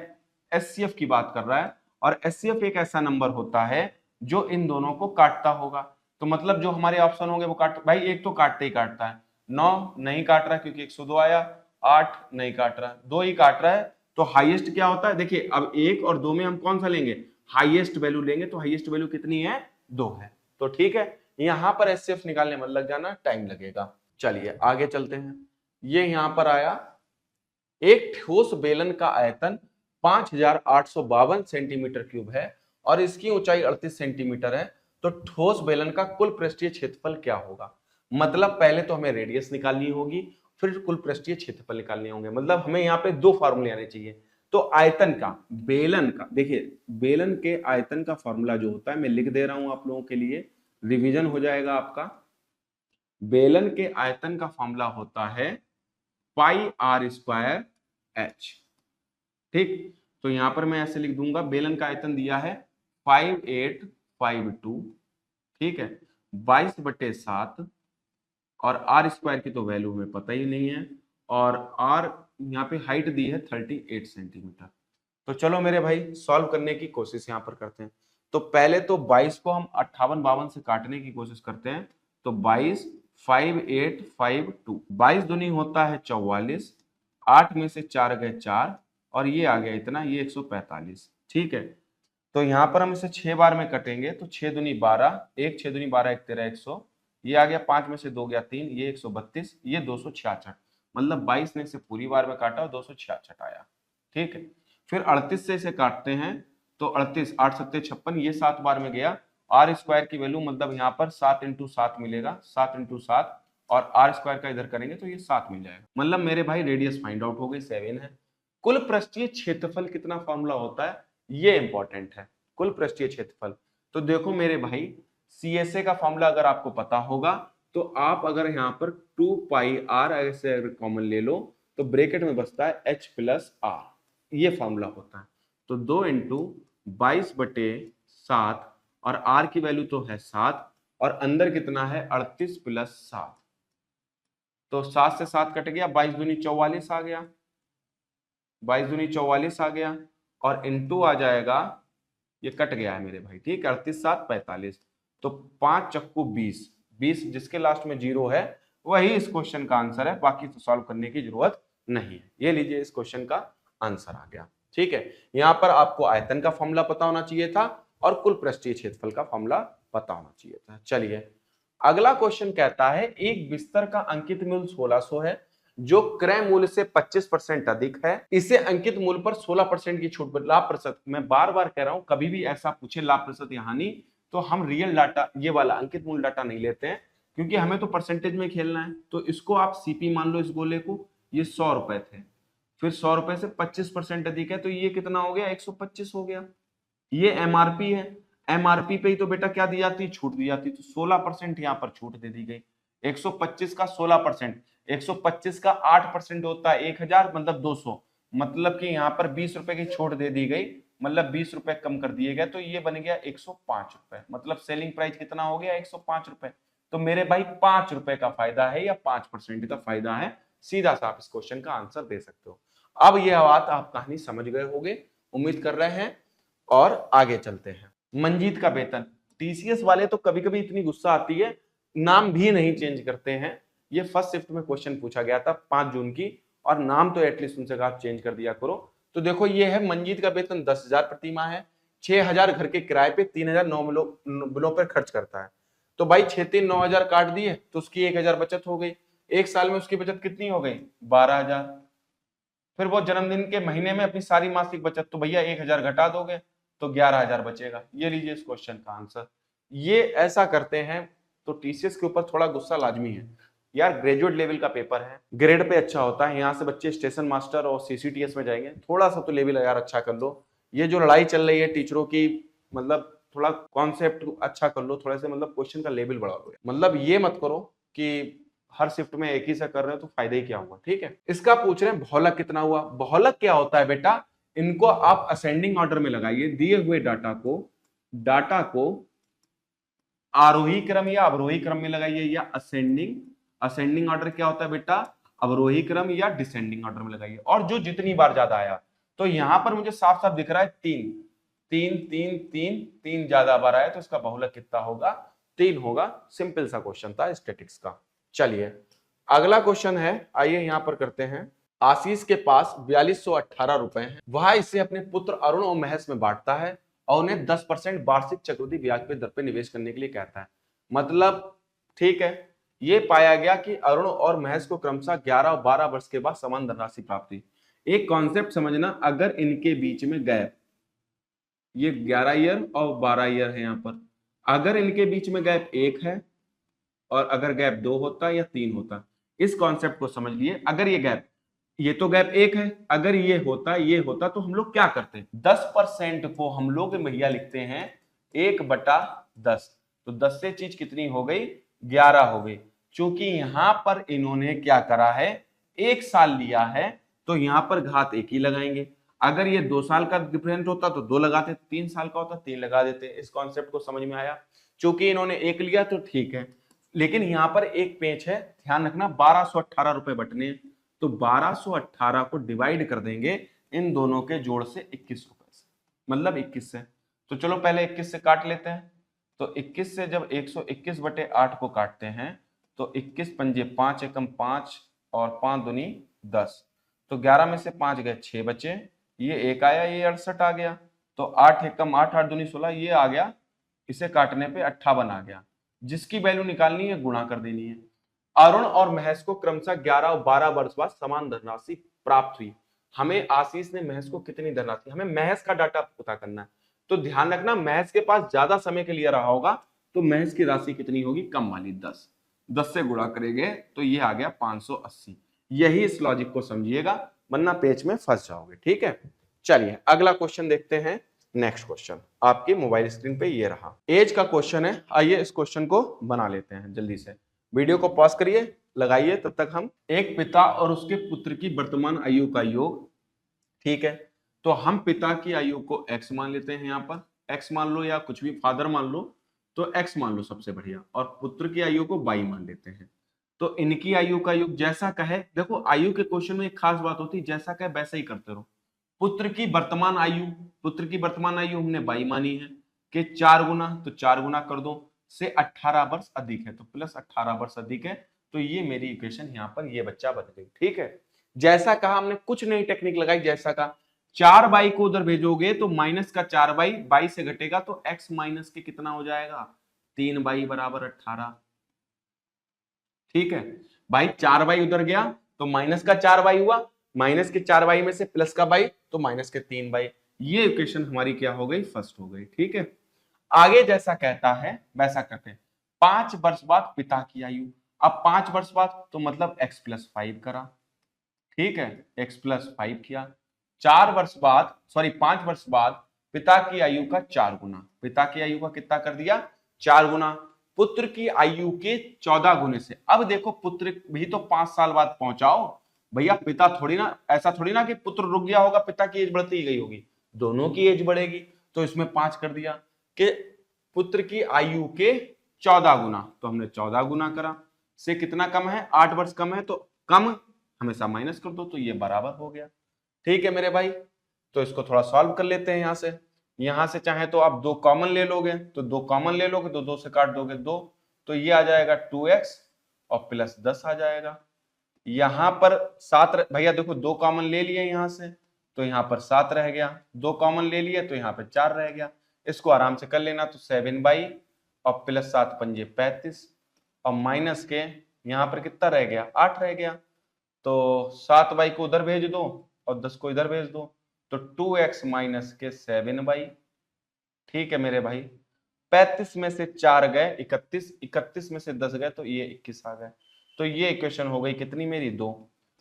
एचसीएफ की बात कर रहा है, और एचसीएफ एक ऐसा नंबर होता है जो इन दोनों को काटता होगा। तो मतलब जो हमारे ऑप्शन होंगे वो काट, भाई एक तो काटते ही काटता है, 9 नहीं काट रहा क्योंकि 102 आया, 8 नहीं काट रहा, 2 ही काट रहा है, तो हाईएस्ट क्या होता है, देखिए अब 1 और 2 में हम कौन सा लेंगे, हाईएस्ट वैल्यू लेंगे, तो हाईएस्ट वैल्यू कितनी है 2 है, तो ठीक है, यहां पर एचसीएफ निकालने में लग जाना, टाइम लगेगा। चलिए आगे चलते हैं, ये यहां पर आया, एक ठोस बेलन का आयतन 5852 सेंटीमीटर क्यूब है और इसकी ऊंचाई 38 सेंटीमीटर है, तो ठोस बेलन का कुल पृष्ठीय क्षेत्रफल क्या होगा। मतलब पहले तो हमें रेडियस निकालनी होगी, फिर कुल पृष्ठीय क्षेत्रफल निकालने होंगे, मतलब हमें यहाँ पे 2 फार्मूले आने चाहिए। तो आयतन का, बेलन का, देखिए बेलन के आयतन का फॉर्मूला जो होता है, मैं लिख दे रहा हूं आप लोगों के लिए, रिवीजन हो जाएगा आपका। बेलन के आयतन का फॉर्मूला होता है पाई आर स्क्वायर एच। ठीक, तो यहां पर मैं ऐसे लिख दूंगा, बेलन का आयतन दिया है 5852, ठीक है, 22/7, और आर स्क्वायर की तो वैल्यू हमें पता ही नहीं है, और आर यहाँ पे हाइट दी है 38 सेंटीमीटर। तो चलो मेरे भाई सॉल्व करने की कोशिश यहाँ पर करते हैं। तो पहले तो 22 को हम 58 52 से काटने की कोशिश करते हैं, तो 22 5852, 22 दूनी होता है 44, 8 में से 4 गए 4, और ये आ गया इतना, ये 145। ठीक है, तो यहाँ पर हम इसे 6 बार में कटेंगे, तो 6 दूनी 12, 1 6 दूनी 12 1 13 100, ये आ गया, 5 में से 2 गया 3, ये 132, ये 266, मतलब 22 ने इसे पूरी बार में काटा और 266 आया। ठीक है, फिर 38 से इसे काटते हैं, तो 38 8 सत्ते 56, ये 7 बार में गया, आर स्क्वायर की वैल्यू मतलब यहाँ पर 7 इंटू 7 मिलेगा, 7 इंटू 7, और आर स्क्वायर का इधर करेंगे तो ये 7 मिल जाएगा, मतलब मेरे भाई रेडियस फाइंड आउट हो गई 7 है। कुल पृष्ठीय क्षेत्रफल कितना फॉर्मूला होता है, ये इंपॉर्टेंट है, कुल पृष्ठीय क्षेत्रफल। तो देखो मेरे भाई, सीएसए का फॉर्मूला अगर आपको पता होगा, तो आप अगर यहाँ पर 2 पाई आर ऐसे अगर कॉमन ले लो, तो ब्रैकेट में बचता है h प्लस आर, ये फॉर्मूला होता है। तो 2 इंटू 22/7, और आर की वैल्यू तो है 7, और अंदर कितना है 38 प्लस 7, तो 7 से 7 कट गया, 22 दूनी 44 आ गया, 22 दूनी 44 आ गया, और इंटू आ जाएगा, ये कट गया है मेरे भाई, ठीक है, 38 7 45, तो 5 चक्कू 20, 20 जिसके लास्ट में 0 है वही इस क्वेश्चन का आंसर है, बाकी तो सॉल्व करने की जरूरत नहीं है। ये लीजिए इस क्वेश्चन का आंसर आ गया। ठीक है, यहां पर आपको आयतन का फॉर्मूला पता होना चाहिए था, और कुल पृष्ठीय क्षेत्रफल का फॉर्मूला पता होना चाहिए था। चलिए अगला क्वेश्चन कहता है एक बिस्तर का अंकित मूल्य 1600 है जो क्रय मूल्य से 25% अधिक है, इसे अंकित मूल्य पर 16% की छूट पर लाभ प्रतिशत, मैं बार बार कह रहा हूं कभी भी ऐसा पूछे लाभ प्रतिशत या हानि तो हम रियल डाटा ये वाला अंकित मूल्य डाटा नहीं लेते हैं क्योंकि हमें तो परसेंटेज में खेलना है। तो इसको आप सीपी मान लो, इस गोले को, ये 100 रुपए थे, फिर 100 रुपए से 25% अधिक है तो ये कितना हो गया, 125 हो गया। ये एमआरपी है, एमआरपी पे ही तो बेटा क्या दी जाती है, छूट दी जाती है, तो 16% यहाँ पर छूट दे दी गई। 125 का 16%, 125 का 8% होता है 1000, मतलब 200, मतलब कि यहाँ पर 20 रुपए की छूट दे दी गई, मतलब 20 रुपए कम कर दिए गए, तो ये बन गया 105 रुपए, मतलब सेलिंग प्राइस कितना हो गया, 105 रुपए। तो मेरे भाई 5 रुपए का फायदा है या 5% का फायदा है, सीधा सा आप इस क्वेश्चन का आंसर दे सकते हो। अब यह बात आप कहानी समझ गए होंगे, उम्मीद कर रहे हैं, और आगे चलते हैं। मंजीत का वेतन, टीसीएस वाले तो कभी कभी इतनी गुस्सा आती है, नाम भी नहीं चेंज करते हैं। ये फर्स्ट शिफ्ट में क्वेश्चन पूछा गया था 5 जून की, और नाम तो एटलीस्ट उनसे कहा चेंज कर दिया करो। तो देखो ये है मंजीत का वेतन 10,000 प्रति माह है, 6,000 घर के किराए पे, 3,000 बिलों पर खर्च करता है। तो भाई 6-3 9,000 काट दिए तो उसकी 1,000 बचत हो गई। एक साल में उसकी बचत कितनी हो गई, 12,000। फिर वो जन्मदिन के महीने में अपनी सारी मासिक बचत, तो भैया 1,000 घटा दोगे तो 11,000 बचेगा। ये लीजिए इस क्वेश्चन का आंसर। ये ऐसा करते हैं तो टीसीएस के ऊपर थोड़ा गुस्सा लाजमी है यार, ग्रेजुएट लेवल का पेपर है, ग्रेड पे अच्छा होता है, यहाँ से बच्चे स्टेशन मास्टर और सीसीटीएस में जाएंगे, थोड़ा सा तो लेवल यार अच्छा कर लो। ये जो लड़ाई चल रही है टीचरों की, मतलब थोड़ा कॉन्सेप्ट अच्छा कर लो, थोड़ा से मतलब क्वेश्चन का लेवल बढ़ा लो, मतलब ये मत करो कि हर शिफ्ट में एक ही से कर रहे हो तो फायदा ही क्या हुआ। ठीक है, इसका पूछ रहे हैं बहुलक कितना हुआ। बहुलक क्या होता है बेटा, इनको आप असेंडिंग ऑर्डर में लगाइए, दिए हुए डाटा को आरोही क्रम या अवरोही क्रम में लगाइए, या असेंडिंग ऑर्डर क्या होता है बेटा, अवरोही क्रम या डिसेंडिंग ऑर्डर में लगाइए, और जो जितनी बार ज्यादा आया। तो यहां पर मुझे साफ साफ दिख रहा है 3 3 3 3 3 ज्यादा बार आया, तो इसका बहुलक कितना होगा, 3 होगा। सिंपल सा क्वेश्चन था स्टैटिक्स का। चलिए अगला क्वेश्चन है, आइए यहां पर करते हैं। आशीष के पास 4218 रुपए हैं, वह इसे अपने पुत्र अरुण और महेश में बांटता है और उन्हें 10% वार्षिक चक्रवृद्धि ब्याज पे दर पे निवेश करने के लिए कहता है। मतलब ठीक है, ये पाया गया कि अरुण और महेश को क्रमशः 11 और 12 वर्ष के बाद समान धनराशि प्राप्त हुई। एक कॉन्सेप्ट समझना, अगर इनके बीच में गैप, ये 11 ईयर और 12 ईयर है यहाँ पर, अगर इनके बीच में गैप 1 है और अगर गैप 2 होता या 3 होता, इस कॉन्सेप्ट को समझ लिए। अगर ये गैप, ये तो गैप 1 है, अगर ये होता तो हम लोग क्या करते, 10% को हम लोग भैया लिखते हैं 1/10, तो 10 से चीज कितनी हो गई, 11 हो गई। क्योंकि यहां पर इन्होंने क्या करा है, 1 साल लिया है, तो यहां पर घात 1 ही लगाएंगे। अगर ये 2 साल का डिफरेंट होता तो 2 लगाते, 3 साल का होता 3 लगा देते। इस कॉन्सेप्ट को समझ में आया। क्योंकि इन्होंने 1 लिया तो ठीक है, लेकिन यहां पर एक पेच है, ध्यान रखना, 1218 रुपए बटने, तो 1218 को डिवाइड कर देंगे इन दोनों के जोड़ से 21 रुपए से, मतलब 21 से। तो चलो पहले 21 से काट लेते हैं। तो 21 से जब 121/8 को काटते हैं तो 21 पंजे 5 एकम 5 और 5 दूनी 10, तो 11 में से 5 गए 6 बचे, ये 1 आया, ये 68 आ गया। तो 8 एकम 8 8 दूनी 16, ये आ गया, इसे काटने पे 58 आ गया। जिसकी वैल्यू निकालनी है गुणा कर देनी है। अरुण और महेश को क्रमशः 11 और 12 वर्ष बाद समान धनराशि प्राप्त हुई। हमें आशीष ने महेश को कितनी धनराशि, हमें महेश का डाटा पता करना है। तो ध्यान रखना, महेश के पास ज्यादा समय के लिए रहा होगा, तो महेश की राशि कितनी होगी, कम वाली 10। 10 से गुणा करेंगे तो ये आ गया 580। यही इस लॉजिक को समझिएगा, वरना पेज में फंस जाओगे। ठीक है, चलिए अगला क्वेश्चन देखते हैं। नेक्स्ट क्वेश्चन आपकी मोबाइल स्क्रीन पे ये रहा, एज का क्वेश्चन है। आइए इस क्वेश्चन को बना लेते हैं जल्दी से। वीडियो को पॉज करिए, लगाइए, तब तक हम, एक पिता और उसके पुत्र की वर्तमान आयु का योग, ठीक है, तो हम पिता की आयु को x मान लेते हैं, यहाँ पर x मान लो या कुछ भी फादर मान लो, तो x मान लो सबसे बढ़िया, और पुत्र की आयु को y मान लेते हैं। तो इनकी आयु का योग जैसा कहे, देखो आयु के क्वेश्चन में एक खास बात होती है, जैसा कहे वैसा ही करते रहो। पुत्र की वर्तमान आयु हमने y मानी है कि 4 गुना, तो 4 गुना कर दो, से 18 वर्ष अधिक है, तो प्लस 18 वर्ष अधिक है, तो ये मेरी इक्वेशन यहाँ पर ये बच्चा बन गई। ठीक है, जैसा कहा हमने, कुछ नई टेक्निक लगाई, जैसा कहा 4 को उधर भेजोगे तो माइनस का 4 से घटेगा तो x माइनस के कितना हो जाएगा, 3 बराबर 18। ठीक है भाई, 4 उधर गया तो माइनस का 4 हुआ, माइनस के 4 में से प्लस का बाई तो माइनस के 3। ये इक्वेशन हमारी क्या हो गई, फर्स्ट हो गई। ठीक है, आगे जैसा कहता है वैसा करते हैं। 5 वर्ष बाद पिता की आयु, अब 5 वर्ष बाद तो मतलब x+5 करा। ठीक है, x+5 किया। 4 वर्ष बाद, सॉरी 5 वर्ष बाद पिता की आयु का 4 गुना, पिता की आयु का कितना कर दिया, 4 गुना, पुत्र की आयु के 14 गुने से। अब देखो पुत्र भी तो 5 साल बाद पहुंचाओ भैया, पिता थोड़ी ना, ऐसा थोड़ी ना कि पुत्र रुक गया होगा, पिता की एज बढ़ती ही गई होगी, दोनों की एज बढ़ेगी। तो इसमें 5 कर दिया कि पुत्र की आयु के 14 गुना, तो हमने 14 गुना करा, से कितना कम है, 8 वर्ष कम है, तो कम हमेशा माइनस कर दो तो ये बराबर हो गया। ठीक है मेरे भाई, तो इसको थोड़ा सॉल्व कर लेते हैं। यहां से चाहे तो आप 2 कॉमन ले लोगे, तो 2 कॉमन ले लोगे तो 2 से काट दोगे 2, तो ये आ जाएगा 2x और प्लस 10 आ जाएगा। यहां पर 7 भैया देखो 2 कॉमन ले लिए यहां से, तो यहां पर 7 रह गया, 2 कॉमन ले लिए तो यहां पर 4 रह गया। इसको आराम से कर लेना, तो 7 और प्लस 7 पंजे 35 और माइनस के यहां पर कितना रह गया, 8 रह गया। तो 7 को उधर भेज दो और 10 को इधर भेज दो, तो 2x माइनस के 7। ठीक है मेरे भाई, 35 में से 4 गए 31, 31 में से 10 गए तो ये 21 आ गए। तो ये इक्वेशन हो गई कितनी मेरी, 2।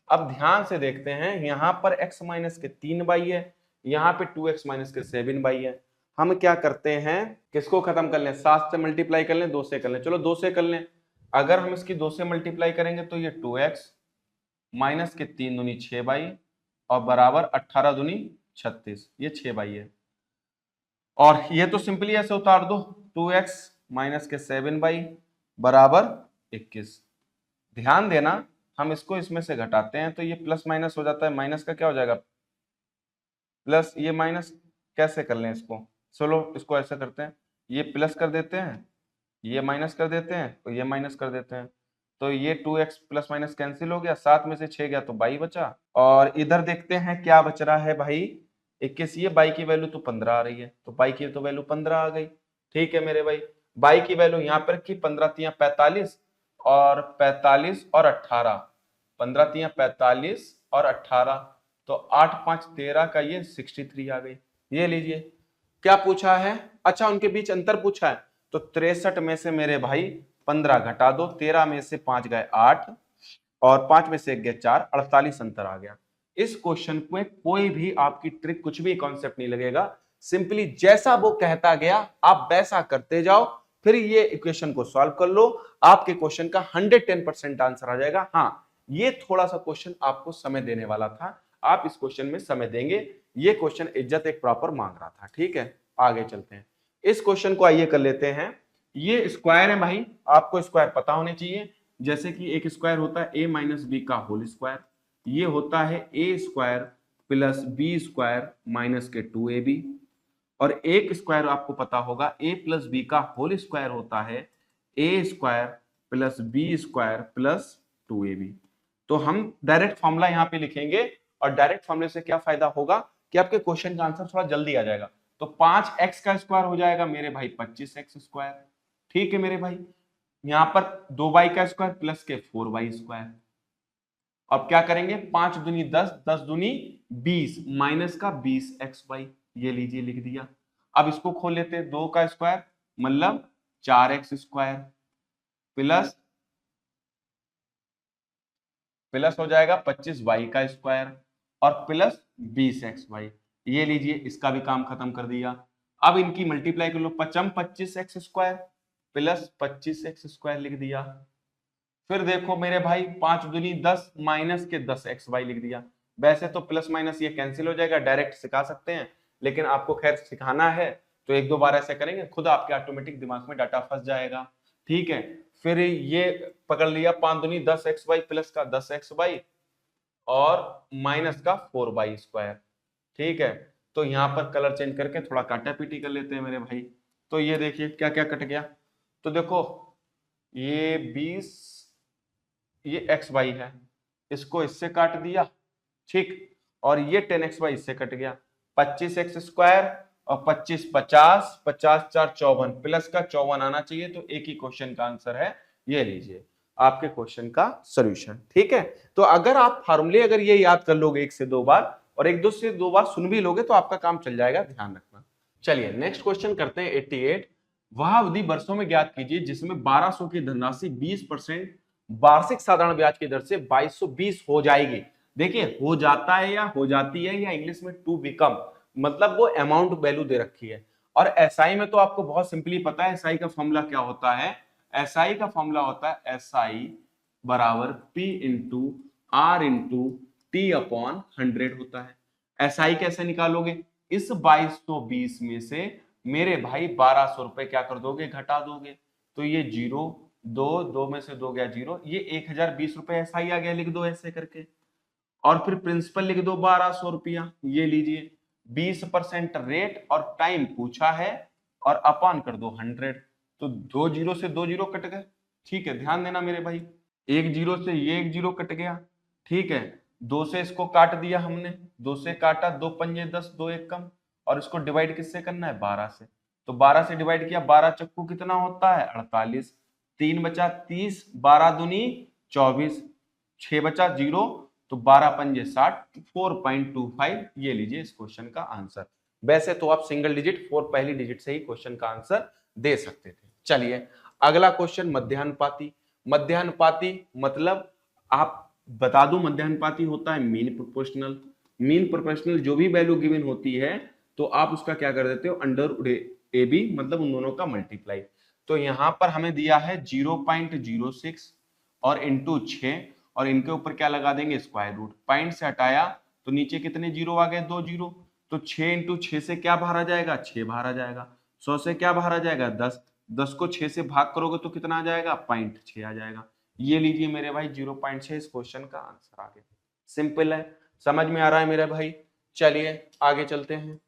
अब ध्यान से देखते हैं, यहां पर x माइनस के 3 है, यहाँ पे 2x माइनस के 7 है। हम क्या करते हैं, किसको खत्म कर लें, 7 से मल्टीप्लाई कर लें, 2 से कर लें, चलो 2 से कर लें। अगर हम इसकी 2 से मल्टीप्लाई करेंगे तो ये 2x माइनस के 3 दूनी 6 और बराबर 18 दूनी 36, ये 6 है। और ये तो सिंपली ऐसे उतार दो, 2x माइनस के 7 बराबर 21। ध्यान देना, हम इसको इसमें से घटाते हैं तो ये प्लस माइनस हो जाता है, माइनस का क्या हो जाएगा प्लस, ये माइनस कैसे कर लें इसको, चलो इसको ऐसे करते हैं, ये प्लस कर देते हैं, ये माइनस कर देते हैं, तो ये माइनस कर देते हैं, तो ये 2x प्लस माइनस कैंसिल हो गया, 7 में से 6 गया तो 22 बचा। और इधर देखते हैं क्या बच रहा है भाई, 21, ये 22 की वैल्यू तो 15 आ रही है, तो 22 की तो वैल्यू 15 आ गई। ठीक है मेरे भाई, 22 की वैल्यू यहाँ पर रखी, 15 तियां 45 और 45 और 18, 15 तियां 45 और 18, तो 8 5 13 का ये 63 आ गई। ये लीजिए, क्या पूछा है, अच्छा उनके बीच अंतर पूछा है, तो 63 में से मेरे भाई 15 घटा दो, 13 में से 5 गए 8 और 5 में से 1 गए 4, 48 अंतर आ गया। इस क्वेश्चन में कोई भी आपकी ट्रिक, कुछ भी कॉन्सेप्ट नहीं लगेगा, सिंपली जैसा वो कहता गया आप वैसा करते जाओ, फिर ये इक्वेशन को सॉल्व कर लो, आपके क्वेश्चन का 110% आंसर आ जाएगा। हाँ, ये थोड़ा सा क्वेश्चन आपको समय देने वाला था, आप इस क्वेश्चन में समय देंगे, ये क्वेश्चन इज्जत एक प्रॉपर मांग रहा था। ठीक है, आगे चलते हैं, इस क्वेश्चन को आइए कर लेते हैं। ये स्क्वायर है भाई, आपको स्क्वायर पता होने चाहिए, जैसे कि एक स्क्वायर होता है a माइनस बी का होल स्क्वायर, ये होता है a square plus B square minus के 2ab, और एक स्क्वायर आपको पता होगा a प्लस बी का होल स्क्वायर होता है a square plus B square plus 2ab। तो हम डायरेक्ट फॉर्मूला यहाँ पे लिखेंगे, और डायरेक्ट फॉर्मूले से क्या फायदा होगा कि आपके क्वेश्चन का आंसर थोड़ा जल्दी आ जाएगा। तो 5x का स्क्वायर हो जाएगा मेरे भाई 25x स्क्वायर। ठीक है मेरे भाई, यहां पर 2y का स्क्वायर प्लस के 4y स्क्वायर। अब क्या करेंगे, 5 दूनी 10, 10 दूनी 20 माइनस का 20xy, ये लीजिए लिख दिया। अब इसको खोल लेते हैं, 2 का स्क्वायर मतलब 4x स्क्वायर प्लस प्लस हो जाएगा 25y का स्क्वायर और प्लस 20xy, ये लीजिए इसका भी काम खत्म कर दिया। अब इनकी मल्टीप्लाई कर लो, 25x square plus 25x square लिख दिया। फिर देखो मेरे भाई 5 दूनी 10 माइनस के 10xy लिख दिया। वैसे तो प्लस माइनस ये कैंसिल हो जाएगा, डायरेक्ट सिखा सकते हैं, लेकिन आपको खैर सिखाना है तो 1 2 बार ऐसे करेंगे, खुद आपके ऑटोमेटिक दिमाग में डाटा फंस जाएगा। ठीक है, फिर ये पकड़ लिया, 5 दूनी 10xy प्लस का 10xy और माइनस का 4y स्क्वायर। ठीक है, तो यहां पर कलर चेंज करके थोड़ा काटा पीटी कर लेते हैं मेरे भाई। तो ये देखिए क्या क्या कट गया, तो देखो ये 20, ये xy है, इसको इससे काट दिया। ठीक, और ये 10x वाई इससे कट गया, 25x स्क्वायर और 25 50, 50 4 54, प्लस का 54 आना चाहिए। तो एक ही क्वेश्चन का आंसर है, ये लीजिए आपके क्वेश्चन का सॉल्यूशन। ठीक है, तो अगर आप फार्मूले अगर ये याद कर लोगे एक से दो बार और एक दो से दो बार सुन भी लोगे तो आपका काम चल जाएगा, ध्यान रखना। चलिए नेक्स्ट क्वेश्चन करते हैं 88। वह अवधि वर्षों में ज्ञात कीजिए जिसमें 1200 की धनराशि 20% वार्षिक साधारण ब्याज की दर से 2220 हो जाएगी। देखिए हो जाता है या हो जाती है, या इंग्लिश में टू बिकम, मतलब वो अमाउंट वैल्यू दे रखी है। और एसआई में तो आपको बहुत सिंपली पता है एसआई का फॉर्मूला क्या होता है। एसआई का फॉर्मूला होता है एसआई बराबर P into R into T upon 100 होता है। एसआई कैसे निकालोगे, इस 2220 में से मेरे भाई 1200 रुपए क्या कर दोगे, घटा दोगे। तो ये 0 2 2 में से 2 गया 0, ये 1020 रुपए एसआई आ गया, लिख दो ऐसे करके। और फिर प्रिंसिपल लिख दो 1200 रुपया, ये लीजिए 20% रेट और टाइम पूछा है और अपॉन कर दो 100। तो 2 जीरो से 2 जीरो कट गए। ठीक है, ध्यान देना मेरे भाई, 1 जीरो से ये 1 जीरो कट गया। ठीक है, 2 से इसको काट दिया हमने, 2 से काटा, 2 पंजे 10, 2 एक कम, और इसको डिवाइड किससे करना है, 12 से। तो 12 से डिवाइड किया, 12 चक्कू कितना होता है 48, 3 बचा 30, 12 दूनी 24, 6 बचा 0, तो 12 पंजे 60, 4.25, ये लीजिए इस क्वेश्चन का आंसर। वैसे तो आप सिंगल डिजिट 4 पहली डिजिट से ही क्वेश्चन का आंसर दे सकते थे। चलिए अगला क्वेश्चन मध्यानुपाती। मध्यानुपाती मतलब आप बता दूं, मध्यानुपाती होता है मीन प्रोपोर्शनल। मीन प्रोपोर्शनल जो भी वैल्यू गिवन होती है तो आप उसका क्या कर देते हो, अंडर ए बी, मतलब उन दोनों का मल्टीप्लाई। तो यहां पर हमें दिया है 0.06 और इंटू 6, और इनके ऊपर क्या लगा देंगे, स्क्वायर रूट। पॉइंट से हटाया तो नीचे कितने जीरो आ गए, 2 जीरो। तो 6 इंटू 6 से क्या बाहर आ जाएगा, 6 बाहर आ जाएगा। 100 से क्या बाहर आ जाएगा, 10। 10 को 6 से भाग करोगे तो कितना आ जाएगा, 0.6 आ जाएगा। ये लीजिए मेरे भाई 0.6 इस क्वेश्चन का आंसर आ गया। सिंपल है, समझ में आ रहा है मेरे भाई। चलिए आगे चलते हैं,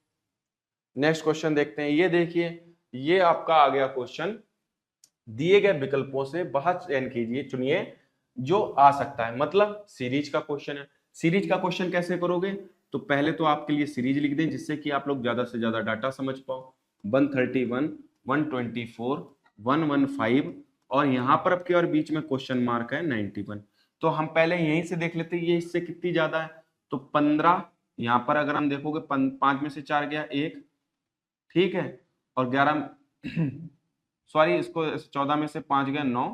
नेक्स्ट क्वेश्चन देखते हैं। ये देखिए, ये आपका आ गया क्वेश्चन, दिए गए विकल्पों से वह चयन कीजिए, चुनिए जो आ सकता है। मतलब सीरीज का क्वेश्चन है। सीरीज का क्वेश्चन कैसे करोगे, तो पहले तो आपके लिए सीरीज लिख दें जिससे कि आप लोग ज्यादा से ज्यादा डाटा समझ पाओ। 131, 124, 115, और यहां पर आपके और बीच में क्वेश्चन मार्क है 91। तो हम पहले यहीं से देख लेते हैं ये इससे कितनी ज्यादा है। तो 15, यहां पर अगर हम देखोगे 5 में से 4 गया 1, ठीक है, और 11 सॉरी, इसको 14 में से 5 गया 9,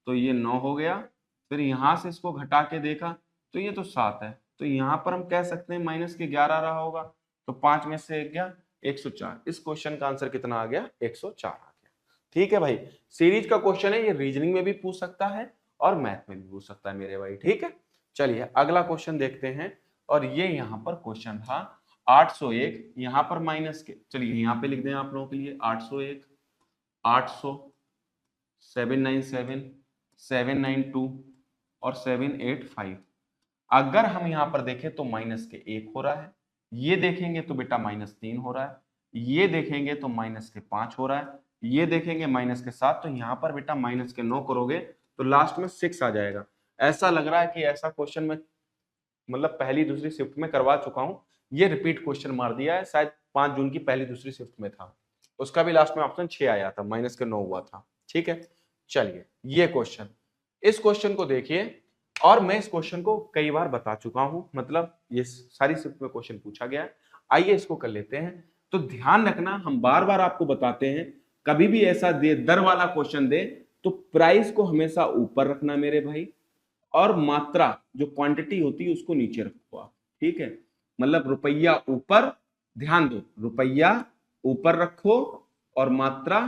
तो ये 9 हो गया। फिर यहां से इसको घटा के देखा तो ये तो 7 है, तो यहां पर हम कह सकते हैं माइनस के 11 रहा होगा। तो 5 में से 1 गया 104। इस क्वेश्चन का आंसर कितना आ गया, 104 आ गया। ठीक है भाई, सीरीज का क्वेश्चन है, ये रीजनिंग में भी पूछ सकता है और मैथ में भी पूछ सकता है मेरे भाई। ठीक है, चलिए अगला क्वेश्चन देखते हैं। और ये यहाँ पर क्वेश्चन था 801, यहाँ पर माइनस के, चलिए यहाँ पे लिख दें आप लोगों के लिए 801, 800, 797, 792 और 785। अगर हम यहां पर देखें तो माइनस के 1 हो रहा है, ये देखेंगे तो बेटा -3 हो रहा है, ये देखेंगे तो माइनस के 5 हो रहा है, ये देखेंगे माइनस के 7। तो यहां पर बेटा माइनस के 9 करोगे तो लास्ट में 6 आ जाएगा। ऐसा लग रहा है कि ऐसा क्वेश्चन में मतलब पहली दूसरी शिफ्ट में करवा चुका हूं, ये रिपीट क्वेश्चन मार दिया है, शायद 5 जून की पहली दूसरी शिफ्ट में था, उसका भी लास्ट में ऑप्शन 6 आया था, माइनस के 9 हुआ था। ठीक है, चलिए ये क्वेश्चन, इस क्वेश्चन को देखिए, और मैं इस क्वेश्चन को कई बार बता चुका हूं, मतलब ये सारी शिफ्ट में क्वेश्चन पूछा गया है। आइए इसको कर लेते हैं। तो ध्यान रखना, हम बार बार आपको बताते हैं, कभी भी ऐसा दे दर वाला क्वेश्चन दे तो प्राइस को हमेशा ऊपर रखना मेरे भाई, और मात्रा जो क्वांटिटी होती है उसको नीचे रखो आप। ठीक है, मतलब रुपया ऊपर, ध्यान दो, रुपया ऊपर रखो और मात्रा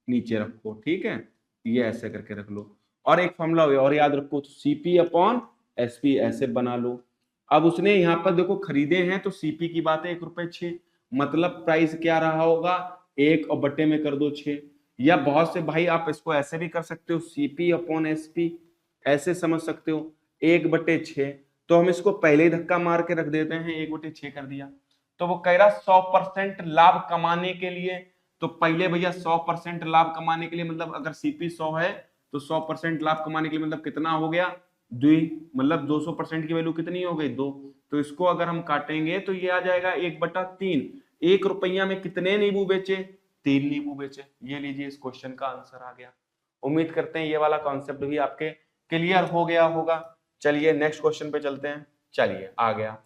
नीचे रखो। ठीक है, ये ऐसे करके रख लो। और एक फॉर्मूला और याद रखो, तो सीपी अपॉन एसपी ऐसे बना लो। अब उसने यहाँ पर देखो खरीदे हैं तो सीपी की बात है 1.6 रुपए, मतलब प्राइस क्या रहा होगा, 1 और बट्टे में कर दो 6। या बहुत से भाई आप इसको ऐसे भी कर सकते हो, सीपी अपॉन एसपी, ऐसे समझ सकते हो 1/6। तो हम इसको पहले ही धक्का मार के रख देते हैं, 1/6 कर दिया। तो वो कह रहा 100% लाभ कमाने के लिए, तो पहले भैया 100% लाभ कमाने के लिए, मतलब अगर सीपी 100 है तो 100% लाभ कमाने के लिए मतलब कितना हो गया, 2, मतलब 200% की वैल्यू कितनी हो गई, 2। तो इसको अगर हम काटेंगे तो ये आ जाएगा 1/3। 1 रुपया में कितने नींबू बेचे? 3 नींबू बेचे। ये लीजिए इस क्वेश्चन का आंसर आ गया। उम्मीद करते हैं ये वाला कॉन्सेप्ट भी आपके क्लियर हो गया होगा। चलिए नेक्स्ट क्वेश्चन पे चलते हैं। चलिए आ गया,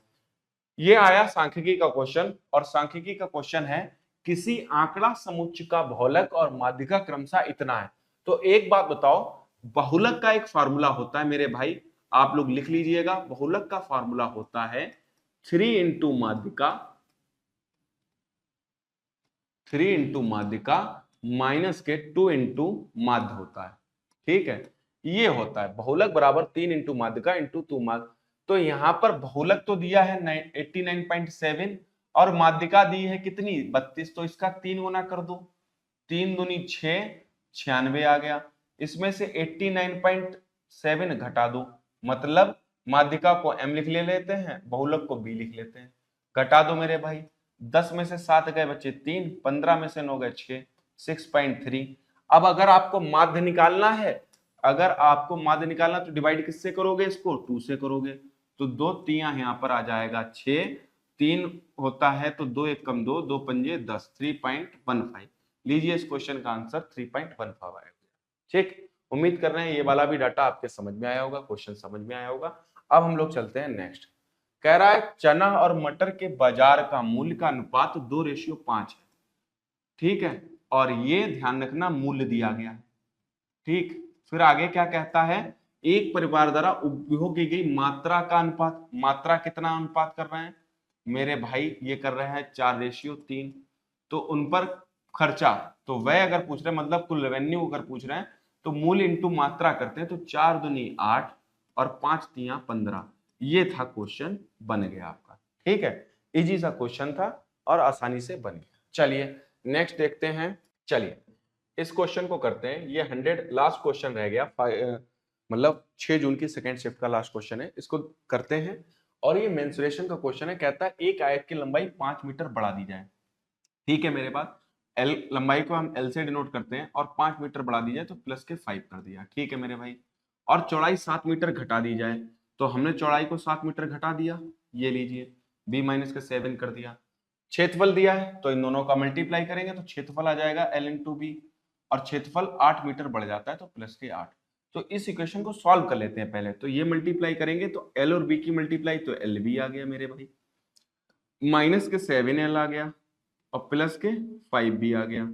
ये आया सांख्यिकी का क्वेश्चन, और सांख्यिकी का क्वेश्चन है किसी आंकड़ा समुच्चय का बहुलक और माध्यिका क्रमशः इतना है। तो एक बात बताओ, बहुलक का एक फार्मूला होता है मेरे भाई, आप लोग लिख लीजिएगा। बहुलक का फार्मूला होता है 3 इंटू माध्यिका, 3 इंटू माध्यिका माइनस के 2 इंटू माध्य होता है। ठीक है, ये होता है बहुलक बराबर 3 इंटू माध्यिका इंटू 2 माध्य। तो यहां पर बहुलक तो दिया है 89.7 और माध्यिका दी है कितनी 32, तो इसका 3 गुना कर दो, 3 दूनी 6, 96 आ गया। इसमें से 89.7 घटा दो, मतलब माध्यिका को m लिख लेते हैं, बहुलक को b लिख लेते हैं। घटा दो मेरे भाई, 10 में से 7 गए बच्चे 3, 15 में से 9 गए 6, 6.3। अब अगर आपको माध्य निकालना है, अगर आपको माध्य निकालना तो डिवाइड किससे करोगे, इसको 2 से करोगे, तो 2 तिया यहाँ पर आ जाएगा 6, 3 होता है तो 2 1 कम 2, 2 पंजे 10, 3.15। लीजिए इस क्वेश्चन का आंसर 3.15 आएगा। ठीक, उम्मीद कर रहे हैं ये वाला भी डाटा आपके समझ में आया होगा, क्वेश्चन समझ में आया होगा। अब हम लोग चलते हैं नेक्स्ट। कह रहा है चना और मटर के बाजार का मूल्य का अनुपात 2:5 है। ठीक है, और ये ध्यान रखना मूल्य दिया गया है। ठीक, फिर आगे क्या कहता है, एक परिवार द्वारा उपभोग की गई मात्रा का अनुपात, मात्रा कितना अनुपात कर रहे हैं मेरे भाई, ये कर रहे हैं 4:3। तो उन पर खर्चा, तो वह अगर पूछ रहे हैं मतलब कुल रेवेन्यू अगर पूछ रहे हैं तो मूल्य इंटू मात्रा करते हैं, तो 4 दूनी 8 और 5 तिया 15। ये था क्वेश्चन, बन गया आपका। ठीक है, इजी सा क्वेश्चन था और आसानी से बन गया। चलिए नेक्स्ट देखते हैं। चलिए इस क्वेश्चन को करते हैं, ये 100 लास्ट क्वेश्चन रह गया, मतलब 6 जून की सेकंड शिफ्ट का लास्ट क्वेश्चन है, इसको करते हैं। और ये मेंसुरेशन का क्वेश्चन है, कहता है एक आयत की लंबाई 5 मीटर बढ़ा दी जाए। ठीक है मेरे पास एल, लंबाई को हम एल से डिनोट करते हैं, और 5 मीटर बढ़ा दी जाए तो प्लस के 5 कर दिया। ठीक है मेरे भाई, और चौड़ाई 7 मीटर घटा दी जाए, तो हमने चौड़ाई को 7 मीटर घटा दिया, ये लीजिए b माइनस के 7 कर दिया। क्षेत्रफल दिया है तो इन दोनों का मल्टीप्लाई करेंगे तो क्षेत्रफल आ जाएगा l इंटू बी, और क्षेत्रफल 8 मीटर बढ़ जाता है तो प्लस के 8। तो इस इक्वेशन को सॉल्व कर लेते हैं पहले, तो ये मल्टीप्लाई करेंगे तो l और b की मल्टीप्लाई, तो एल बी आ गया मेरे भाई, माइनस के 7l आ गया और प्लस के 5b आ गया,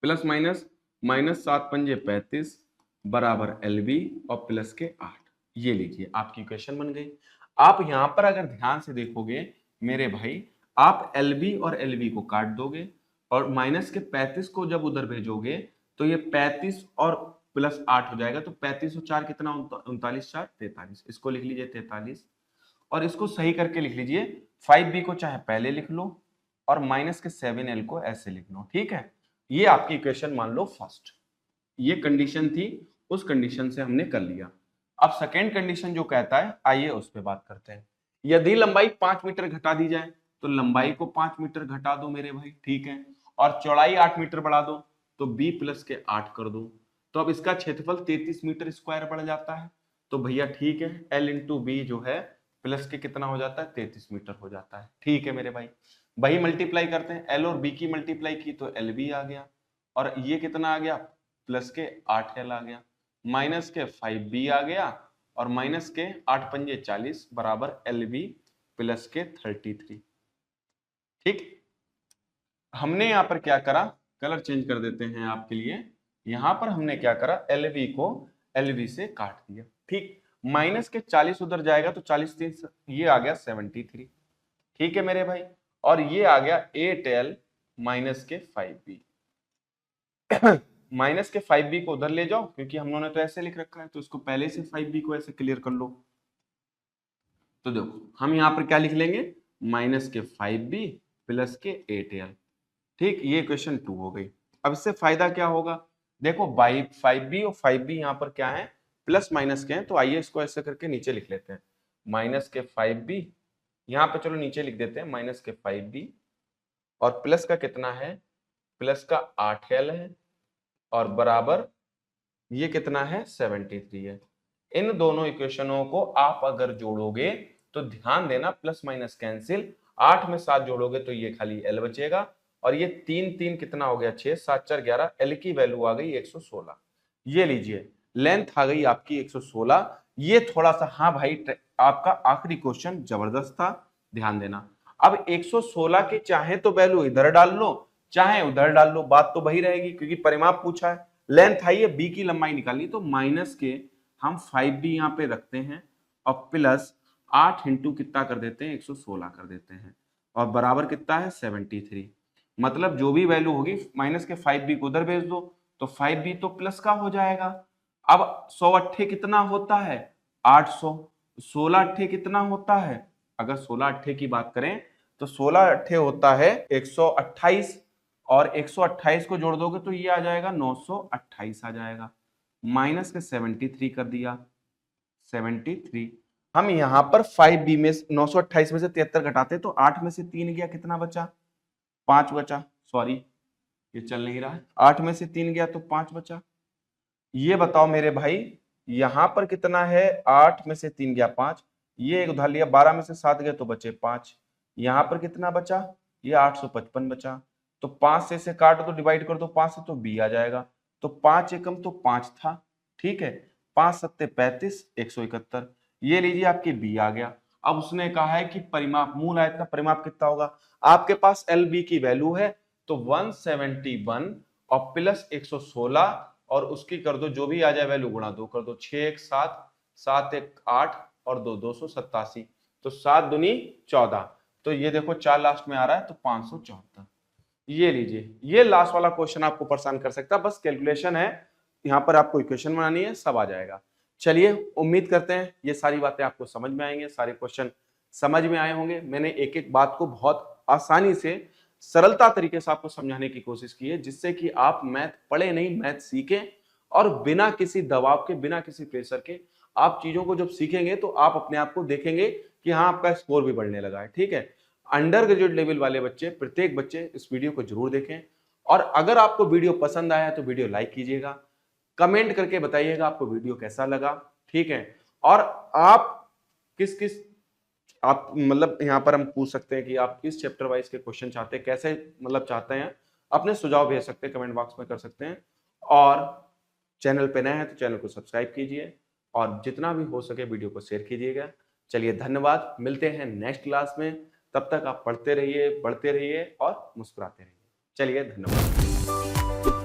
प्लस माइनस माइनस 7 पंजे 35 बराबर LB और प्लस के 8। ये लीजिए आपकी इक्वेशन बन गई। आप यहां पर अगर ध्यान से देखोगे मेरे भाई, आप LB और LB को काट दोगे और माइनस के 35 को जब उधर भेजोगे तो ये 35 और प्लस 8 हो जाएगा, तो 35 और 4 कितना, 39 4 43, इसको लिख लीजिए 43, और इसको सही करके लिख लीजिए 5B को चाहे पहले लिख लो और माइनस के 7L को ऐसे लिख लो। ठीक है, ये आपकी इक्वेशन मान लो फर्स्ट, ये कंडीशन थी, उस कंडीशन से हमने कर लिया। अब सेकेंड कंडीशन जो कहता है, आइए उस पर बात करते हैं। यदि लंबाई 5 मीटर घटा दी जाए, तो लंबाई को 5 मीटर घटा दो मेरे भाई, ठीक है, और चौड़ाई 8 मीटर बढ़ा दो, तो b प्लस के 8 कर दो, तो अब इसका क्षेत्रफल 33 मीटर स्क्वायर बढ़ जाता है। तो भैया ठीक है, l इंटू बी जो है प्लस के कितना हो जाता है, 33 मीटर हो जाता है। ठीक है मेरे भाई, वही मल्टीप्लाई करते हैं, l और b की मल्टीप्लाई की तो LB आ गया, और ये कितना आ गया, प्लस के 8L आ गया, माइनस के 5B आ गया, और माइनस के 8 पंजे 40 बराबर LB प्लस के 33। ठीक, हमने यहां पर क्या करा, कलर चेंज कर देते हैं आपके लिए, यहां पर हमने क्या करा, LB को LB से काट दिया। ठीक, माइनस के 40 उधर जाएगा तो 40 ये आ गया 73। ठीक है मेरे भाई, और ये आ गया 8L माइनस के 5B। माइनस के 5B को उधर ले जाओ, क्योंकि हम लोगों ने तो ऐसे लिख रखा है, तो इसको पहले से 5B को ऐसे क्लियर कर लो। तो देखो हम यहां पर क्या लिख लेंगे, माइनस के 5B प्लस के 8L। ठीक, ये क्वेश्चन 2 हो गई। अब इससे फायदा क्या होगा, देखो बाई 5B और 5B यहाँ पर क्या है, प्लस माइनस के हैं, तो आइए इसको ऐसे करके नीचे लिख लेते हैं, माइनस के 5B, यहाँ पे चलो नीचे लिख देते हैं माइनस के 5B, और प्लस का कितना है, प्लस का 8L है, और बराबर ये कितना है 73 है। इन दोनों इक्वेशनों को आप अगर जोड़ोगे तो ध्यान देना प्लस माइनस कैंसिल, 8 में 7 जोड़ोगे तो ये खाली L बचेगा, और ये 3 3 कितना हो गया 6, 7 4 11, L की वैल्यू आ गई 116। ये लीजिए लेंथ आ गई आपकी 116। ये थोड़ा सा, हाँ भाई आपका आखिरी क्वेश्चन जबरदस्त था, ध्यान देना। अब 116 की चाहे तो वैल्यू इधर डाल लो चाहे उधर डाल लो, बात तो वही रहेगी, क्योंकि परिमाप पूछा है। लेंथ आई है, बी की लंबाई निकालनी, तो माइनस के हम 5b यहाँ पे रखते हैं और प्लस 8 इंटू कितना कर देते हैं 116 कर देते हैं, और बराबर कितना है 73। मतलब जो भी वैल्यू होगी माइनस के 5b को उधर भेज दो, तो 5b तो प्लस का हो जाएगा। अब 100 अट्ठे कितना होता है 800, 16 अट्ठे कितना होता है, अगर 16 अट्ठे की बात करें तो 16 अट्ठे होता है 128, और 128 को जोड़ दोगे तो ये आ जाएगा 928 आ जाएगा, माइनस के 73 कर दिया 73। हम यहां पर 5b में 928 में से 73 घटाते तो 8 में से 3 गया, कितना बचा 5 बचा, सॉरी ये चल नहीं रहा है, 8 में से 3 गया तो 5 बचा। ये बताओ मेरे भाई यहां पर कितना है, 8 में से 3 गया 5, ये एक उधार लिया, 12 में से 7 गया तो बचे 5, यहां पर कितना बचा, ये 855 बचा, तो 5 से इसे काट दो, डिवाइड कर दो 5 से, तो b आ जाएगा, तो 5 एकम तो 5 था, ठीक है, 5 सत्ते 35, 171, ये लीजिए आपकी b आ गया। अब उसने कहा है कि परिमाप, मूल आयत का परिमाप कितना होगा, आपके पास LB की वैल्यू है तो 171 और प्लस 116, और उसकी कर दो जो भी आ जाए वैल्यू गुणा 2 कर दो, 6 1 7, 7 1 8 और 2 287, तो 7 दूनी 14, तो ये देखो 4 लास्ट में आ रहा है तो 574। ये लीजिए, ये लास्ट वाला क्वेश्चन आपको परेशान कर सकता है, बस कैलकुलेशन है, यहाँ पर आपको इक्वेशन बनानी है, सब आ जाएगा। चलिए उम्मीद करते हैं ये सारी बातें आपको समझ में आएंगे, सारे क्वेश्चन समझ में आए होंगे। मैंने एक एक बात को बहुत आसानी से सरलता तरीके से आपको समझाने की कोशिश की है, जिससे कि आप मैथ पढ़े नहीं मैथ सीखें, और बिना किसी दबाव के बिना किसी प्रेशर के आप चीजों को जब सीखेंगे तो आप अपने आप को देखेंगे कि हाँ आपका स्कोर भी बढ़ने लगा है, ठीक है। अंडर ग्रेजुएट लेवल वाले बच्चे, प्रत्येक बच्चे इस वीडियो को जरूर देखें, और अगर आपको वीडियो पसंद आया तो वीडियो लाइक कीजिएगा, कमेंट करके बताइएगा आपको वीडियो कैसा लगा, ठीक है। और आप किस किस, आप मतलब यहाँ पर हम पूछ सकते हैं कि आप किस चैप्टर वाइज के क्वेश्चन चाहते हैं, कैसे मतलब चाहते हैं, अपने सुझाव भेज सकते हैं, कमेंट बॉक्स में कर सकते हैं। और चैनल पे नए हैं तो चैनल को सब्सक्राइब कीजिए, और जितना भी हो सके वीडियो को शेयर कीजिएगा। चलिए धन्यवाद, मिलते हैं नेक्स्ट क्लास में, तब तक आप पढ़ते रहिए, बढ़ते रहिए और मुस्कुराते रहिए। चलिए धन्यवाद।